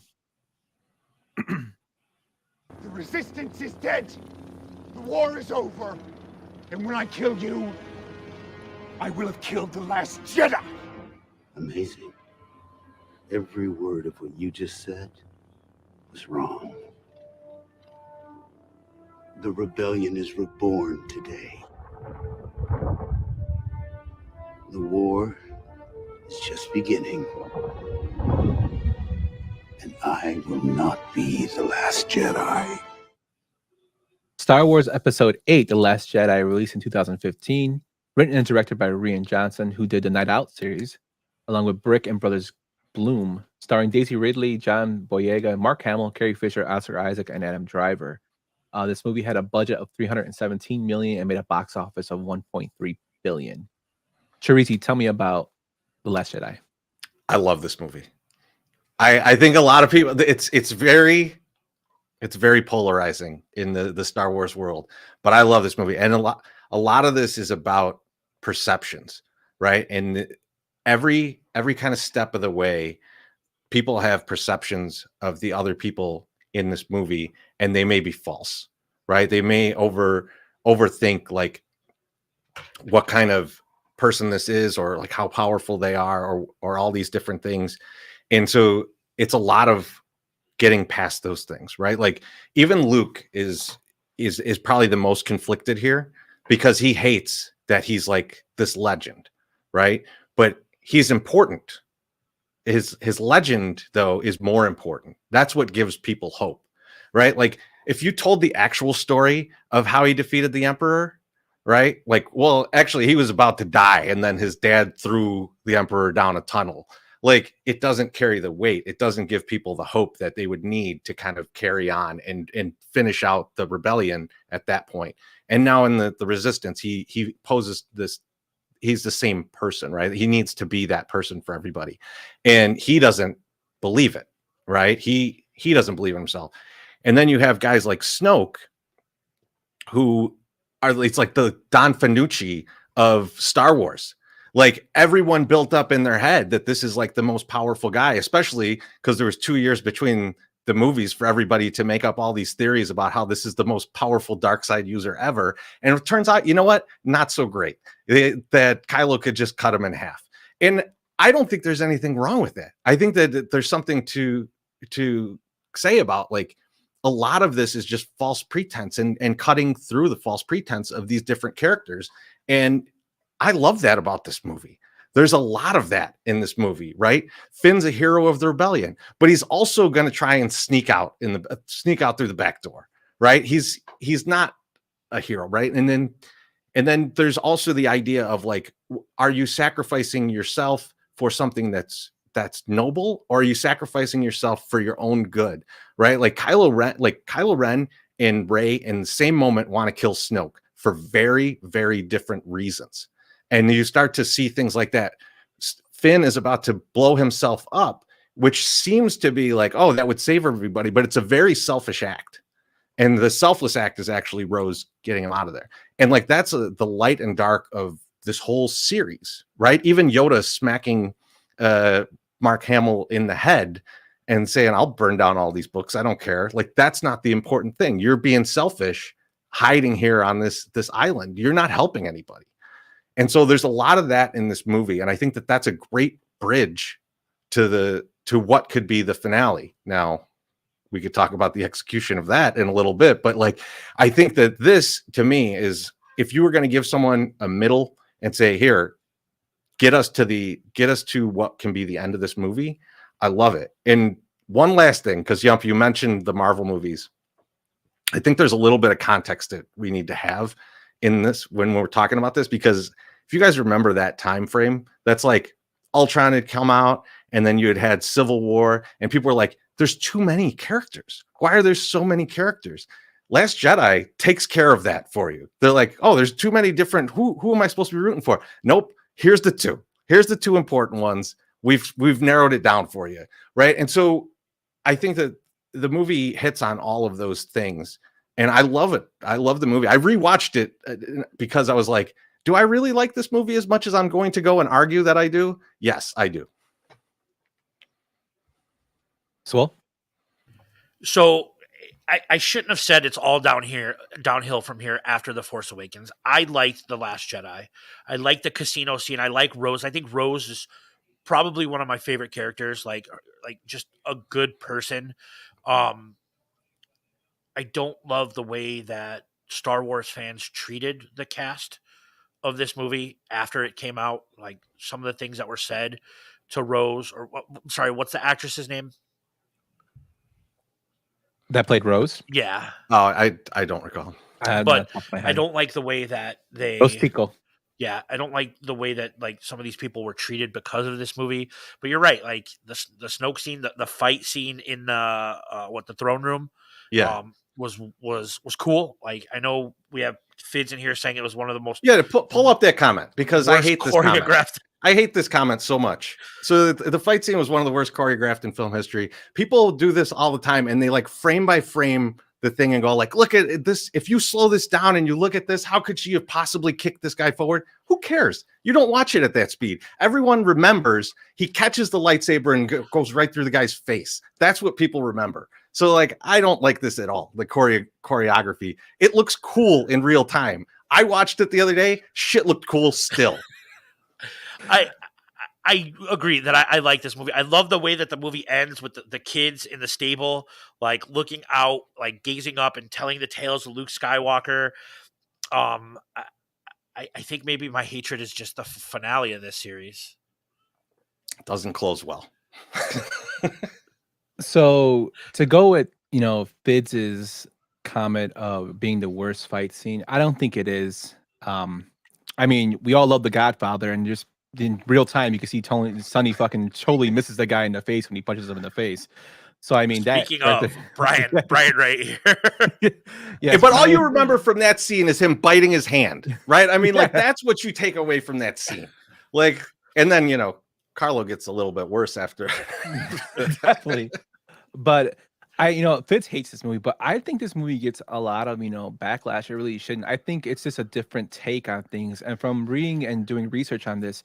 The resistance is dead. The war is over. And when I kill you, I will have killed the last Jedi. Amazing. Every word of what you just said was wrong. The rebellion is reborn today. The war is just beginning. And I will not be the last Jedi. Star Wars Episode 8, The Last Jedi, released in 2015, written and directed by Rian Johnson, who did the Night Out series, along with Brick and Brothers Bloom, starring Daisy Ridley, John Boyega, Mark Hamill, Carrie Fisher, Oscar Isaac, and Adam Driver. This movie had a budget of $317 million and made a box office of $1.3 billion. Chorizy, tell me about The Last Jedi. I love this movie. I think a lot of people, it's very polarizing in the Star Wars world, but I love this movie. And a lot of this is about perceptions, right? And every kind of step of the way, people have perceptions of the other people in this movie, and they may be false, right? They may overthink like what kind of person this is, or like how powerful they are, or all these different things. And so it's a lot of getting past those things, right? Like even Luke is probably the most conflicted here, because he hates that he's like this legend, right? But he's important. His legend, though, is more important. That's what gives people hope, right? Like if you told the actual story of how he defeated the Emperor, right? Like, well, actually, he was about to die, and then his dad threw the Emperor down a tunnel. Like, it doesn't carry the weight. It doesn't give people the hope that they would need to kind of carry on and finish out the rebellion at that point. And now in the Resistance, he poses this. He's the same person, right? He needs to be that person for everybody. And he doesn't believe it, right? He doesn't believe in himself. And then you have guys like Snoke, who are, it's like the Don Fanucci of Star Wars. Like everyone built up in their head that this is like the most powerful guy, especially because there was 2 years between the movies for everybody to make up all these theories about how this is the most powerful dark side user ever. And it turns out, you know what? Not so great. That Kylo could just cut him in half. And I don't think there's anything wrong with that. I think that there's something to say about like a lot of this is just false pretense and cutting through the false pretense of these different characters. And I love that about this movie. There's a lot of that in this movie, right? Finn's a hero of the rebellion, but he's also going to try and sneak out through the back door, right? He's not a hero, right? And then there's also the idea of like, are you sacrificing yourself for something that's noble, or are you sacrificing yourself for your own good, right? Like Kylo Ren and Rey in the same moment want to kill Snoke for very, very different reasons. And you start to see things like that. Finn is about to blow himself up, which seems to be like, oh, that would save everybody, but it's a very selfish act. And the selfless act is actually Rose getting him out of there. And like, that's the light and dark of this whole series, right? Even Yoda smacking Mark Hamill in the head and saying, I'll burn down all these books. I don't care. Like, that's not the important thing. You're being selfish, hiding here on this island. You're not helping anybody. And so there's a lot of that in this movie. And I think that that's a great bridge to what could be the finale. Now, we could talk about the execution of that in a little bit, but like, I think that this to me is, if you were going to give someone a middle and say, here, get us to what can be the end of this movie, I love it. And one last thing, because Yump, you mentioned the Marvel movies. I think there's a little bit of context that we need to have in this when we're talking about this, because if you guys remember that time frame, that's like Ultron had come out, and then you had Civil War, and people were like, there's too many characters. Why are there so many characters? Last Jedi takes care of that for you. They're like, oh, there's too many different, who am I supposed to be rooting for? Nope. Here's the two important ones. We've narrowed it down for you, right? And so I think that the movie hits on all of those things, and I love it. I love the movie. I rewatched it because I was like, do I really like this movie as much as I'm going to go and argue that I do? Yes, I do. Swell? So I shouldn't have said it's all downhill from here after The Force Awakens. I liked The Last Jedi. I like the casino scene. I like Rose. I think Rose is probably one of my favorite characters, like just a good person. Um, I don't love the way that Star Wars fans treated the cast of this movie after it came out. Like some of the things that were said to Rose, or sorry, what's the actress's name? That played Rose. Yeah. Oh, I don't recall. But I don't like the way that Rose they. Tico. Yeah, I don't like the way that like some of these people were treated because of this movie. But you're right, like the Snoke scene, the fight scene in the throne room, Yeah. Was cool. Like I know we have Fids in here saying it was one of the most Yeah, to pull up that comment because I hate this comment. choreographed. I hate this comment so much. So the fight scene was one of the worst choreographed in film history. People do this all the time, and they like frame by frame the thing and go like, look at this. If you slow this down and you look at this, how could she have possibly kicked this guy forward? Who cares? You don't watch it at that speed. Everyone remembers he catches the lightsaber and goes right through the guy's face. That's what people remember. So like, I don't like this at all. The choreography, it looks cool in real time. I watched it the other day. Shit looked cool still. I agree that I like this movie. I love the way that the movie ends with the kids in the stable, like looking out, like gazing up and telling the tales of Luke Skywalker. I think maybe my hatred is just the finale of this series. It doesn't close well. So to go with, Fidz's comment of being the worst fight scene, I don't think it is. I mean, we all love The Godfather, and just in real time, you can see Sonny fucking totally misses the guy in the face when he punches him in the face. So I mean, Speaking of Brian right here. Yeah, but all you remember from that scene is him biting his hand, right? I mean, like that's what you take away from that scene. Like, and then Carlo gets a little bit worse after. Definitely. But Fitz hates this movie, but I think this movie gets a lot of, backlash. It really shouldn't. I think it's just a different take on things. And from reading and doing research on this,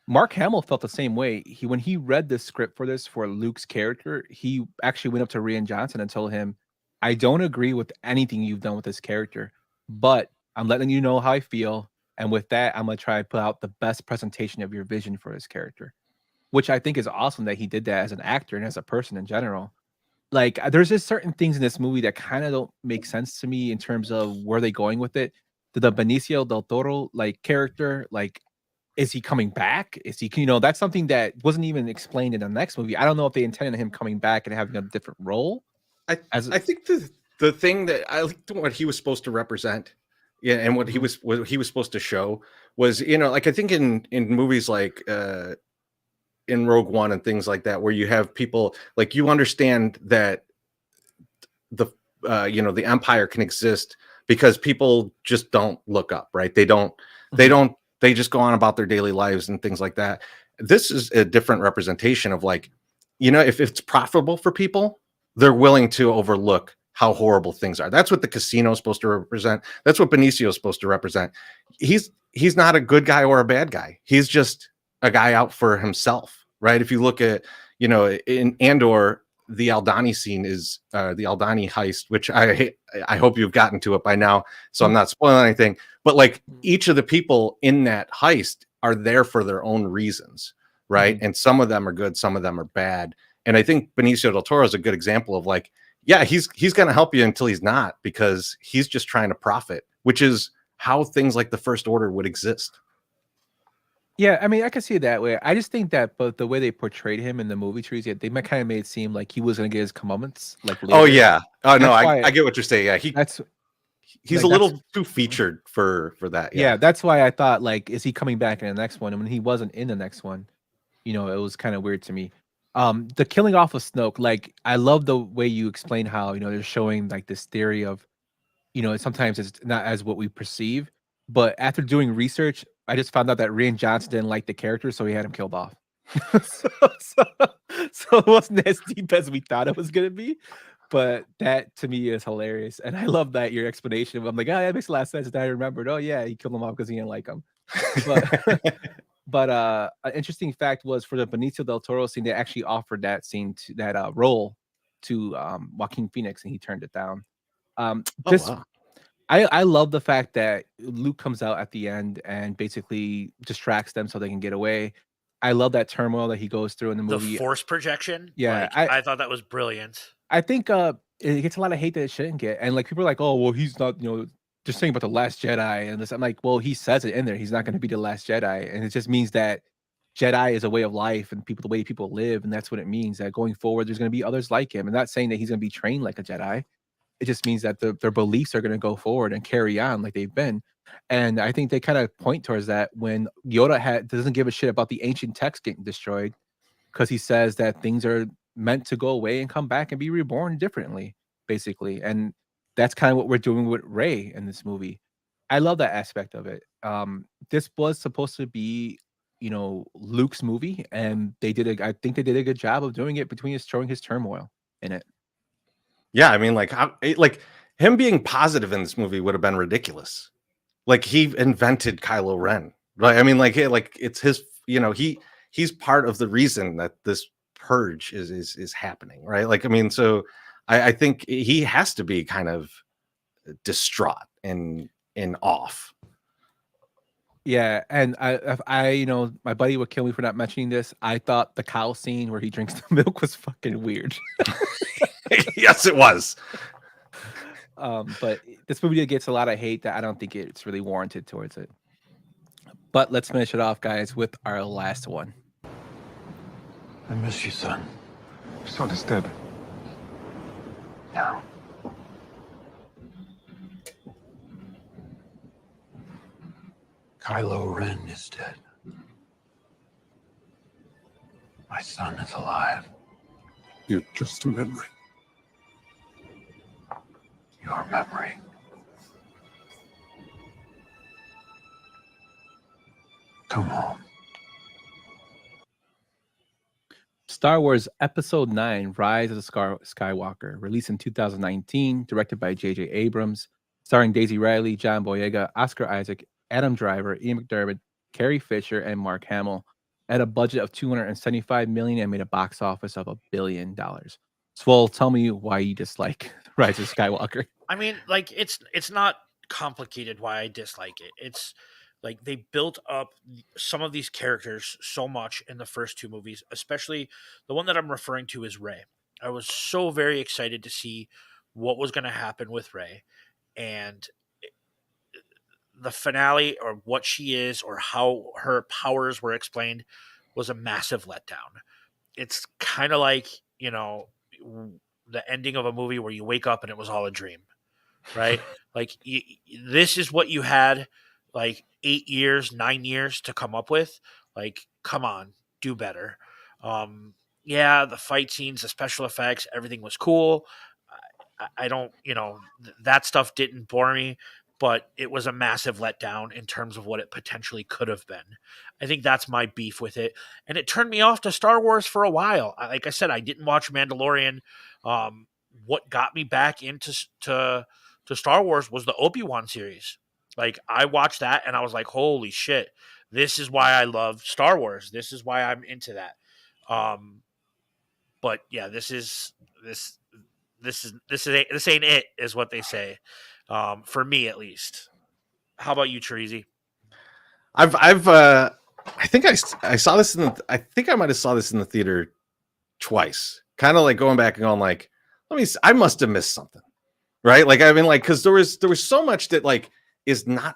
Mark Hamill felt the same way. When he read the script for Luke's character, he actually went up to Rian Johnson and told him, I don't agree with anything you've done with this character, but I'm letting you know how I feel. And with that, I'm going to try to put out the best presentation of your vision for this character, which I think is awesome that he did that as an actor and as a person in general. Like, there's just certain things in this movie that kind of don't make sense to me in terms of where they're going with it. The Benicio del Toro, character, is he coming back? Is he, that's something that wasn't even explained in the next movie. I don't know if they intended him coming back and having a different role. I think the thing that I liked what he was supposed to represent, and what he was supposed to show was, I think in movies like in Rogue One and things like that, where you have people like, you understand that the Empire can exist because people just don't look up, right? They just go on about their daily lives and things like that. This is a different representation of if it's profitable for people, they're willing to overlook how horrible things are. That's what the casino is supposed to represent. That's what Benicio is supposed to represent. He's not a good guy or a bad guy. He's just a guy out for himself, right? If you look at, in Andor, the Aldani scene is the Aldani heist, which I hope you've gotten to it by now, so I'm not spoiling anything. But each of the people in that heist are there for their own reasons, right? And some of them are good, some of them are bad. And I think Benicio del Toro is a good example of he's going to help you until he's not, because he's just trying to profit, which is how things like the First Order would exist. Yeah, I mean, I can see it that way. I just think that, but the way they portrayed him in the movie trees, they might kind of made it seem like he was going to get his comeuppance. Oh yeah, oh no, I get what you're saying. Yeah, he's a little too featured for that. Yeah, that's why I thought is he coming back in the next one? And when he wasn't in the next one, it was kind of weird to me. The killing off of Snoke, I love the way you explain how they're showing this theory of, sometimes it's not as what we perceive. But after doing research, I just found out that Rian Johnson didn't like the character, so he had him killed off. so it wasn't as deep as we thought it was going to be. But that, to me, is hilarious. And I love that your explanation. I'm like, oh, that makes a lot of sense. And I remembered, oh, yeah, he killed him off because he didn't like him. But an interesting fact was, for the Benicio del Toro scene, they actually offered that scene role to Joaquin Phoenix, and he turned it down. Wow. I love the fact that Luke comes out at the end and basically distracts them so they can get away. I love that turmoil that he goes through in the movie. The force projection. Yeah, I thought that was brilliant. I think it gets a lot of hate that it shouldn't get, and like people are like, oh well, he's not, just saying about the Last Jedi and this. I'm like, well, he says it in there. He's not going to be the Last Jedi, and it just means that Jedi is a way of life and the way people live, and that's what it means. That going forward, there's going to be others like him. And not saying that he's going to be trained like a Jedi. It just means that their beliefs are going to go forward and carry on like they've been. And I think they kind of point towards that when Yoda doesn't give a shit about the ancient text getting destroyed because he says that things are meant to go away and come back and be reborn differently, basically. And that's kind of what we're doing with Rey in this movie. I love that aspect of it. This was supposed to be, Luke's movie, and I think they did a good job of doing it showing his turmoil in it. Yeah, I mean, like him being positive in this movie would have been ridiculous. Like he invented Kylo Ren, right? I mean, like it's his, he's part of the reason that this purge is happening, right? Like, I mean, so I think he has to be kind of distraught and off. Yeah, and I my buddy would kill me for not mentioning this. I thought the cow scene where he drinks the milk was fucking weird. Yes, it was. But this movie gets a lot of hate that I don't think it's really warranted towards it. But let's finish it off, guys, with our last one. I miss you, son. Son is dead. Now. Kylo Ren is dead. My son is alive. You're just a memory. Your memory. Come home. Star Wars Episode 9, Rise of the Skywalker, released in 2019, directed by J.J. Abrams, starring Daisy Ridley, John Boyega, Oscar Isaac, Adam Driver, Ian McDermott, Carrie Fisher, and Mark Hamill, at a budget of $275 million and made a box office of $1 billion. Swole, tell me why you dislike Rise of Skywalker. I mean, like it's not complicated why I dislike it. It's like they built up some of these characters so much in the first two movies, especially the one that I'm referring to is Rey. I was so very excited to see what was going to happen with Rey, and the finale, or what she is, or how her powers were explained, was a massive letdown. It's kind of like, the ending of a movie where you wake up and it was all a dream, right? Like this is what you had like 8 years, 9 years to come up with. Like, come on, do better. Yeah, the fight scenes, the special effects, everything was cool. I don't, that stuff didn't bore me, but it was a massive letdown in terms of what it potentially could have been. I think that's my beef with it. And it turned me off to Star Wars for a while. Like I said, I didn't watch Mandalorian. What got me back into Star Wars was the ObiWan series. Like, I watched that and I was like, holy shit, this is why I love Star Wars. This is why I'm into that. But yeah, this ain't it, is what they say. For me at least. How about you, Chorizy? I think I saw this I think I might have saw this in the theater twice. Kind of like going back and going like, I must have missed something. Right? Like, I mean, like, because there was so much that like is not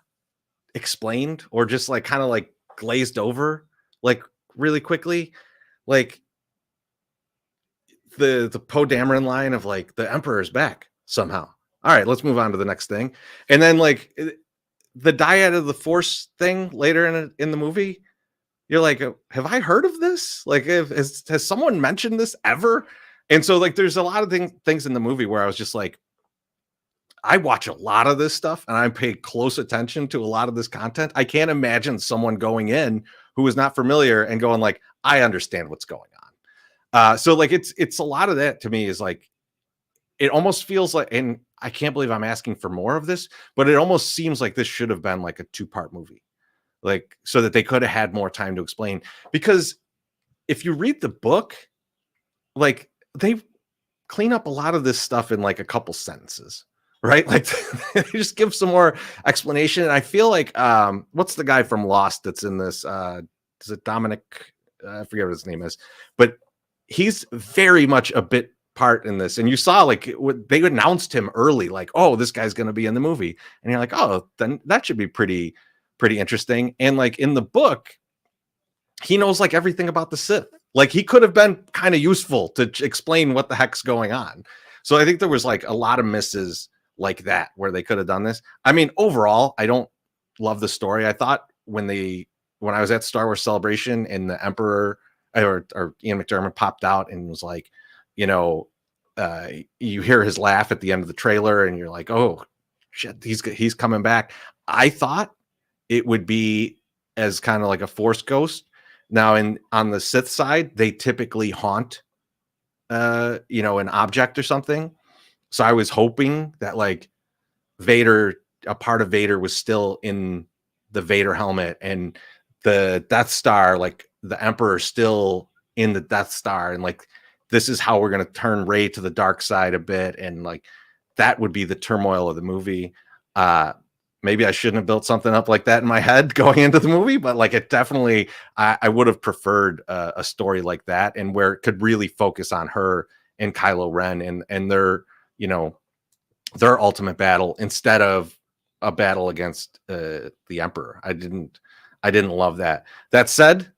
explained or just like kind of like glazed over like really quickly. Like the Poe Dameron line of like the Emperor's back somehow. All right, let's move on to the next thing. And then like the dyad of the Force thing later in the movie, you're like, have I heard of this? Like, has someone mentioned this ever? And so like there's a lot of things in the movie where I was just like, I watch a lot of this stuff and I pay close attention to a lot of this content. I can't imagine someone going in who is not familiar and going like, I understand what's going on. So like it's a lot of that to me is like, it almost feels like, and I can't believe I'm asking for more of this, but it almost seems like this should have been like a 2-part movie, like so that they could have had more time to explain. Because if you read the book, like they clean up a lot of this stuff in like a couple sentences, right? Like they just give some more explanation. And I feel like, what's the guy from Lost that's in this? Is it Dominic? I forget what his name is, but he's very much a bit part in this. And you saw like they announced him early, like, oh, this guy's going to be in the movie, and you're like, oh, then that should be pretty interesting. And like in the book, he knows like everything about the Sith. Like he could have been kind of useful to explain what the heck's going on. So I think there was like a lot of misses like that where they could have done this. I mean, overall, I don't love the story. I thought when I was at Star Wars Celebration and the Emperor or Ian McDiarmid popped out and was like, you know, you hear his laugh at the end of the trailer and you're like, oh shit, he's coming back. I thought it would be as kind of like a Force ghost. Now on the Sith side, they typically haunt an object or something. So I was hoping that like Vader, a part of Vader was still in the Vader helmet, and the Death Star, like the Emperor still in the Death Star, and like this is how we're going to turn Rey to the dark side a bit, and like that would be the turmoil of the movie. Maybe I shouldn't have built something up like that in my head going into the movie, but like it definitely, I would have preferred a story like that, and where it could really focus on her and Kylo Ren and their, you know, their ultimate battle instead of a battle against the Emperor. I didn't love that. That said,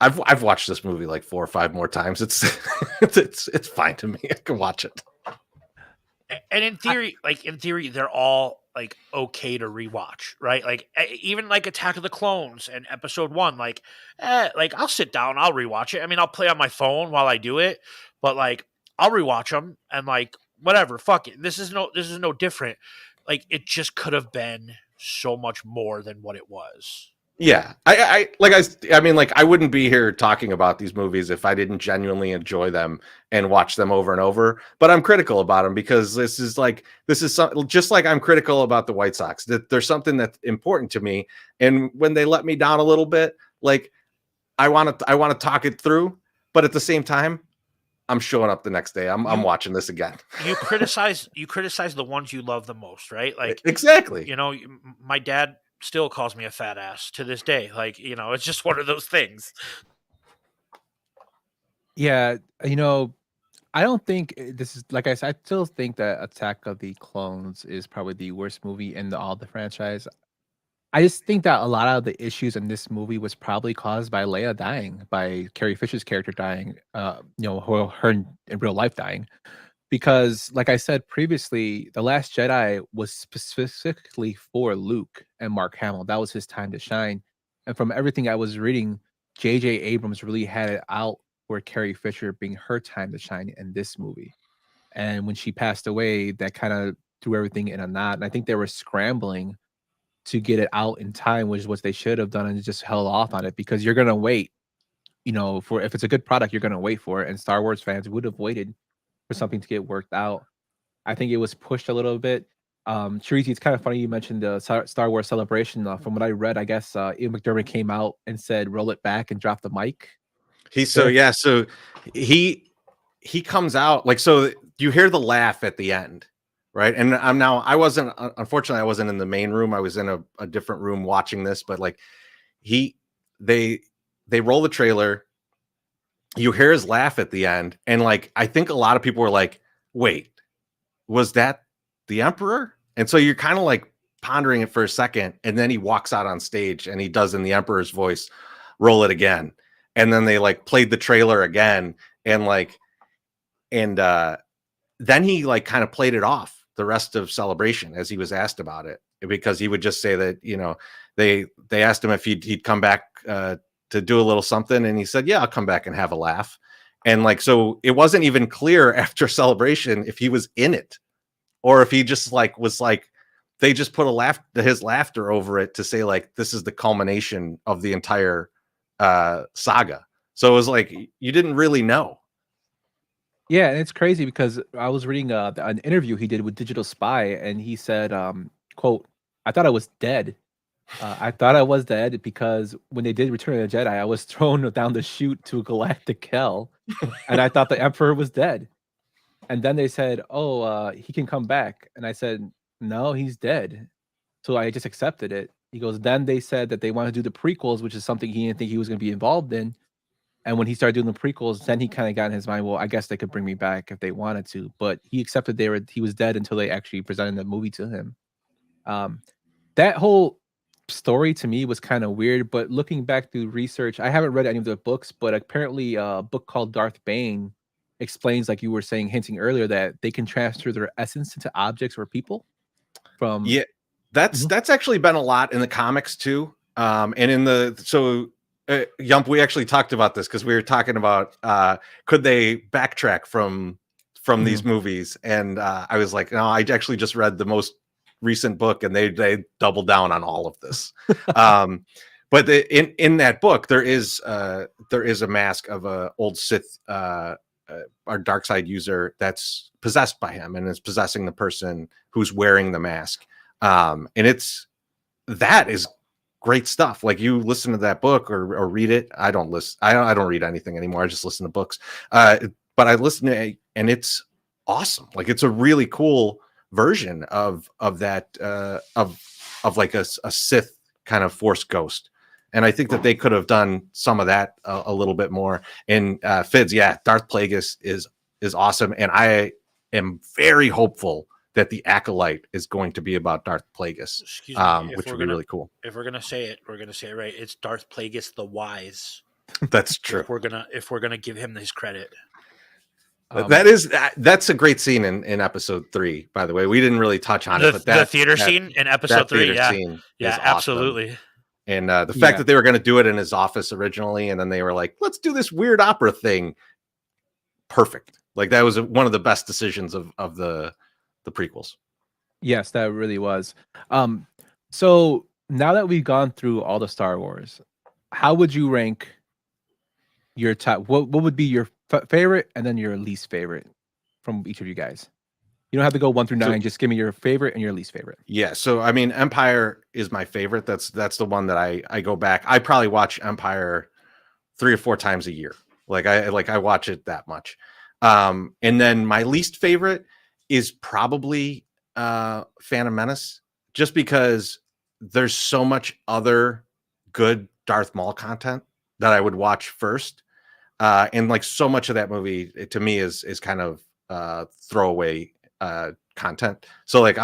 I've watched this movie like 4 or 5 more times. It's it's fine to me. I can watch it. And in theory, they're all like okay to rewatch, right? Like even like Attack of the Clones and Episode 1, like I'll sit down, I'll rewatch it. I mean, I'll play on my phone while I do it, but like I'll rewatch them and like whatever, fuck it. This is no different. Like it just could have been so much more than what it was. Yeah, I mean, like I wouldn't be here talking about these movies if I didn't genuinely enjoy them and watch them over and over. But I'm critical about them because this is just like I'm critical about the White Sox. That there's something that's important to me, and when they let me down a little bit, like I want to talk it through. But at the same time, I'm showing up the next day. I'm watching this again. You criticize the ones you love the most, right? Like exactly. You know, my dad still calls me a fat ass to this day. Like, you know, it's just one of those things. Yeah, you know, I don't think this is, like I said, I still think that Attack of the Clones is probably the worst movie in all the franchise. I just think that a lot of the issues in this movie was probably caused by Leia dying, by Carrie Fisher's character dying, her in real life dying. Because, like I said previously, The Last Jedi was specifically for Luke and Mark Hamill. That was his time to shine. And from everything I was reading, J.J. Abrams really had it out for Carrie Fisher being her time to shine in this movie. And when she passed away, that kind of threw everything in a knot. And I think they were scrambling to get it out in time, which is what they should have done, and just held off on it, because you're going to wait, you know, for if it's a good product, you're going to wait for it. And Star Wars fans would have waited for something to get worked out. I think it was pushed a little bit. Chorizy, it's kind of funny you mentioned the Star Wars Celebration. From what I read, I guess Ian McDiarmid came out and said, roll it back and drop the mic. So he comes out, like, so you hear the laugh at the end, right? And I wasn't in the main room. I was in a different room watching this, but like they roll the trailer, you hear his laugh at the end, and like I think a lot of people were like, wait, was that the Emperor? And so you're kind of like pondering it for a second, and then he walks out on stage and he does, in the Emperor's voice, roll it again. And then they like played the trailer again, and then he like kind of played it off the rest of Celebration as he was asked about it, because he would just say that, you know, they asked him if he'd come back to do a little something, and he said, yeah, I'll come back and have a laugh. And like, so it wasn't even clear after Celebration if he was in it, or if he just like was like, they just put his laughter over it to say like, this is the culmination of the entire saga. So it was like, you didn't really know. Yeah, and it's crazy because I was reading an interview he did with Digital Spy, and he said, quote, I thought I was dead. I thought I was dead because when they did Return of the Jedi, I was thrown down the chute to galactic hell, and I thought the Emperor was dead. And then they said, oh, he can come back. And I said, no, he's dead. So I just accepted it. He goes, then they said that they want to do the prequels, which is something he didn't think he was going to be involved in. And when he started doing the prequels, then he kind of got in his mind, well, I guess they could bring me back if they wanted to. But he accepted he was dead until they actually presented the movie to him. That whole story to me was kind of weird. But looking back through research, I haven't read any of the books, but apparently a book called Darth Bane explains, like you were saying, hinting earlier, that they can transfer their essence into objects or people. Yeah, that's actually been a lot in the comics too. And in Yump, we actually talked about this because we were talking about could they backtrack from these movies, and I was like, no, I actually just read the most recent book, and they doubled down on all of this. But in that book, there is a mask of a old Sith, our dark side user that's possessed by him and is possessing the person who's wearing the mask. And that is great stuff. Like, you listen to that book or read it. I don't read anything anymore. I just listen to books. But I listen to it, and it's awesome. Like, it's a really cool version of that, of like a Sith kind of Force ghost. And I think that they could have done some of that a little bit more. And Fids, yeah, Darth Plagueis is awesome. And I am very hopeful that the Acolyte is going to be about Darth Plagueis, which would be really cool. If we're gonna say it, we're gonna say it right. It's Darth Plagueis the Wise. That's true. If we're gonna give him his credit. That's a great scene in episode 3. By the way, we didn't really touch on it, but the theater scene in episode 3, yeah, absolutely. Awesome. And the fact that they were going to do it in his office originally, and then they were like, "Let's do this weird opera thing." Perfect. Like, that was one of the best decisions of the prequels. Yes, that really was. So now that we've gone through all the Star Wars, how would you rank your top? What would be your favorite and then your least favorite from each of you guys? You don't have to go 1 through 9. Just give me your favorite and your least favorite. Yeah. So, I mean, Empire is my favorite. That's the one that I go back. I probably watch Empire 3 or 4 times a year. I watch it that much. And then my least favorite is probably Phantom Menace, just because there's so much other good Darth Maul content that I would watch first. And like, so much of that movie, to me, is kind of throwaway content. So like,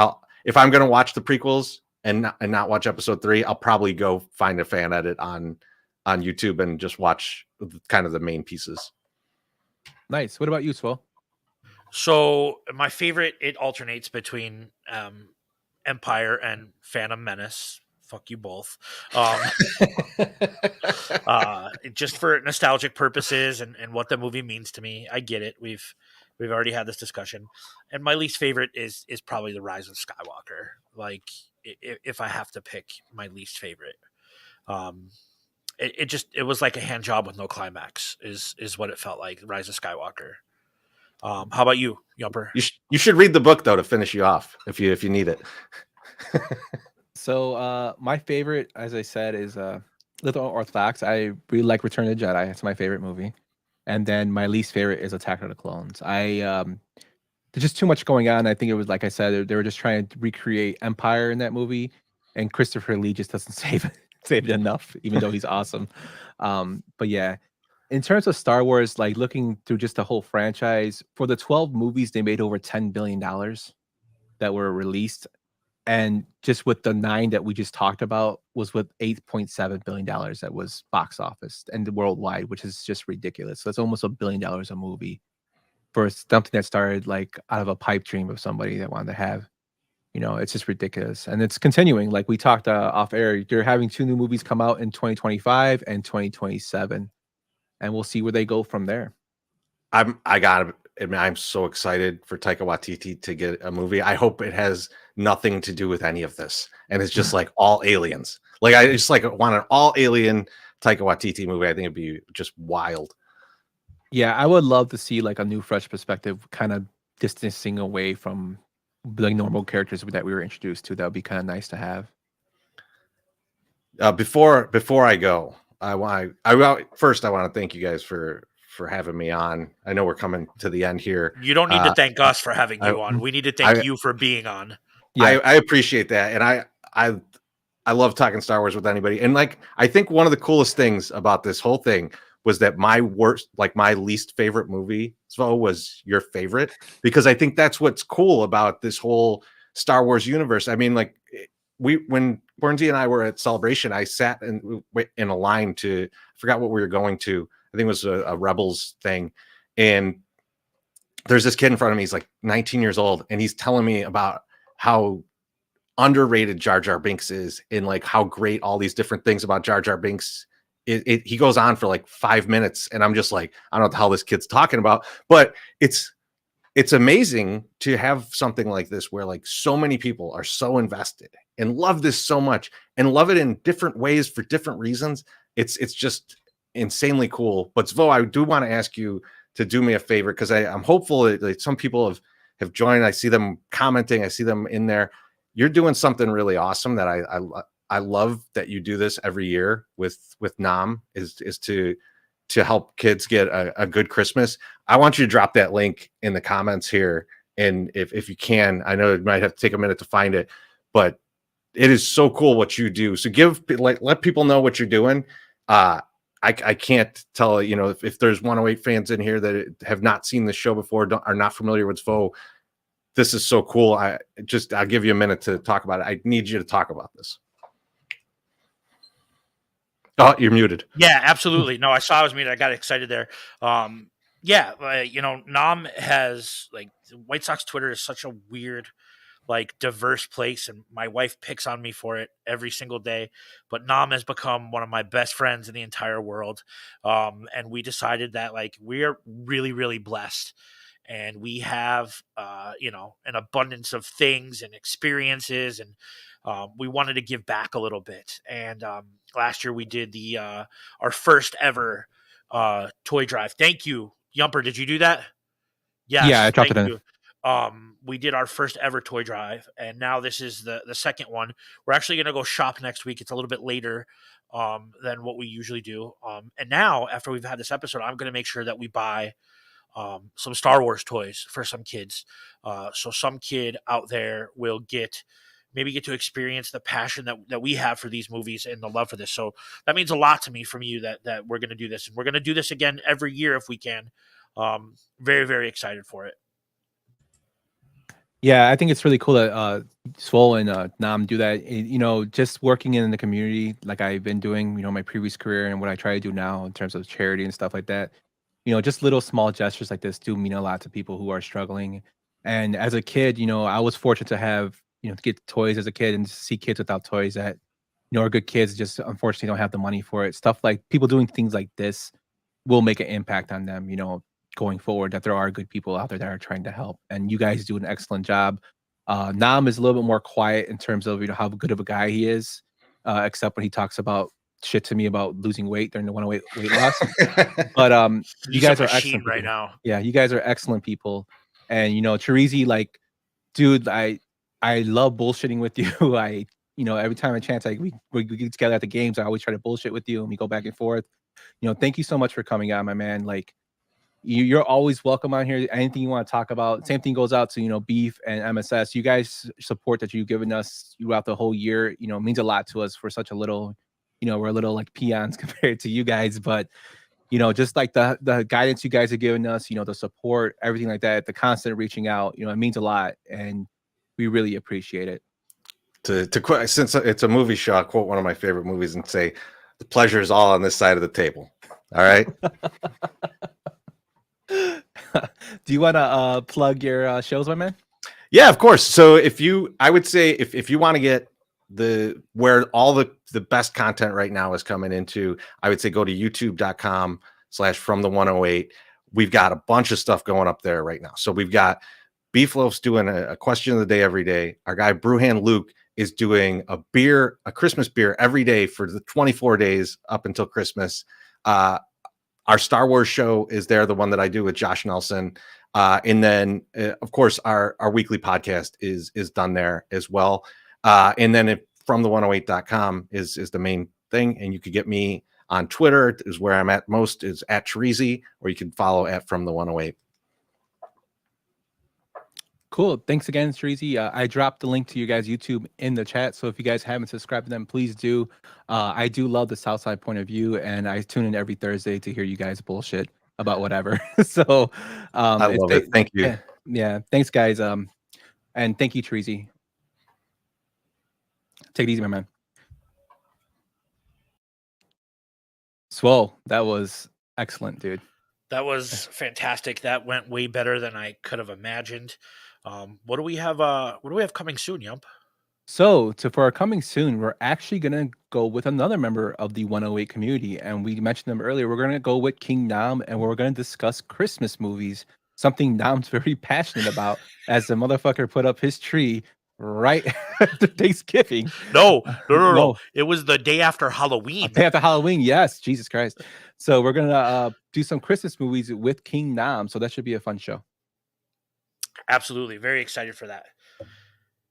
if I'm going to watch the prequels and not watch episode 3, I'll probably go find a fan edit on YouTube and just watch kind of the main pieces. Nice. What about you, Swell? So my favorite, it alternates between Empire and Phantom Menace. Fuck you both. Just for nostalgic purposes and what the movie means to me. I get it. We've already had this discussion. And my least favorite is probably The Rise of Skywalker. Like, if I have to pick my least favorite, it was like a hand job with no climax is what it felt like. Rise of Skywalker. How about you, Yumper? You should read the book, though, to finish you off if you need it. So my favorite, as I said, is Little Orthodox. I really like Return of the Jedi. It's my favorite movie. And then my least favorite is Attack of the Clones. There's just too much going on. I think it was, like I said, they were just trying to recreate Empire in that movie, and Christopher Lee just doesn't save it enough, even though he's awesome. But yeah, in terms of Star Wars, like looking through just the whole franchise, for the 12 movies, they made over $10 billion that were released. And just with the 9 that we just talked about was with $8.7 billion that was box office and worldwide, which is just ridiculous. So it's almost $1 billion a movie for something that started like out of a pipe dream of somebody that wanted to have. It's just ridiculous. And it's continuing. Like we talked off air, they're having 2 new movies come out in 2025 and 2027. And we'll see where they go from there. I'm so excited for Taika Waititi to get a movie. I hope it has nothing to do with any of this, and it's just like all aliens. Like, I just want an all alien Taika Waititi movie. I think it'd be just wild. Yeah, I would love to see like a new, fresh perspective, kind of distancing away from the normal characters that we were introduced to. That would be kind of nice to have. Before I go, I want to thank you guys for having me on. I know we're coming to the end here. You don't need to thank us for having you on. We need to thank you for being on. Yeah. I appreciate that. And I love talking Star Wars with anybody. And like, I think one of the coolest things about this whole thing was that my least favorite movie, Svo, was your favorite, because I think that's what's cool about this whole Star Wars universe. I mean, like when Bernsey and I were at Celebration, I sat in a line to, I forgot what we were going to. I think it was a Rebels thing. And there's this kid in front of me. He's like 19 years old. And he's telling me about how underrated Jar Jar Binks is, and like how great all these different things about Jar Jar Binks. He goes on for like 5 minutes. And I'm just like, I don't know what the hell this kid's talking about, but it's amazing to have something like this where like so many people are so invested and love this so much and love it in different ways for different reasons. It's just insanely cool. But Svo, I do want to ask you to do me a favor, because I'm hopeful that like, some people have joined. I see them commenting. I see them in there. You're doing something really awesome that I love that you do this every year with Nam is to help kids get a good Christmas. I want you to drop that link in the comments here. And if you can, I know it might have to take a minute to find it, but it is so cool what you do. So let people know what you're doing. I can't tell, if there's 108 fans in here that have not seen the show before, are not familiar with Svo. This is so cool. I'll give you a minute to talk about it. I need you to talk about this. Oh, you're muted. Yeah, absolutely. No, I saw I was muted. I got excited there. Nam has like White Sox Twitter is such a weird, like diverse place, and my wife picks on me for it every single day. But Nam has become one of my best friends in the entire world. And we decided that like we are really, really blessed. And we have, an abundance of things and experiences, and we wanted to give back a little bit. And last year we did our first ever toy drive. Thank you, Yumper. Did you do that? Yes, yeah, I dropped it in. We did our first ever toy drive, and now this is the second one. We're actually going to go shop next week. It's a little bit later than what we usually do. And now, after we've had this episode, I'm going to make sure that we buy some Star Wars toys for some kids. So some kid out there will get to experience the passion that we have for these movies and the love for this. So that means a lot to me from you that we're going to do this. And we're going to do this again every year if we can. Very, very excited for it. Yeah, I think it's really cool that Swole and Nam do that. Just working in the community like I've been doing, my previous career and what I try to do now in terms of charity and stuff like that. Just little small gestures like this do mean a lot to people who are struggling. And as a kid, I was fortunate to have, to get toys as a kid and see kids without toys that, are good kids, just unfortunately don't have the money for it. Stuff like people doing things like this will make an impact on them, going forward, that there are good people out there that are trying to help. And you guys do an excellent job. Nam is a little bit more quiet in terms of, how good of a guy he is, except when he talks about shit to me about losing weight during the 108 weight loss. But you guys are excellent right now. Yeah, you guys are excellent people. And Chorizy, like, dude, I love bullshitting with you. Every time I chance, we get together at the games, I always try to bullshit with you and we go back and forth. Thank you so much for coming on, my man. Like, you're always welcome on here. Anything you want to talk about. Same thing goes out to, Beef and MSS. You guys support that you've given us throughout the whole year, means a lot to us for such a little, we're a little like peons compared to you guys, but just like the guidance you guys are giving us, the support, everything like that, the constant reaching out, it means a lot, and we really appreciate it. To quote, since it's a movie show, I'll quote one of my favorite movies and say, "The pleasure is all on this side of the table." All right. Do you want to plug your shows, my man? Yeah, of course. So I would say if you want to get where all the best content right now is coming into, I would say go to youtube.com/fromthe108. We've got a bunch of stuff going up there right now. So we've got Beef Loaf's doing a question of the day every day. Our guy Brewhand Luke is doing a Christmas beer every day for the 24 days up until Christmas. Our Star Wars show is there, the one that I do with Josh Nelson. And then, of course, our weekly podcast is done there as well. And then fromthe108.com is the main thing. And you could get me on Twitter, is where I'm at most, is at Chorizy, or you can follow at From the 108. Cool. Thanks again, Chorizy. I dropped the link to you guys' YouTube in the chat. So if you guys haven't subscribed to them, please do. I do love the Southside point of view, and I tune in every Thursday to hear you guys bullshit about whatever. So I love it. Thank you. Yeah. Thanks, guys. And thank you, Chorizy. Take it easy, my man. Swole, that was excellent, dude. That was fantastic. That went way better than I could have imagined. What do we have? What do we have coming soon, Yump? So, for our coming soon, we're actually gonna go with another member of the 108 community, and we mentioned them earlier. We're gonna go with King Nam, and we're gonna discuss Christmas movies, something Nam's very passionate about, as the motherfucker put up his tree right after Thanksgiving. No. It was the day after Halloween. Day after Halloween, yes, Jesus Christ. So we're gonna do some Christmas movies with King Nam. So that should be a fun show. Absolutely, very excited for that.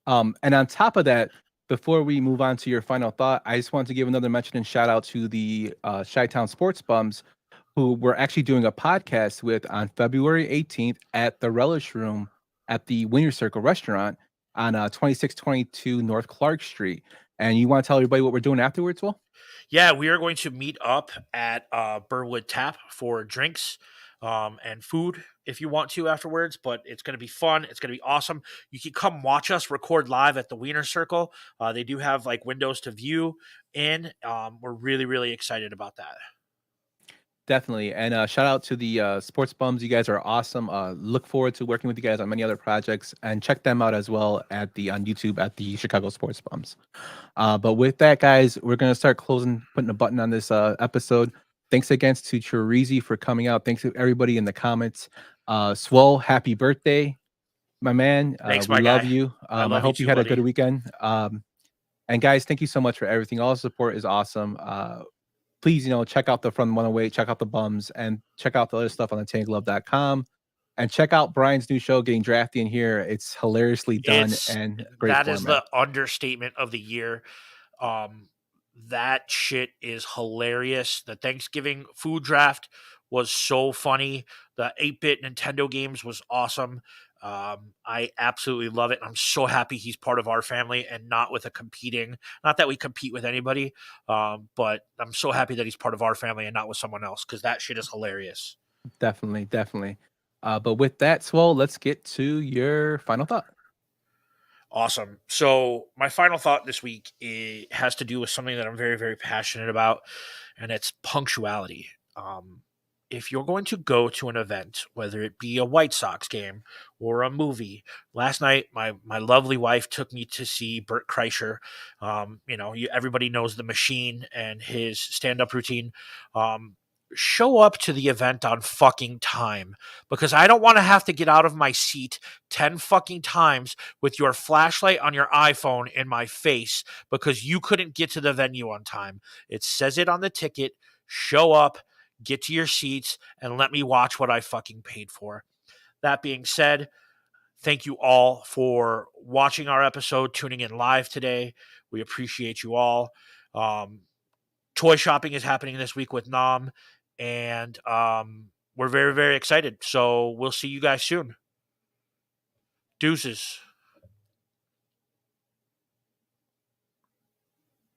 And on top of that, before we move on to your final thought, I just wanted to give another mention and shout out to the Chi-Town Sports Bums, who we're actually doing a podcast with on February 18th at the Relish Room at the Winter Circle Restaurant on 2622 North Clark Street. And you want to tell everybody what we're doing afterwards, Will? Yeah, we are going to meet up at Burwood Tap for drinks and food if you want to afterwards, but it's going to be fun. It's going to be awesome. You can come watch us record live at the Wiener Circle. They do have like windows to view in. We're really, really excited about that. Definitely. And shout out to the Sports Bums. You guys are awesome. Look forward to working with you guys on many other projects, and check them out as well on YouTube at the Chicago Sports Bums. But with that, guys, we're going to start putting a button on this episode. Thanks again to Chorizy for coming out. Thanks to everybody in the comments. Swole, happy birthday, my man. Thanks, we my love guy. you. I hope you too, had buddy. a good weekend. And guys, thank you so much for everything. All the support is awesome. Please, check out the From 108, check out the Bums, and check out the other stuff on the tanklove.com. And check out Brian's new show, Getting Drafty in Here. It's hilariously done and great That format. is the understatement of the year. That shit is hilarious. The Thanksgiving food draft was so funny. The 8-bit Nintendo games was awesome. I absolutely love it. I'm so happy he's part of our family and not with not that we compete with anybody, but I'm so happy that he's part of our family and not with someone else, because that shit is hilarious. Definitely. But with that, Swole, let's get to your final thought. Awesome. So my final thought this week has to do with something that I'm very, very passionate about, and it's punctuality. If you're going to go to an event, whether it be a White Sox game or a movie, last night my lovely wife took me to see Bert Kreischer. Everybody knows The Machine and his stand-up routine. Show up to the event on fucking time, because I don't want to have to get out of my seat 10 fucking times with your flashlight on your iPhone in my face because you couldn't get to the venue on time. It says it on the ticket. Show up, get to your seats, and let me watch what I fucking paid for. That being said, thank you all for watching our episode, tuning in live today. We appreciate you all. Toy shopping is happening this week with Nam, and we're very, very excited. So we'll see you guys soon. Deuces.